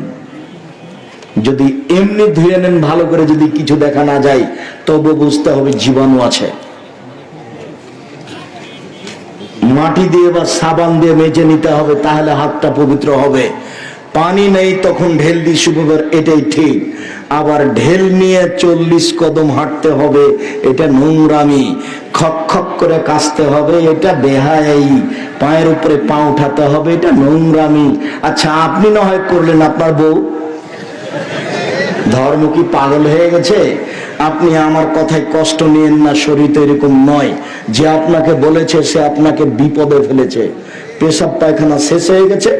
যদি এমনি ধুয়ে নেন ভালো করে, যদি কিছু দেখা না যায় তবু বুঝতে হবে জীবাণু আছে। মাটি দিয়ে বা সাবান দিয়ে মেজে নিতে হবে, তাহলে হাতটা পবিত্র হবে। পানি নেই তখন ঢেল দিয়ে শুভবার, এটাই ঠিক। আবার ঢেল নিয়ে 40 কদম হাঁটতে হবে, এটা নোংরামি। খক খক করে কাশতে হবে, এটা বেহায়াই। পায়ের উপরে পা উঠাতে হবে, এটা নোংরামি। আচ্ছা আপনি না হয় করলেন, আপনার বউ? ধর্ম কি পাগল হয়ে গেছে? আপনি আমার কথায় কষ্ট নিয়েন না, শরীর তো এরকম নয়। যে আপনাকে বলেছে সে আপনাকে বিপদে ফেলেছে। পেশাব পায়খানা শেষ হয়ে গেছে,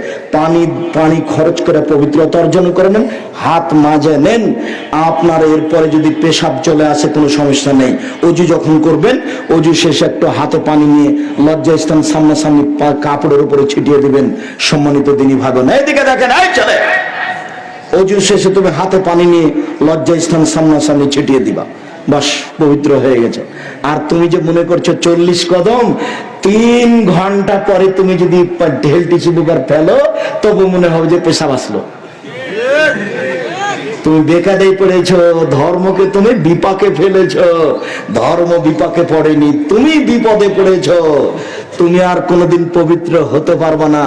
পানি খরচ করে পবিত্রতা অর্জন করে নেন, হাত মাজে নেন। আপনার এরপরে যদি পেশাব চলে আসে কোনো সমস্যা নেই। অজু যখন করবেন, অজু শেষে একটু হাতে পানি নিয়ে লজ্জাস্থান সামনাসামনি কাপড়ের উপরে ছিটিয়ে দিবেন। সম্মানিত দিনী ভাই বোন, এইদিকে দেখেন, এই চলে অজু শেষে তুমি হাতে পানি নিয়ে লজ্জাস্থান সামনাসামনি ছিটিয়ে দিবা, বাস পবিত্র হয়ে গেছে। আর তুমি যে মনে করছো 40 কদম, 3 ঘন্টা পরে তুমি যদি ঢেল টিস্যু পেপার ফেলো তবু মনে হবে যে পেশাব আসলো। তুমি বেকারেই পড়েছ, ধর্মকে তুমি বিপাকে ফেলেছ। ধর্ম বিপাকে পড়েনি, তুমি বিপদে পড়েছ। তুমি আর কোনোদিন পবিত্র হতে পারবে না।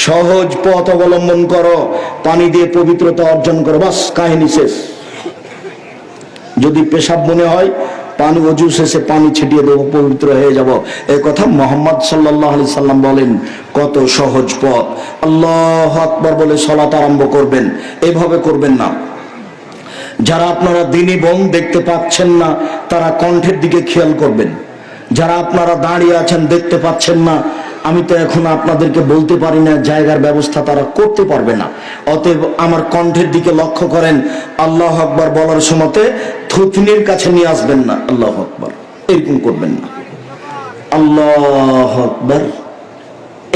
সহজ পথ অবলম্বন করো, পানি দিয়ে পবিত্রতা অর্জন করো, বাস কাহিনী শেষ। যদি পেশাব মনে হয়, পানি ওযু শেষে পানি ছিটিয়ে দেবো, পবিত্র হয়ে যাব। এই কথা মুহাম্মদ সাল্লাল্লাহু আলাইহি সাল্লাম বলেন। কত সহজ পথ। আল্লাহু আকবার বলে সালাত আরম্ভ করবেন, এইভাবে করবেন না। যারা আপনারা দিনী বোন দেখতে পাচ্ছেন না তারা কণ্ঠের দিকে খেয়াল করবেন। যারা আপনারা দাঁড়িয়ে আছেন দেখতে পাচ্ছেন না, আমি তো এখন আপনাদেরকে বলতে পারি না, জায়গার ব্যবস্থা তারা করতে পারবে না। অতএব আমার কণ্ঠের দিকে লক্ষ্য করেন। আল্লাহু আকবার বলার সময়তে থুতনির কাছে নিয়ে আসবেন না, আল্লাহু আকবার এরকম করবেন না। আল্লাহু আকবার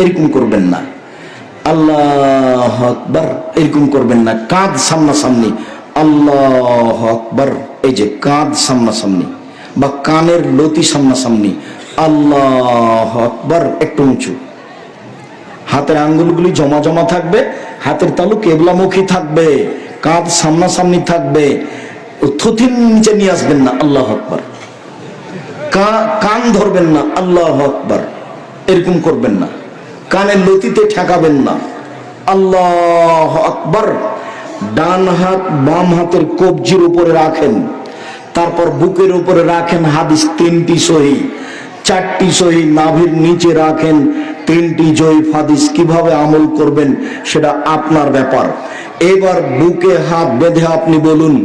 এরকম করবেন না। আল্লাহু আকবার এরকম করবেন না, কাঁধ সামনাসামনি, আল্লাহু আকবার, এই যে কাঁধ সামনাসামনি বা কানের লতি সামনাসামনি, আল্লাহু আকবার একটু উঁচু, হাতের আঙ্গুলগুলি জমা জমা থাকবে, হাতের তালু কেবলামুখী থাকবে, কাঁধ সামনাসামনি থাকবে, থুতির নিচে নিয়ে আসবেন না, আল্লাহু আকবার, কান ধরবেন না, আল্লাহু আকবার এরকম করবেন না, কানের লতিতে ঠেকাবেন না, আল্লাহু আকবার। ডান হাত বাম হাতের কবজির উপরে রাখেন, তারপর বুকের উপরে রাখেন। হাদিস 3টি সহিহ, 4টি সহিহ নাভির নিচে রাখেন, 3টি জয়ীফ হাদিস। কিভাবে আমল করবেন সেটা আপনার ব্যাপার। এবার বুকে হাত বেঁধে আপনি বলুন,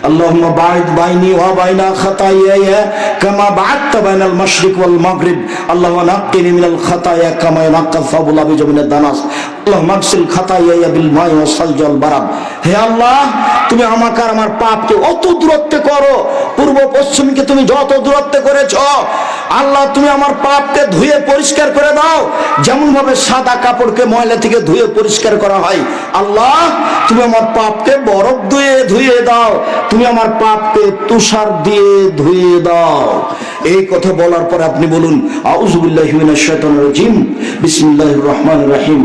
আল্লাহুম্মা বা'id বাইনি ওয়া বাইনা খাতায়ায়া কামা বা'adta বাইনাল মাশরিক ওয়াল মাগরিব, আল্লাহুম্মা নাক্কিনি মিনাল খাতায়া কামা ইয়ানক্কা সাবুল আবিজ মিনাদ দানাস, আল্লাহুম্মা আগসিল খাতায়ায়া বিল মাই ওয়াস সালজি ওয়াল বারাদ। হে আল্লাহ, তুমি আমাকে আর আমার পাপকে অত দূরত্বে করো, পূর্ব পশ্চিমকে তুমি যত দূরত্বে করেছো, আল্লাহ তুমি আমার পাপকে ধুয়ে পরিষ্কার করে দাও, যেমন ভাবে সাদা কাপড়কে ময়লা থেকে ধুয়ে পরিষ্কার করা হয়। আল্লাহ তুমি আমার পাপকে বরফ দিয়ে ধুয়ে দাও, তুমি আমার পাপকে তুষার দিয়ে ধুয়ে দাও। এই কথা বলার পর আপনি বলুন, আউযু বিল্লাহি মিনাশ শাইতানির রাজিম, বিসমিল্লাহির রহমানির রহিম।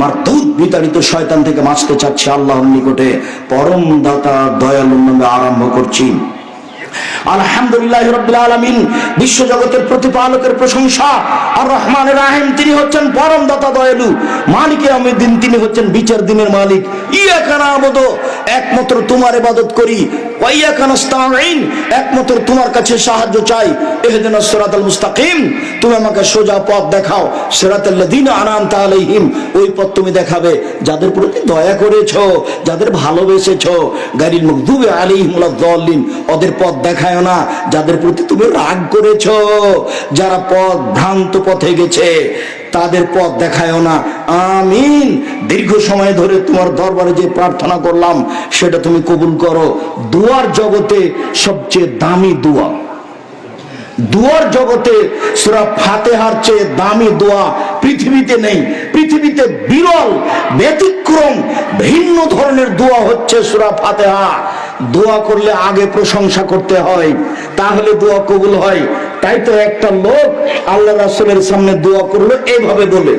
মারদুদ বিতাড়িত শয়তান থেকে বাঁচতে চাচ্ছি আল্লাহর নিকটে, পরম দাতা দয়ালুর নামে আরম্ভ করছি। আলহামদুলিল্লাহ রাব্বিল আলামিন, বিশ্ব জগতের প্রতিপালকের প্রশংসা। আর রহমানের রাহিম, তিনি হচ্ছেন পরম দাতা দয়ালু। মালিকে ইয়াউমিদ্দিন, তিনি হচ্ছেন বিচার দিনের মালিক। ইয়াকা না'বুদু, একমাত্র তোমার ইবাদত করি। ওয়া ইয়াকা নাস্তাঈন, একমাত্র তোমার কাছে সাহায্য চাই। ইহদিনাস সিরাতাল মুস্তাকিম, তুমি আমাকে সোজা পথ দেখাও। সিরাতাল লাযিনা আনআমতা আলাইহিম, ওই পথ তুমি দেখাবে যাদের প্রতি দয়া করেছো, যাদের ভালোবেসেছো। গায়রিল মাগদুবি আলাইহিম ওয়ালাদ দাল্লিন, ওদের পথ দেখায় না যাদের প্রতি তুমি রাগ করেছো, যারা পথ ভ্রান্ত পথে গেছে তাদের পথ দেখায় না। আমিন। দীর্ঘ সময় ধরে তোমার দরবারে যে প্রার্থনা করলাম সেটা তুমি কবুল করো। দুয়ার জগতে সবচেয়ে দামি দোয়া, দুয়ার জগতে সূরা ফাতিহার চেয়ে দামি দোয়া পৃথিবীতে নেই। পৃথিবীতে বিরল, ব্যতিক্রম, ভিন্ন ধরনের দোয়া হচ্ছে সূরা ফাতিহা। দোয়া করলে আগে প্রশংসা করতে হয়, তাহলে দোয়া কবুল হয়। তাই তো একটা লোক আল্লাহ রাসূলের সামনে দোয়া করলো, এইভাবে বলে,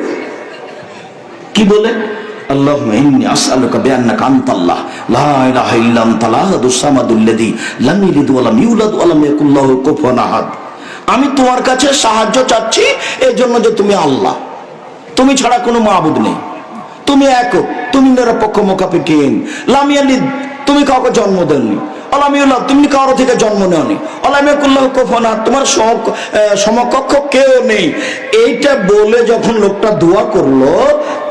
কি বলে? আল্লাহুম্মা ইন্নী আসআলুকা বিআন্নাকা আনতাল্লাহ লা ইলাহা ইল্লা আনতা আল-আহাদুস সামাদুল্লাযী লাম ইয়ালিদ ওয়া লাম ইউলাদ ওয়া লাম ইয়াকুল লাহু কুফুয়ান আহাদ। আমি তোমার কাছে সাহায্য চাচ্ছি এই জন্য যে তুমি আল্লাহ, তুমি ছাড়া কোনো মাবুদ নেই, তুমি একক, তুমি নিরপেক্ষ মুকাফিকিন। লাম ইয়ালিদ, তুমি কাউকে জন্ম দেননি। আলাম ইউলাদ, তুমি কারো থেকে জন্ম নেওনি। আলাম ইয়াকুল লাহু কুফুয়ান আহাদ, তোমার সমকক্ষ কেউ নেই। এইটা বলে যখন লোকটা দোয়া করলো,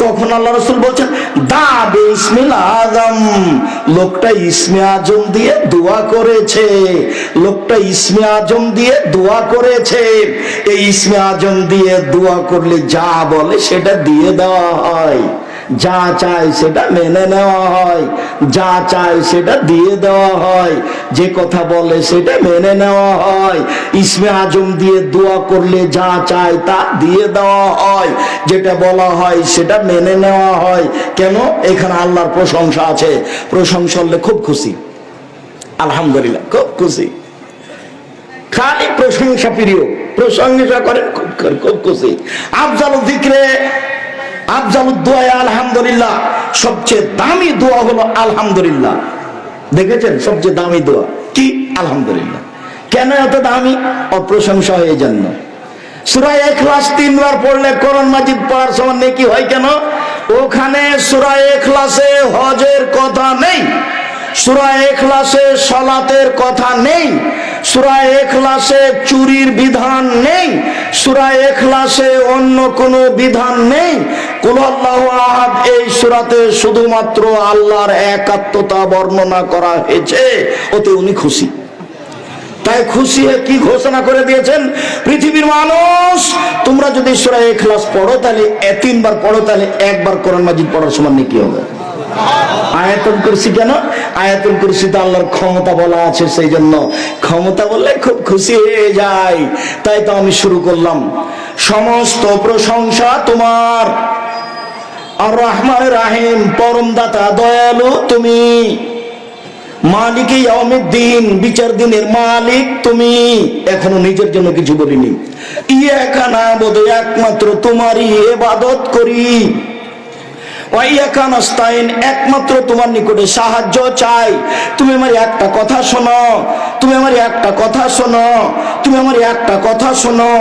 তখন আল্লাহ রাসূল বলছেন, দা বিসমিল আযম। লোকটা ইসমে আজম দিয়ে দোয়া করেছে, লোকটা ইসমে আজম দিয়ে দোয়া করেছে। এই ইসমে আজম দিয়ে দোয়া করলে যা বলে সেটা দিয়ে দেওয়া হয়, যা চায় সেটা মেনে নেওয়া হয়, যা চায় সেটা দিয়ে দেওয়া হয়, যে কথা বলে সেটা মেনে নেওয়া হয়। ইসমে আজম দিয়ে দোয়া করলে যা চায় তা দিয়ে দেওয়া হয়, যেটা বলা হয় সেটা মেনে নেওয়া হয়। কেন? এখানে আল্লাহর প্রশংসা আছে। প্রশংসা হলে খুব খুশি, আলহামদুলিল্লাহ, খুব খুশি, খালি প্রশংসা প্রিয়, প্রশংসা করেন খুব খুশি। আফজালুল যিকরে, আফজালুদ দোয়া আলহামদুলিল্লাহ, সবচেয়ে দামি দোয়া হলো আলহামদুলিল্লাহ। দেখেছেন, সবচেয়ে দামি দোয়া কি? আলহামদুলিল্লাহ। কেন এত দামি? অপ্রশংসা হয়ে জন্য। সূরা ইখলাস 3 বার পড়লে কোরআন মাজিদ পড়ার সমান নেকি হয়। কেন? ওখানে সূরা ইখলাসে হজের কথা নেই, সূরা ইখলাসে সালাতের কথা নেই, সূরা ইখলাসে চুরির বিধান নেই, সূরা ইখলাসে অন্য কোনো বিধান নেই। কুল আল্লাহু আহাদ এই সূরাতে শুধুমাত্র আল্লাহর একাত্মতা বর্ণনা করা হয়েছে, ওতে উনি খুশি। তাই খুশি হয়ে কি ঘোষণা করে দিয়েছেন? পৃথিবীর মানুষ, তোমরা যদি সূরা ইখলাস পড়ো তাহলে 3 বার পড়ো, তাহলে একবার কোরআন মাজিদ পড়ার সমান নেকি হবে। আয়াতুল কুরসি কেন? আয়াতুল কুরসিতে আল্লাহর ক্ষমতা বলা আছে, সেই জন্য ক্ষমতা বললে খুব খুশি হয়ে যায়। তাই তো আমি শুরু করলাম, সমস্ত প্রশংসা তোমার, আর রহমান রাহিম, পরম দাতা দয়ালু তুমি, মালিক ইয়াউমিদ্দিন, বিচার দিনের মালিক তুমি। এখনো নিজের জন্য কিছু বলিনি। ইয়াকা নাবুদু, একমাত্র তোমারই ইবাদত করি। ওয়া ইয়াকা নাস্তাইন, একমাত্র তোমার নিকটে সাহায্য চাই। তুমি আমার একটা কথা শোনো, তুমি আমার একটা কথা শোনো, তুমি আমার একটা কথা শোনো।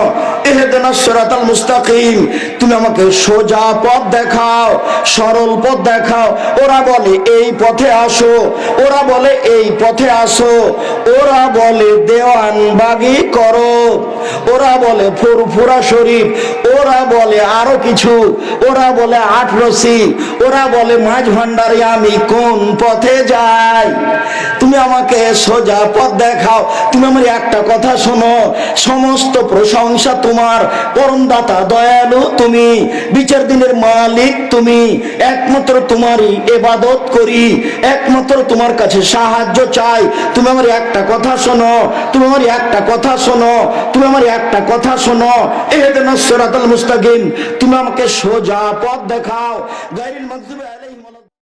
ইহদিনাস সিরাতাল মুস্তাকিম, তুমি আমাকে সোজা পথ দেখাও, সরল পথ দেখাও। ওরা বলে এই পথে আসো, ওরা বলে এই পথে আসো, ওরা বলে দেওয়ানবাগি করো, ওরা বলে ফুরফুরা শরীফ, ওরা বলে আরো কিছু, ওরা বলে আটরসি, ওরা বলে মাঝ ভান্ডারে। আমি কোন পথে যাই? তুমি আমাকে সোজা পথ দেখাও। তুমি আমার একটা কথা শোনো, সমস্ত প্রশংসা তোমার, পরম দাতা দয়ালু তুমি, বিচার দিনের মালিক তুমি। একমাত্র তোমারই ইবাদত করি, একমাত্র তোমার কাছে সাহায্য চাই। তুমি আমার একটা কথা শোনো, তুমি আমার একটা কথা শোনো, তুমি আমার একটা কথা শোনো। ইহদিনাস সিরাতাল মুস্তাকিম, তুমি আমাকে সোজা পথ দেখাও। গায়রিল মাগদুবি